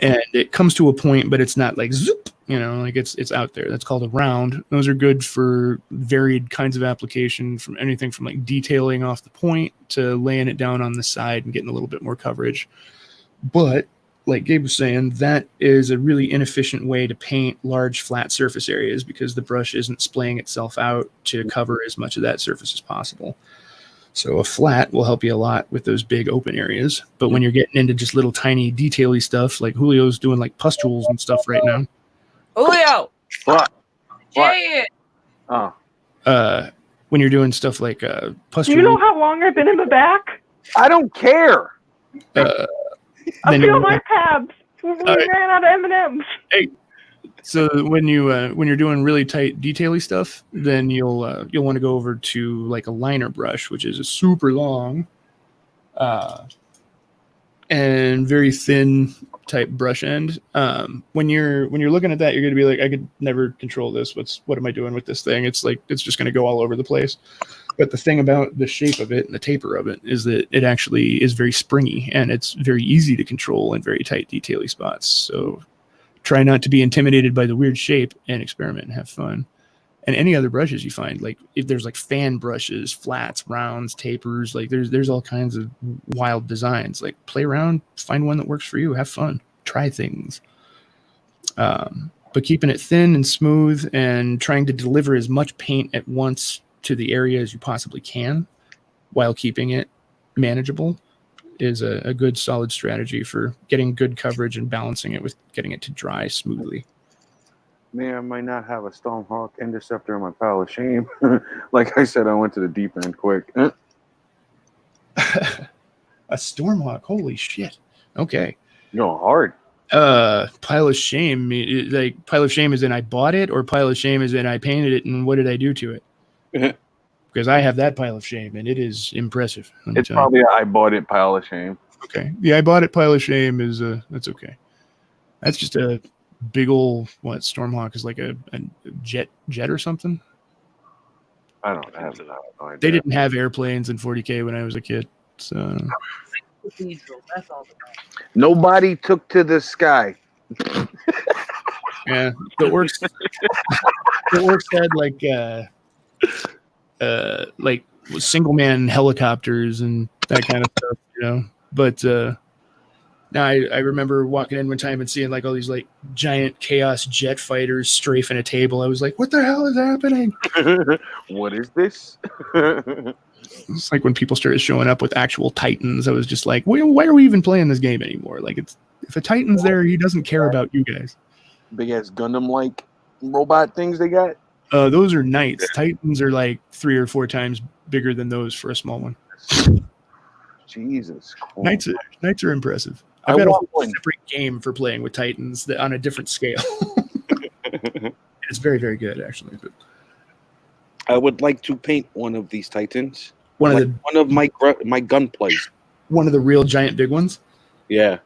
[SPEAKER 2] and it comes to a point, but it's not like zoop, like it's out there. That's called a round. Those are good for varied kinds of application, from anything from like detailing off the point to laying it down on the side and getting a little bit more coverage. But like Gabe was saying, that is a really inefficient way to paint large flat surface areas because the brush isn't splaying itself out to cover as much of that surface as possible. So a flat will help you a lot with those big open areas. But when you're getting into just little tiny detail-y stuff, like Julio's doing like pustules and stuff right now.
[SPEAKER 3] Julio!
[SPEAKER 1] What?
[SPEAKER 3] Jay!
[SPEAKER 1] Oh.
[SPEAKER 2] When you're doing stuff like pustules.
[SPEAKER 6] Do you know how long I've been in the back?
[SPEAKER 1] I don't care.
[SPEAKER 6] I feel my tabs. We ran out of M&Ms.
[SPEAKER 2] Hey, so when you're doing really tight detail-y stuff, then you'll want to go over to like a liner brush, which is a super long and very thin type brush end. When you're looking at that, you're going to be like, I could never control this. What am I doing with this thing? It's like it's just going to go all over the place. But the thing about the shape of it and the taper of it is that it actually is very springy, and it's very easy to control in very tight detail-y spots. So try not to be intimidated by the weird shape and experiment and have fun. And any other brushes you find, like if there's like fan brushes, flats, rounds, tapers, like there's all kinds of wild designs. Like play around, find one that works for you, have fun, try things. But keeping it thin and smooth and trying to deliver as much paint at once to the area as you possibly can while keeping it manageable is a good solid strategy for getting good coverage and balancing it with getting it to dry smoothly.
[SPEAKER 1] May or might not have a Stormhawk interceptor in my pile of shame. Like I said, I went to the deep end quick.
[SPEAKER 2] A Stormhawk, holy shit. Okay.
[SPEAKER 1] You're going hard.
[SPEAKER 2] Pile of shame, like pile of shame is in I bought it, or pile of shame is in I painted it and what did I do to it? Because I have that pile of shame and it is impressive.
[SPEAKER 1] It's probably I bought it pile of shame.
[SPEAKER 2] Okay. The I bought it pile of shame is that's okay. That's just a big old Stormhawk is like a jet or something.
[SPEAKER 1] I don't have no idea.
[SPEAKER 2] They didn't have airplanes in 40K when I was a kid, so
[SPEAKER 1] nobody took to the sky.
[SPEAKER 2] Yeah, the orcs had like single man helicopters and that kind of stuff, But now I remember walking in one time and seeing like all these like giant chaos jet fighters strafing a table. I was like, what the hell is happening?
[SPEAKER 1] What is this?
[SPEAKER 2] It's like when people started showing up with actual Titans, I was just like, why are we even playing this game anymore? Like, if a Titan's there, he doesn't care about you guys.
[SPEAKER 1] Big ass Gundam like robot things they got.
[SPEAKER 2] Those are knights. Titans are like 3 or 4 times bigger than those for a small one.
[SPEAKER 1] Jesus. Cool.
[SPEAKER 2] Knights are impressive. I've got a whole separate game for playing with Titans on a different scale. It's very, very good, actually. But
[SPEAKER 9] I would like to paint one of these Titans.
[SPEAKER 2] One
[SPEAKER 9] of my gunplays.
[SPEAKER 2] One of the real giant big ones.
[SPEAKER 9] Yeah.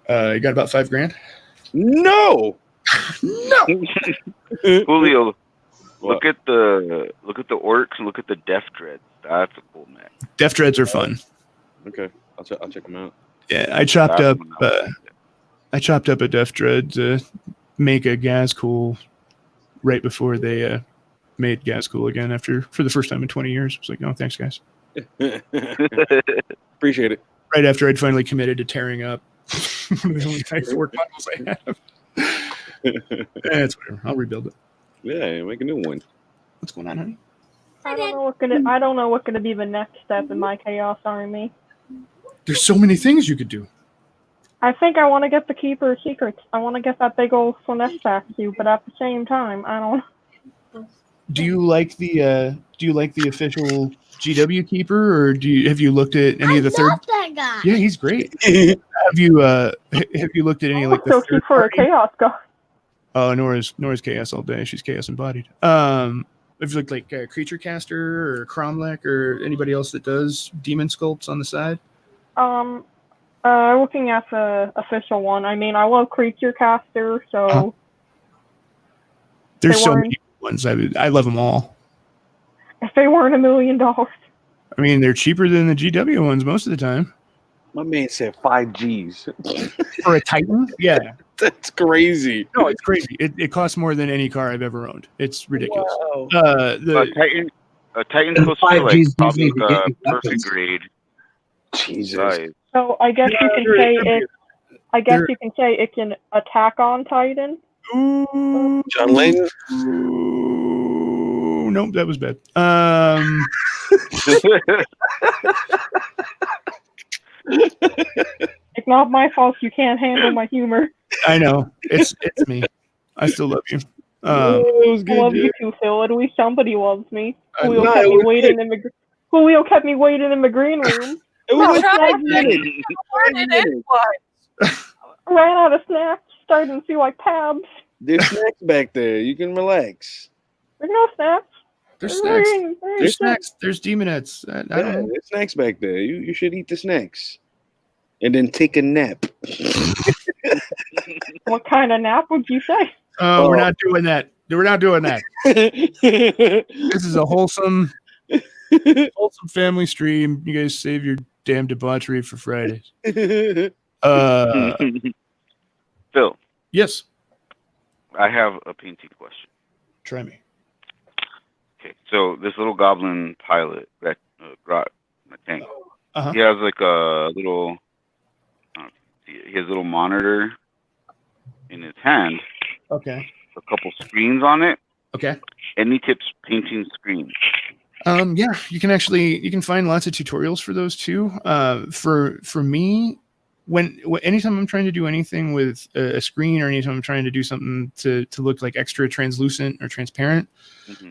[SPEAKER 2] You got about $5,000?
[SPEAKER 9] No.
[SPEAKER 2] No.
[SPEAKER 8] Julio, look at the orcs and look at the Death Dreads. That's a cool mech.
[SPEAKER 2] Death Dreads are fun.
[SPEAKER 9] Okay, I'll check them out.
[SPEAKER 2] Yeah, I chopped up a Death Dread to make a Gazcool right before they made Gazcool again for the first time in 20 years. I was like, oh, thanks, guys.
[SPEAKER 9] Appreciate it.
[SPEAKER 2] Right after I'd finally committed to tearing up one of the only nice work models I have. That's whatever. I'll rebuild it.
[SPEAKER 9] Yeah, make a new one.
[SPEAKER 2] What's going on, honey?
[SPEAKER 6] I don't know what's gonna be the next step in my Chaos Army.
[SPEAKER 2] There's so many things you could do.
[SPEAKER 6] I think I want to get the Keeper of Secrets. I want to get that big old Sonesta cube, but at the same time, I don't.
[SPEAKER 2] Do you like the official GW Keeper, or have you looked at any of the third?
[SPEAKER 4] That guy.
[SPEAKER 2] Yeah, he's great. Have you looked at any like the
[SPEAKER 6] so
[SPEAKER 2] third
[SPEAKER 6] for a
[SPEAKER 2] party?
[SPEAKER 6] Chaos guy.
[SPEAKER 2] Oh, Nora's chaos all day. She's chaos embodied. If you look like Creature Caster or Cromlech or anybody else that does demon sculpts on the side.
[SPEAKER 6] Looking at the official one, I mean, I love Creature Caster, so
[SPEAKER 2] there's so many ones. I love them all.
[SPEAKER 6] If they weren't $1 million,
[SPEAKER 2] I mean, they're cheaper than the GW ones most of the time.
[SPEAKER 9] My man said 5 G's
[SPEAKER 2] for a Titan. Yeah,
[SPEAKER 9] that's crazy.
[SPEAKER 2] No, it's crazy. It costs more than any car I've ever owned. It's ridiculous.
[SPEAKER 8] Wow.
[SPEAKER 2] A
[SPEAKER 8] Titan's supposed to be like probably like a perfect grade.
[SPEAKER 9] Jesus.
[SPEAKER 6] So I guess you can say it. I guess you can say it can attack on Titan.
[SPEAKER 2] Ooh,
[SPEAKER 9] John Layton.
[SPEAKER 2] Ooh, nope, that was bad.
[SPEAKER 6] It's not my fault you can't handle my humor.
[SPEAKER 2] I know. It's me. I still love you.
[SPEAKER 6] I love you too, Phil. At least somebody loves me. Julio kept me waiting in the green room.
[SPEAKER 9] It was like 5
[SPEAKER 6] minutes. Ran out of snacks. Starting to feel like Pabs.
[SPEAKER 9] There's snacks back there. You can relax.
[SPEAKER 6] There's no snacks.
[SPEAKER 2] There's snacks. There's snacks. There's demonettes. I don't know.
[SPEAKER 9] There's snacks back there. You should eat the snacks. And then take a nap.
[SPEAKER 6] What kind of nap would you say?
[SPEAKER 2] Oh, we're not doing that. We're not doing that. This is a wholesome family stream. You guys save your damn debauchery for Fridays.
[SPEAKER 8] Phil.
[SPEAKER 2] Yes.
[SPEAKER 8] I have a painting question.
[SPEAKER 2] Try me.
[SPEAKER 8] Okay, so this little goblin pilot, Grot, I think,
[SPEAKER 2] Uh-huh.
[SPEAKER 8] he has like a little, he has a little monitor in his hand.
[SPEAKER 2] Okay.
[SPEAKER 8] A couple screens on it.
[SPEAKER 2] Okay.
[SPEAKER 8] Any tips painting screens?
[SPEAKER 2] Yeah, you can find lots of tutorials for those too. For me, anytime I'm trying to do anything with a screen or anytime I'm trying to do something to look like extra translucent or transparent,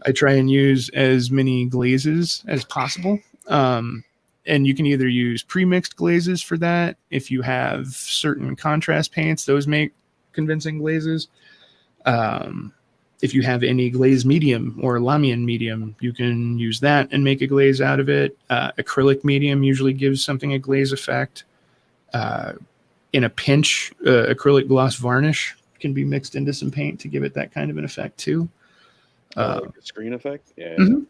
[SPEAKER 2] I try and use as many glazes as possible. And you can either use pre-mixed glazes for that. If you have certain contrast paints, those make convincing glazes. If you have any glaze medium or Lamian medium, you can use that and make a glaze out of it. Acrylic medium usually gives something a glaze effect. In a pinch, acrylic gloss varnish can be mixed into some paint to give it that kind of an effect too.
[SPEAKER 9] Like a screen effect? Yeah.
[SPEAKER 2] Mm-hmm.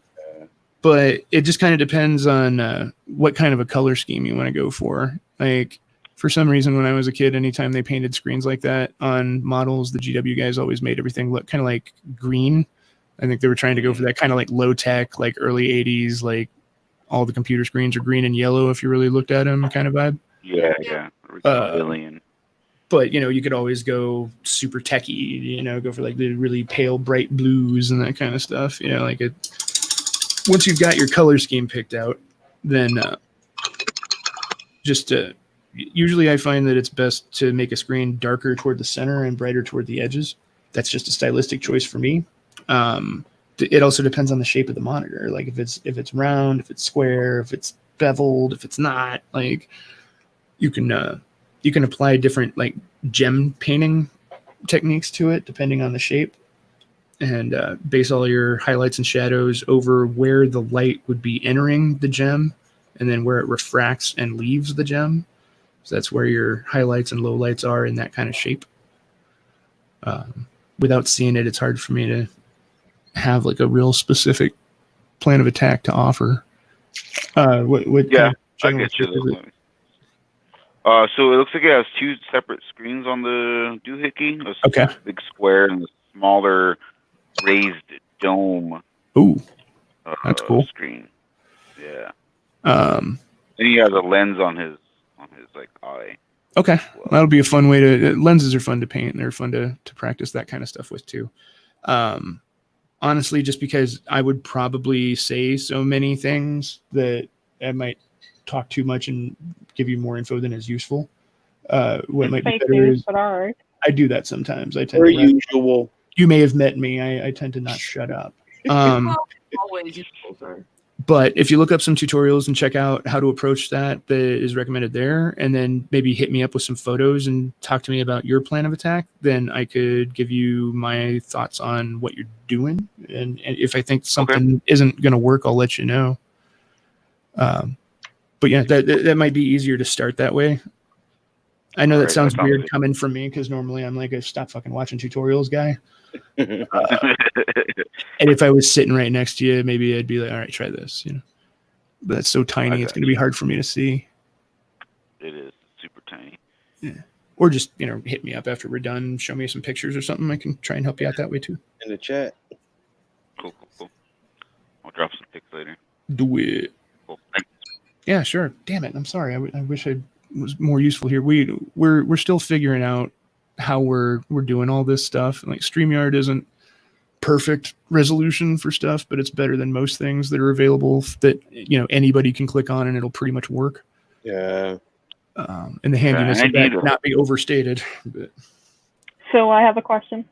[SPEAKER 2] But it just kind of depends on what kind of a color scheme you want to go for. Like, for some reason, when I was a kid, anytime they painted screens like that on models, the GW guys always made everything look kind of like green. I think they were trying to go for that kind of like low tech, like early 80s, like all the computer screens are green and yellow if you really looked at them kind of vibe.
[SPEAKER 8] Yeah.
[SPEAKER 2] But, you could always go super techy, go for like the really pale, bright blues and that kind of stuff. Like it. Once you've got your color scheme picked out, then usually I find that it's best to make a screen darker toward the center and brighter toward the edges. That's just a stylistic choice for me. It also depends on the shape of the monitor. Like if it's round, if it's square, if it's beveled, if it's not, like you can apply different like gem painting techniques to it depending on the shape. And base all your highlights and shadows over where the light would be entering the gem and then where it refracts and leaves the gem. So that's where your highlights and lowlights are in that kind of shape. Without seeing it, it's hard for me to have like a real specific plan of attack to offer. What
[SPEAKER 8] Yeah,
[SPEAKER 2] kind of
[SPEAKER 8] I get you. So it looks like it has two separate screens on the doohickey.
[SPEAKER 2] Okay.
[SPEAKER 8] Big square and the smaller raised dome.
[SPEAKER 2] Ooh, that's cool.
[SPEAKER 8] Screen. Yeah.
[SPEAKER 2] And
[SPEAKER 8] he has a lens on his like eye.
[SPEAKER 2] Okay, that'll be a fun way to. Lenses are fun to paint, and they're fun to practice that kind of stuff with too. Honestly, just because I would probably say so many things that I might talk too much and give you more info than is useful. What might be better is,
[SPEAKER 6] but all right.
[SPEAKER 2] I do that sometimes. I tend
[SPEAKER 9] Per
[SPEAKER 2] to
[SPEAKER 9] usual.
[SPEAKER 2] You may have met me. I tend to not shut up.
[SPEAKER 3] Always useful, sir.
[SPEAKER 2] But if you look up some tutorials and check out how to approach that is recommended there, and then maybe hit me up with some photos and talk to me about your plan of attack, then I could give you my thoughts on what you're doing. And if I think something isn't going to work, I'll let you know. But yeah, that might be easier to start that way. I know that sounds weird coming from me because normally I'm like a stop fucking watching tutorials guy. And if I was sitting right next to you, maybe I'd be like, all right, try this, you know. But that's so tiny, it's going to be hard for me to see.
[SPEAKER 8] It is super tiny.
[SPEAKER 2] Yeah. Or just, you know, hit me up after we're done, show me some pictures or something. I can try and help you out that way too.
[SPEAKER 9] In the chat.
[SPEAKER 8] Cool. I'll drop some pics later.
[SPEAKER 2] Do it.
[SPEAKER 8] Cool. Thanks.
[SPEAKER 2] Yeah, sure. Damn it. I'm sorry. I wish I was more useful here. We're still figuring out how we're doing all this stuff. Like StreamYard isn't perfect resolution for stuff, but it's better than most things that are available that, you know, anybody can click on and it'll pretty much work.
[SPEAKER 9] Yeah.
[SPEAKER 2] And the handiness of that not be overstated. But
[SPEAKER 6] So I have a question.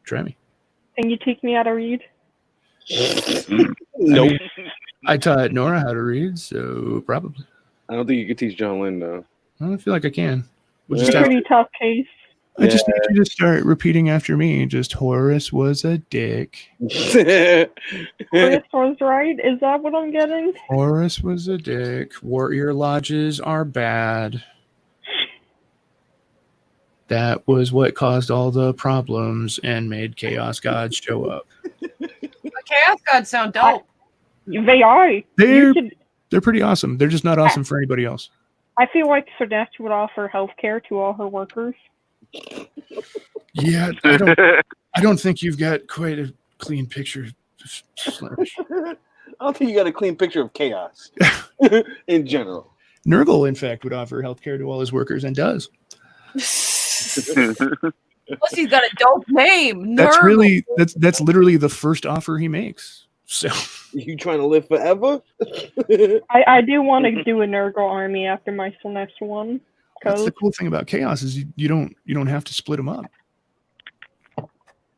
[SPEAKER 2] try me.
[SPEAKER 6] Can you teach me how to read?
[SPEAKER 9] Nope.
[SPEAKER 2] I taught Nora how to read, so probably.
[SPEAKER 9] I don't think you could teach John Lynn though.
[SPEAKER 2] I don't feel like I can.
[SPEAKER 6] It's a pretty tough case.
[SPEAKER 2] I just need you to start repeating after me. Just Horace was a dick.
[SPEAKER 6] Horace was right? Is that what I'm getting?
[SPEAKER 2] Horace was a dick. Warrior lodges are bad. That was what caused all the problems and made Chaos Gods show up.
[SPEAKER 3] The Chaos Gods sound dope.
[SPEAKER 6] They are.
[SPEAKER 2] They're pretty awesome. They're just not awesome for anybody else.
[SPEAKER 6] I feel like Sudette would offer healthcare to all her workers.
[SPEAKER 2] Yeah, I don't think you've got quite a clean picture.
[SPEAKER 9] I don't think you got a clean picture of chaos in general.
[SPEAKER 2] Nurgle, in fact, would offer healthcare to all his workers and does.
[SPEAKER 3] Plus, he's got a dope name.
[SPEAKER 2] That's literally the first offer he makes. So
[SPEAKER 9] you trying to live forever?
[SPEAKER 6] I do want to do a Nurgle army after my next one.
[SPEAKER 2] That's the cool thing about Chaos is you don't have to split them up.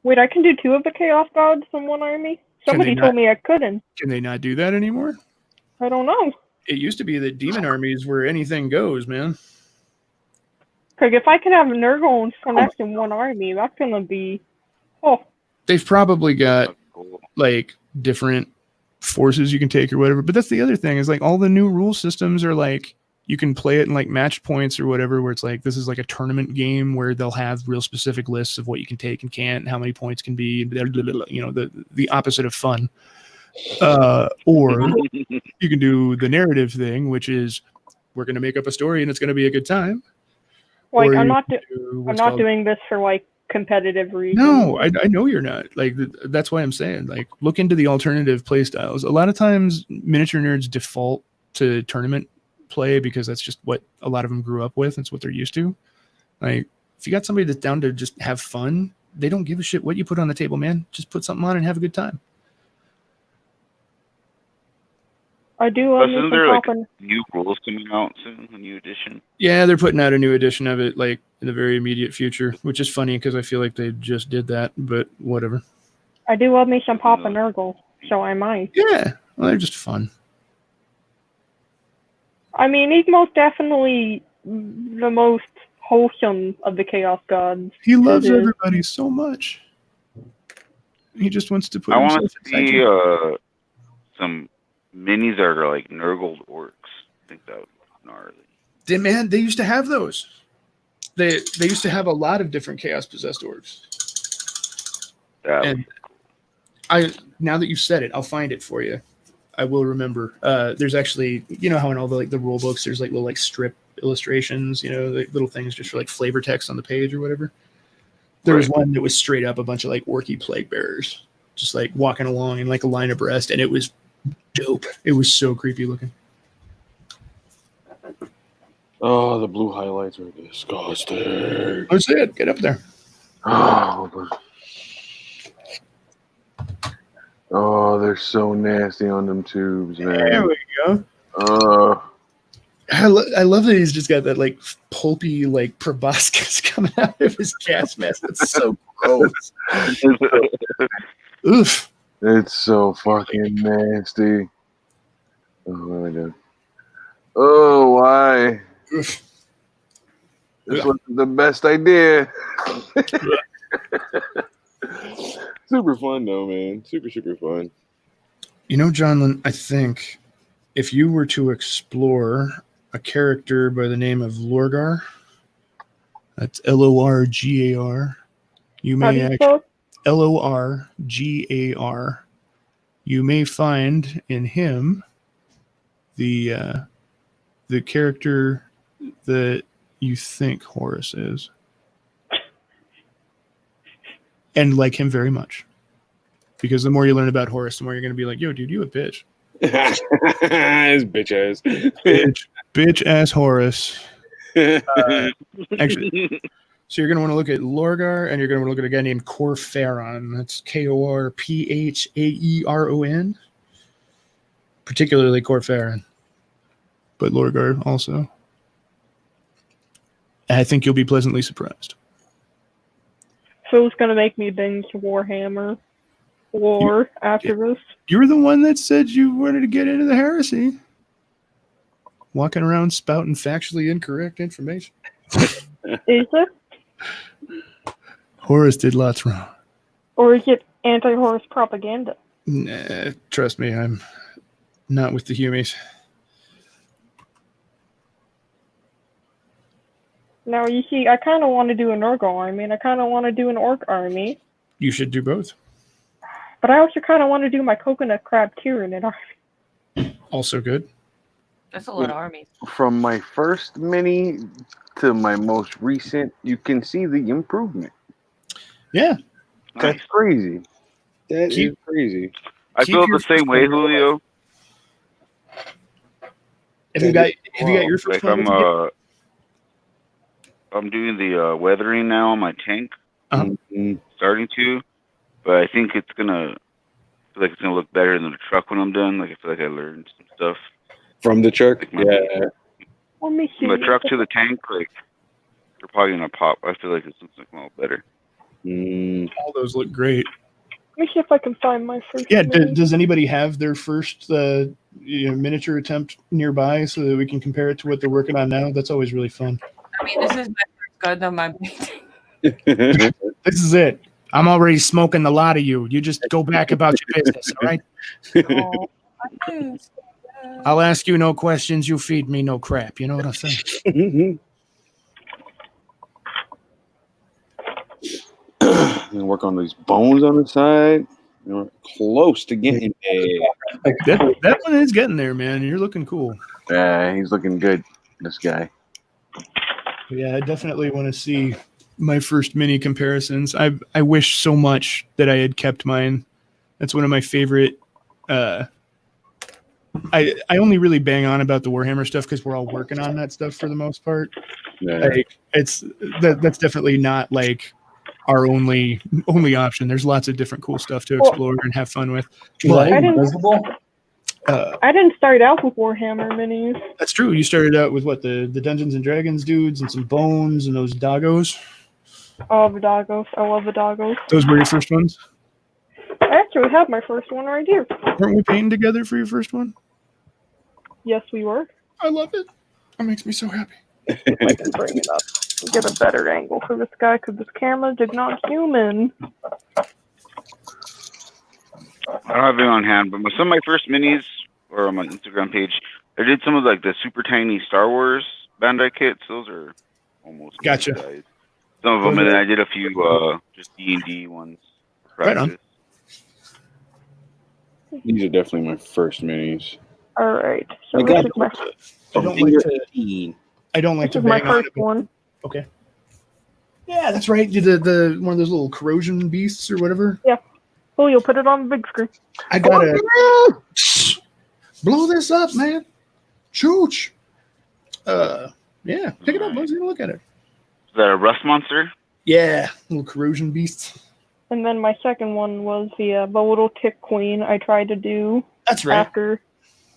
[SPEAKER 6] Wait, I can do 2 of the Chaos Gods in one army? Somebody told me I couldn't.
[SPEAKER 2] Can they not do that anymore?
[SPEAKER 6] I don't know.
[SPEAKER 2] It used to be that demon armies where anything goes, man.
[SPEAKER 6] Because if I could have Nurgle and Connect in one army, that's going to be... Oh.
[SPEAKER 2] They've probably got, like, different forces you can take or whatever. But that's the other thing is, like, all the new rule systems are, like, you can play it in, like, match points or whatever, where it's like, this is, like, a tournament game where they'll have real specific lists of what you can take and can't, and how many points can be, you know, the opposite of fun. Or you can do the narrative thing, which is we're going to make up a story and it's going to be a good time.
[SPEAKER 6] Like, I'm not doing this for, like, competitive reasons.
[SPEAKER 2] No, I know you're not. Like, that's why I'm saying, like, look into the alternative play styles. A lot of times miniature nerds default to tournament play because that's just what a lot of them grew up with. It's what they're used to. Like, if you got somebody that's down to just have fun, they don't give a shit what you put on the table, man. Just put something on and have a good time.
[SPEAKER 6] I do.
[SPEAKER 8] Isn't there like new rules coming out soon? A new edition?
[SPEAKER 2] Yeah, they're putting out a new edition of it, like in the very immediate future, which is funny because I feel like they just did that, but whatever.
[SPEAKER 6] I do love me some Papa Nurgle, so I might.
[SPEAKER 2] Yeah, well, they're just fun.
[SPEAKER 6] I mean, he's most definitely the most wholesome of the Chaos Gods.
[SPEAKER 2] He loves everybody so much. He just wants to put.
[SPEAKER 8] I want to see some minis that are like Nurgled orcs. I think that would be gnarly.
[SPEAKER 2] Man, they used to have those. They used to have a lot of different chaos possessed orcs. And now that you said it, I'll find it for you. I will remember. There's actually, you know how in all the the rule books there's like little like strip illustrations, you know, like little things just for like flavor text on the page or whatever. There was one that was straight up a bunch of like orky plague bearers, just like walking along in like a line abreast, and it was dope. It was so creepy looking.
[SPEAKER 9] Oh, the blue highlights are disgusting.
[SPEAKER 2] Let's say it. Get up there.
[SPEAKER 9] Oh, they're so nasty on them tubes, man.
[SPEAKER 2] There we go. I love that he's just got that like pulpy like proboscis coming out of his gas mask. It's so gross. Oof.
[SPEAKER 9] It's so fucking nasty.
[SPEAKER 1] what am I doing? Oh, why? This wasn't the best idea. Super fun though, man. Super fun.
[SPEAKER 2] You know, John, I think if you were to explore a character by the name of Lorgar, that's Lorgar, you may actually Lorgar, you may find in him the character that you think Horus is, and like him very much. Because the more you learn about Horus, the more you're going to be like, yo, dude, you a bitch.
[SPEAKER 1] His bitch ass.
[SPEAKER 2] Bitch ass Horus. Actually, so you're going to want to look at Lorgar, and you're going to want to look at a guy named Corphaeron. That's Korphaeron. Particularly Corphaeron. But Lorgar also. I think you'll be pleasantly surprised.
[SPEAKER 6] Phil's gonna make me binge Warhammer War after this.
[SPEAKER 2] You're the one that said you wanted to get into the heresy. Walking around spouting factually incorrect information.
[SPEAKER 6] Is it?
[SPEAKER 2] Horus did lots wrong.
[SPEAKER 6] Or is it anti-Horus propaganda?
[SPEAKER 2] Nah, trust me, I'm not with the Humies.
[SPEAKER 6] Now, you see, I kind of want to do an Nurgle army, and I kind of want to do an Orc army.
[SPEAKER 2] You should do both.
[SPEAKER 6] But I also kind of want to do my Coconut Crab Tyranid army.
[SPEAKER 2] Also good.
[SPEAKER 3] That's a lot of armies.
[SPEAKER 1] From my first mini to my most recent, you can see the improvement.
[SPEAKER 2] Yeah.
[SPEAKER 1] That's crazy. That is crazy.
[SPEAKER 8] I feel the same way, Julio.
[SPEAKER 2] Have you got your first
[SPEAKER 8] like
[SPEAKER 2] one?
[SPEAKER 8] I'm doing the weathering now on my tank. Starting to, but I think it's gonna look better than the truck when I'm done. Like I feel like I learned some stuff
[SPEAKER 1] from the truck.
[SPEAKER 8] Like
[SPEAKER 1] yeah.
[SPEAKER 6] Let me see.
[SPEAKER 8] From the truck to the tank, like they're probably gonna pop. I feel like it's looking a little better.
[SPEAKER 2] All those look great.
[SPEAKER 6] Let me see if I can find my first.
[SPEAKER 2] Yeah. Does anybody have their first miniature attempt nearby so that we can compare it to what they're working on now? That's always really fun.
[SPEAKER 3] I mean, this is my first Gundam I'm painting.
[SPEAKER 2] This is it. I'm already smoking a lot of you. You just go back about your business, all right? I'll ask you no questions. You feed me no crap. You know what I'm saying?
[SPEAKER 1] And work on these bones on the side. We're close to getting
[SPEAKER 2] that one is getting there, man. You're looking cool.
[SPEAKER 1] Yeah, he's looking good. This guy.
[SPEAKER 2] Yeah, I definitely want to see my first mini comparisons. I wish so much that I had kept mine. That's one of my favorite. I only really bang on about the Warhammer stuff because we're all working on that stuff for the most part.
[SPEAKER 1] Yeah.
[SPEAKER 2] Like that's definitely not like our only option. There's lots of different cool stuff to explore and have fun with. But,
[SPEAKER 6] I didn't start out with Warhammer minis.
[SPEAKER 2] That's true. You started out with what the Dungeons and Dragons dudes and some bones and those doggos.
[SPEAKER 6] Oh, the doggos. I love the doggos.
[SPEAKER 2] Those were your first ones?
[SPEAKER 6] I actually have my first one right here.
[SPEAKER 2] Weren't we painting together for your first one?
[SPEAKER 6] Yes, we were.
[SPEAKER 2] I love it. That makes me so happy.
[SPEAKER 6] I can bring it up. Get a better angle for this guy because this camera did not zoom in.
[SPEAKER 8] I don't have it on hand, but some of my first minis, or on my Instagram page, I did some of like the super tiny Star Wars Bandai kits. Those are almost
[SPEAKER 2] gotcha.
[SPEAKER 8] Size. Some of them, and then I did a few just D&D ones.
[SPEAKER 2] Right on.
[SPEAKER 1] These are definitely my first minis.
[SPEAKER 6] All right. So
[SPEAKER 1] I got
[SPEAKER 2] I don't like to
[SPEAKER 6] my
[SPEAKER 2] bang on
[SPEAKER 6] first
[SPEAKER 2] it.
[SPEAKER 6] one.
[SPEAKER 2] Okay. Yeah, that's right. The one of those little corrosion beasts or whatever.
[SPEAKER 6] Yeah. Oh, you'll put it on the big screen.
[SPEAKER 2] I gotta blow this up, man. Chooch. Yeah, pick it up. Let's take a look at it.
[SPEAKER 8] Is that a rust monster?
[SPEAKER 2] Yeah, little corrosion beasts.
[SPEAKER 6] And then my second one was the little tick queen I tried to do.
[SPEAKER 2] That's right.
[SPEAKER 6] After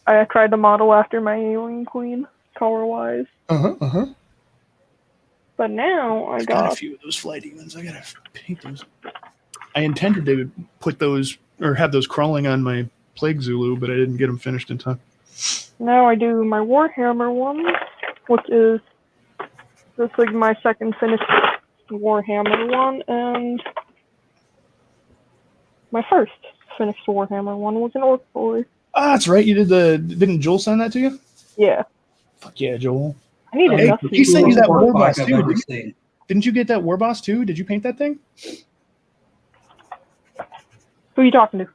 [SPEAKER 6] I tried to model after my alien queen, color-wise. But now I got
[SPEAKER 2] a few of those fly demons. I gotta paint those. I intended to put those or have those crawling on my Plague Zulu, but I didn't get them finished in time.
[SPEAKER 6] Now I do my Warhammer one, which is this is my second finished Warhammer one, and my first finished Warhammer one was an Orc Boy.
[SPEAKER 2] Ah, that's right. You did Didn't Joel send that to you?
[SPEAKER 6] Yeah.
[SPEAKER 2] Fuck yeah, Joel.
[SPEAKER 6] I need a
[SPEAKER 2] Hey,
[SPEAKER 6] dusty.
[SPEAKER 2] he sent you that War Boss
[SPEAKER 5] I've
[SPEAKER 2] too.
[SPEAKER 5] ever seen.
[SPEAKER 2] Didn't you get that War Boss too? Did you paint that thing?
[SPEAKER 6] Who are you talking to?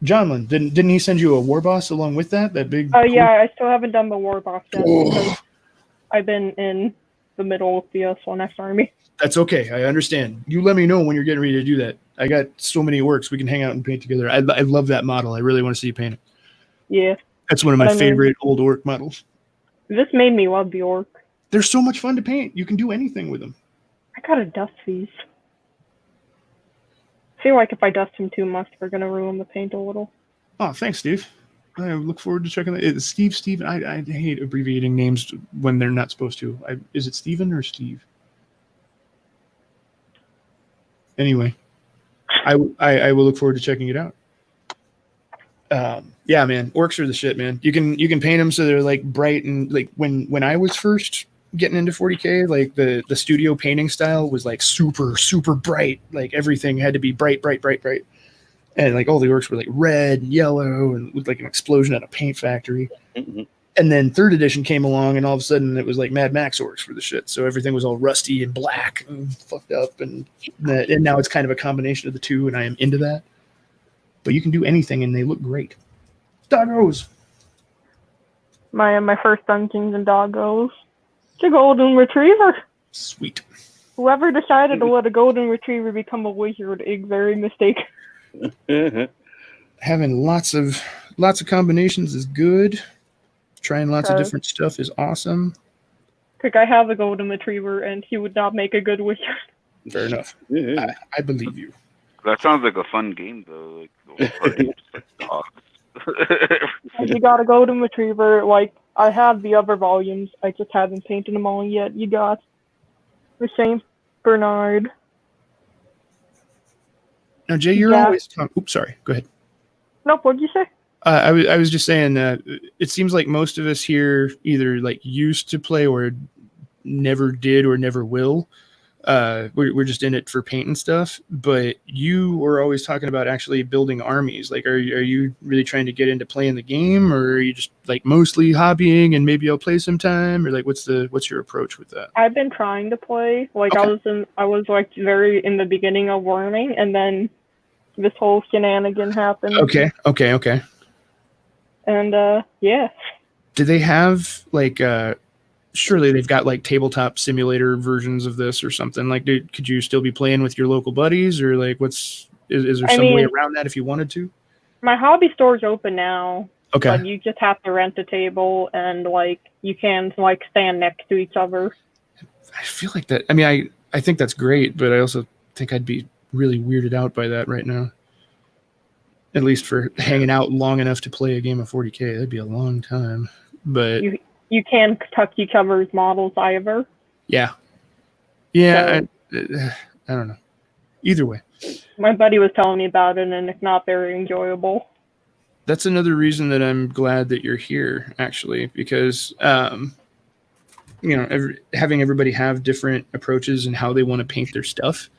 [SPEAKER 2] Johnlin, didn't he send you a War Boss along with that big?
[SPEAKER 6] Yeah, I still haven't done the War Boss yet because I've been in the middle of the SLNS army.
[SPEAKER 2] That's okay. I understand. You let me know when you're getting ready to do that. I got so many orcs. We can hang out and paint together. I love that model. I really want to see you paint it.
[SPEAKER 6] Yeah.
[SPEAKER 2] That's one of my favorite old orc models.
[SPEAKER 6] This made me love the orc.
[SPEAKER 2] They're so much fun to paint. You can do anything with them.
[SPEAKER 6] I gotta dust these. I feel like if I dust them too much, they're gonna ruin the paint a little.
[SPEAKER 2] Oh, thanks, Steve. I look forward to checking that. It's Steven. I hate abbreviating names when they're not supposed to. Is it Steven or Steve? Anyway, I will look forward to checking it out. Yeah, man, orcs are the shit, man. You can paint them so they're like bright and like when I was first getting into 40K, like the studio painting style was like super bright. Like everything had to be bright, and like all the orcs were like red and yellow and looked like an explosion at a paint factory.
[SPEAKER 9] Mm-hmm.
[SPEAKER 2] And then third edition came along, and all of a sudden it was like Mad Max orcs for the shit. So everything was all rusty and black and fucked up, and now it's kind of a combination of the two, and I am into that. But you can do anything, and they look great. Doggos.
[SPEAKER 6] My first Dungeons and Doggos. It's a golden retriever.
[SPEAKER 2] Sweet.
[SPEAKER 6] Whoever decided to let a golden retriever become a wizard is very mistaken.
[SPEAKER 2] Having lots of combinations is good. Trying lots of different stuff is awesome.
[SPEAKER 6] Like I have a golden retriever, and he would not make a good wizard.
[SPEAKER 2] Fair enough. I believe you.
[SPEAKER 8] That sounds like a fun game, though.
[SPEAKER 6] You got a golden retriever. Like I have the other volumes. I just haven't painted them all yet. You got the Saint Bernard.
[SPEAKER 2] Now, Jay, you're always talking. Oops, sorry. Go ahead.
[SPEAKER 6] Nope. What'd you say?
[SPEAKER 2] I was just saying that it seems like most of us here either like used to play or never did or never will. We're just in it for paint and stuff. But you were always talking about actually building armies. Like, are you really trying to get into playing the game, or are you just like mostly hobbying and maybe I'll play sometime, or like what's your approach with that?
[SPEAKER 6] I've been trying to play. Like okay. I was like very in the beginning of learning, and then this whole shenanigan happened.
[SPEAKER 2] Okay.
[SPEAKER 6] And yeah.
[SPEAKER 2] Do they have like surely they've got like tabletop simulator versions of this or something? Like could you still be playing with your local buddies, or like is there some way around that if you wanted to?
[SPEAKER 6] My hobby store's open now.
[SPEAKER 2] Okay.
[SPEAKER 6] But you just have to rent a table, and like you can like stand next to each other.
[SPEAKER 2] I feel like that. I mean, I think that's great, but I also think I'd be really weirded out by that right now. At least for hanging out long enough to play a game of 40K. That'd be a long time. But
[SPEAKER 6] you can touch each other's models either.
[SPEAKER 2] Yeah. So, I don't know. Either way.
[SPEAKER 6] My buddy was telling me about it, and it's not very enjoyable.
[SPEAKER 2] That's another reason that I'm glad that you're here, actually, because having everybody have different approaches and how they want to paint their stuff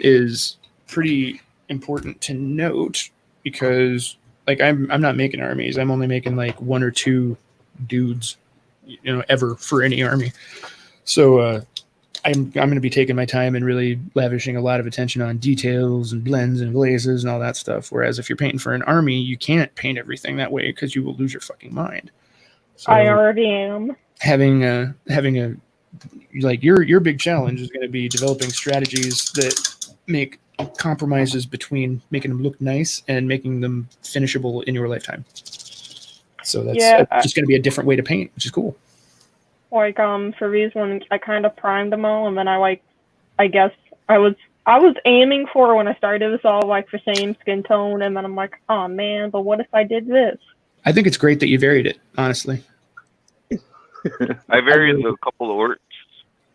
[SPEAKER 2] is pretty important to note. Because like I'm not making armies. I'm only making like one or two dudes, ever for any army. So I'm going to be taking my time and really lavishing a lot of attention on details and blends and glazes and all that stuff. Whereas if you're painting for an army, you can't paint everything that way because you will lose your fucking mind. So
[SPEAKER 6] I already am.
[SPEAKER 2] Having a like your big challenge is going to be developing strategies that make compromises between making them look nice and making them finishable in your lifetime. So that's just going to be a different way to paint, which is cool.
[SPEAKER 6] Like for these ones, I kind of primed them all, and then I guess I was aiming for when I started this all like the same skin tone, and then I'm like, oh man, but what if I did this?
[SPEAKER 2] I think it's great that you varied it, honestly.
[SPEAKER 8] I varied a couple of orcs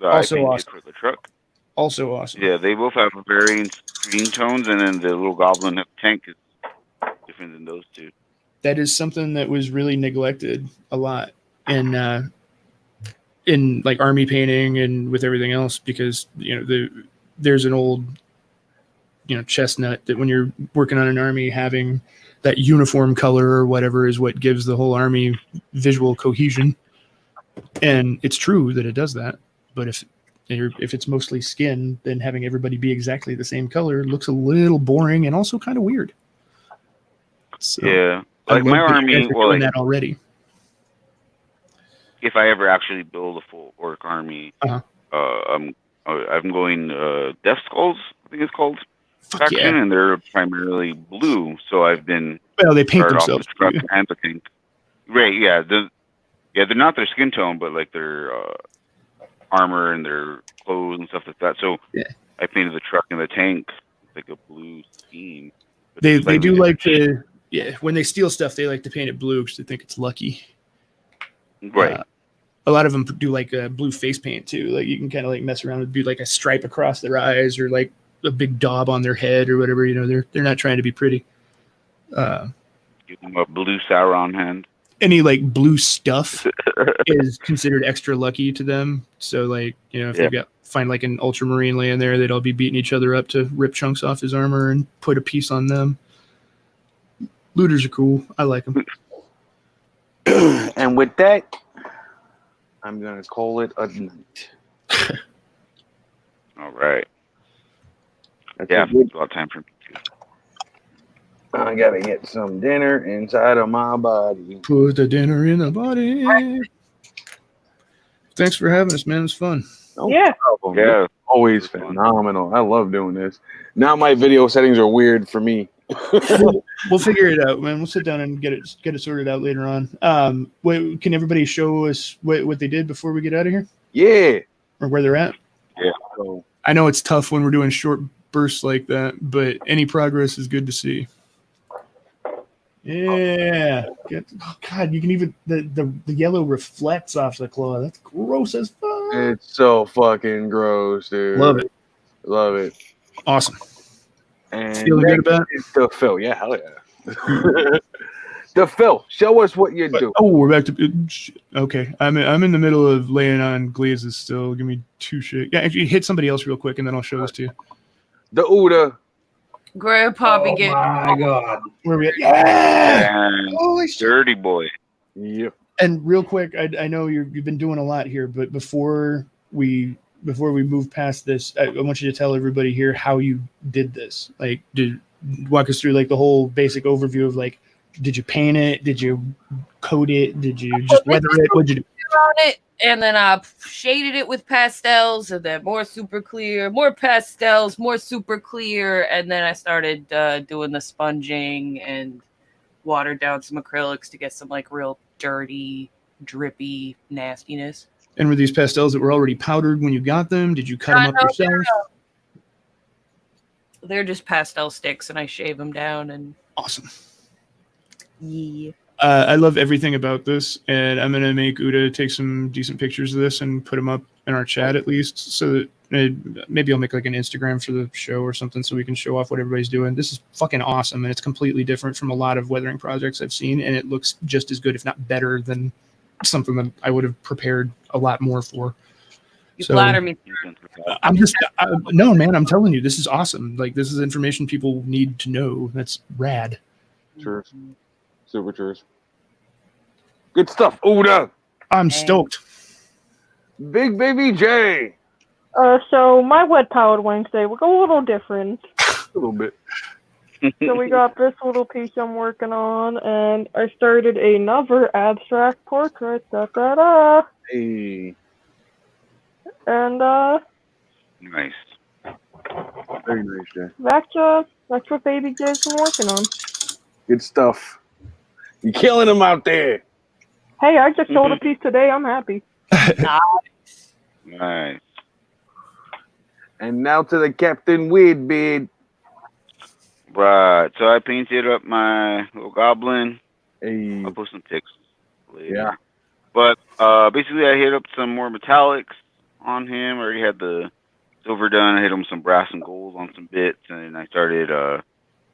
[SPEAKER 8] that I painted awesome. For the truck.
[SPEAKER 2] Also awesome.
[SPEAKER 8] Yeah, they both have varying green tones, and then the little goblin tank is different than those two.
[SPEAKER 2] that is something that was really neglected a lot in like army painting and with everything else, because there's an old chestnut that when you're working on an army, having that uniform color or whatever is what gives the whole army visual cohesion. And it's true that it does that, but if it's mostly skin, then having everybody be exactly the same color looks a little boring and also kind of weird. So,
[SPEAKER 8] yeah,
[SPEAKER 2] I
[SPEAKER 8] like
[SPEAKER 2] love
[SPEAKER 8] my
[SPEAKER 2] that you
[SPEAKER 8] army.
[SPEAKER 2] guys are
[SPEAKER 8] Well,
[SPEAKER 2] doing
[SPEAKER 8] like,
[SPEAKER 2] that already.
[SPEAKER 8] if I ever actually build a full orc army, I'm going Death Skulls, I think it's called, faction,
[SPEAKER 2] yeah.
[SPEAKER 8] and they're primarily blue. So I've been
[SPEAKER 2] Well, they paint
[SPEAKER 8] started off
[SPEAKER 2] themselves
[SPEAKER 8] the truck
[SPEAKER 2] blue.
[SPEAKER 8] and the tank. Right? Yeah. They're not their skin tone, but like their armor and their clothes and stuff like that. So I painted the truck and the tank like a blue scheme.
[SPEAKER 2] They do like to when they steal stuff, they like to paint it blue because they think it's lucky.
[SPEAKER 8] Right.
[SPEAKER 2] A lot of them do like a blue face paint too. Like you can kind of like mess around with do like a stripe across their eyes or like a big daub on their head or whatever. They're not trying to be pretty.
[SPEAKER 8] Give them a blue Sauron hand.
[SPEAKER 2] Any like blue stuff is considered extra lucky to them. So like if they find like an ultramarine laying there, they'd all be beating each other up to rip chunks off his armor and put a piece on them. Looters are cool. I like them.
[SPEAKER 9] And with that, I'm gonna call it a night.
[SPEAKER 8] All right.
[SPEAKER 9] That's
[SPEAKER 8] Yeah,
[SPEAKER 9] a good-
[SPEAKER 8] a lot of time for me too.
[SPEAKER 9] I gotta get some dinner inside of my body.
[SPEAKER 2] Put the dinner in the body. Thanks for having us, man. It's fun.
[SPEAKER 6] Yeah.
[SPEAKER 9] Problem.
[SPEAKER 8] Yeah.
[SPEAKER 9] It's always phenomenal. I love doing this. Now my video settings are weird for me.
[SPEAKER 2] We'll figure it out, man. We'll sit down and get it sorted out later on. Can everybody show us what they did before we get out of here?
[SPEAKER 9] Yeah.
[SPEAKER 2] Or where they're at?
[SPEAKER 8] Yeah.
[SPEAKER 9] So,
[SPEAKER 2] I know it's tough when we're doing short bursts like that, but any progress is good to see. Yeah. God, you can even the yellow reflects off the claw. That's gross as fuck.
[SPEAKER 9] it's so fucking gross, dude.
[SPEAKER 2] Love it.
[SPEAKER 9] Love it.
[SPEAKER 2] Awesome.
[SPEAKER 9] And
[SPEAKER 2] Feeling good about it?
[SPEAKER 9] the Phil. Yeah, hell yeah. The Phil, show us what you do.
[SPEAKER 2] Oh, we're back to okay. I'm in the middle of laying on glazes still. Give me 2 shit. Yeah, actually hit somebody else real quick and then I'll show this to you.
[SPEAKER 9] The Uda.
[SPEAKER 3] Grandpa be getting.
[SPEAKER 5] My God.
[SPEAKER 2] Where we at? Yeah.
[SPEAKER 8] And
[SPEAKER 2] Holy shit.
[SPEAKER 8] Dirty Boy.
[SPEAKER 9] Yep.
[SPEAKER 2] And real quick, I know you've been doing a lot here, but before we move past this, I want you to tell everybody here how you did this. Like, walk us through like the whole basic overview of like, did you paint it? Did you coat it? Did you just weather it? What'd you do?
[SPEAKER 3] On it, and then I shaded it with pastels, and then more super clear, more pastels, more super clear, and then I started doing the sponging and watered down some acrylics to get some like real dirty, drippy nastiness.
[SPEAKER 2] And were these pastels that were already powdered when you got them? Did you cut them up yourself?
[SPEAKER 3] They're just pastel sticks, and I shave them down. And
[SPEAKER 2] awesome.
[SPEAKER 3] Yeah.
[SPEAKER 2] I love everything about this, and I'm gonna make Uda take some decent pictures of this and put them up in our chat at least, so that maybe I'll make like an Instagram for the show or something, so we can show off what everybody's doing. This is fucking awesome, and it's completely different from a lot of weathering projects I've seen, and it looks just as good, if not better, than something that I would have prepared a lot more for.
[SPEAKER 3] You flatter me.
[SPEAKER 2] I'm just no, man. I'm telling you, this is awesome. Like, this is information people need to know. That's rad.
[SPEAKER 9] Cheers. Super cheers. Good stuff, Uda.
[SPEAKER 2] I'm stoked.
[SPEAKER 9] Big Baby J.
[SPEAKER 6] So my wet palette Wednesday will go a little different.
[SPEAKER 9] A little bit.
[SPEAKER 6] So we got this little piece I'm working on, and I started another abstract portrait. Da-da-da.
[SPEAKER 9] Hey.
[SPEAKER 6] And
[SPEAKER 8] Nice.
[SPEAKER 9] Very nice, Jay.
[SPEAKER 6] that's what Baby J's been working on.
[SPEAKER 9] Good stuff. You're killing them out there.
[SPEAKER 6] Hey, I just sold a piece today. I'm happy.
[SPEAKER 8] Nice.
[SPEAKER 9] And now to the Captain Weird Beard.
[SPEAKER 8] Right. So I painted up my little goblin.
[SPEAKER 9] Hey.
[SPEAKER 8] I'll post some pics later.
[SPEAKER 9] Yeah.
[SPEAKER 8] But basically, I hit up some more metallics on him. I already had the silver done. I hit him some brass and gold on some bits, and I started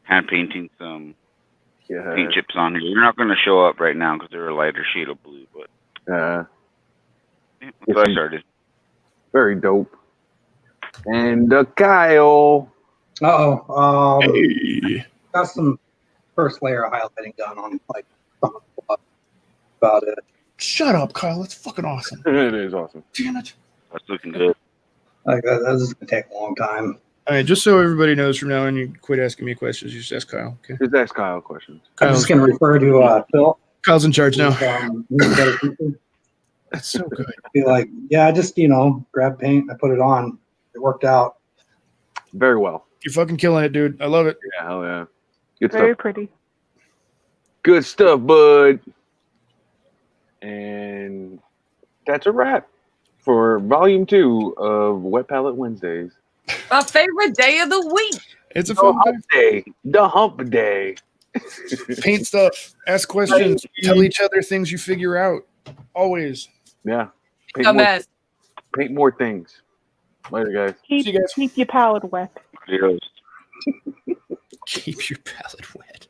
[SPEAKER 8] hand painting some paint chips on here. They're not going to show up right now because they're a lighter shade of blue. But that's what I started.
[SPEAKER 1] Very dope. And Kyle.
[SPEAKER 5] Hey. Got some first layer of highlighting done on like about it.
[SPEAKER 2] Shut up, Kyle. That's fucking awesome.
[SPEAKER 1] It is awesome.
[SPEAKER 2] Damn it.
[SPEAKER 8] That's looking good.
[SPEAKER 5] Like that's just gonna take a long time.
[SPEAKER 2] All right, just so everybody knows from now on, you quit asking me questions. You just ask Kyle. Okay.
[SPEAKER 1] Just ask Kyle questions.
[SPEAKER 5] I'm just gonna refer to Phil.
[SPEAKER 2] Kyle's in charge now.
[SPEAKER 5] That's
[SPEAKER 2] so good.
[SPEAKER 5] Be like, yeah, I just grab paint, I put it on. It worked out
[SPEAKER 1] very well.
[SPEAKER 2] You're fucking killing it, dude. I love it.
[SPEAKER 1] Yeah, hell yeah. Good
[SPEAKER 6] Very
[SPEAKER 1] stuff.
[SPEAKER 6] pretty.
[SPEAKER 1] Good stuff, bud. And that's a wrap for volume 2 of Wet Palette Wednesdays.
[SPEAKER 3] My favorite day of the week.
[SPEAKER 2] It's a fun
[SPEAKER 1] day. The hump day.
[SPEAKER 2] Paint stuff. Ask questions. Tell each other things you figure out. Always.
[SPEAKER 1] Yeah. Paint more things. Later, guys.
[SPEAKER 6] Keep your palette wet.
[SPEAKER 8] Adios.
[SPEAKER 2] Keep your palette wet.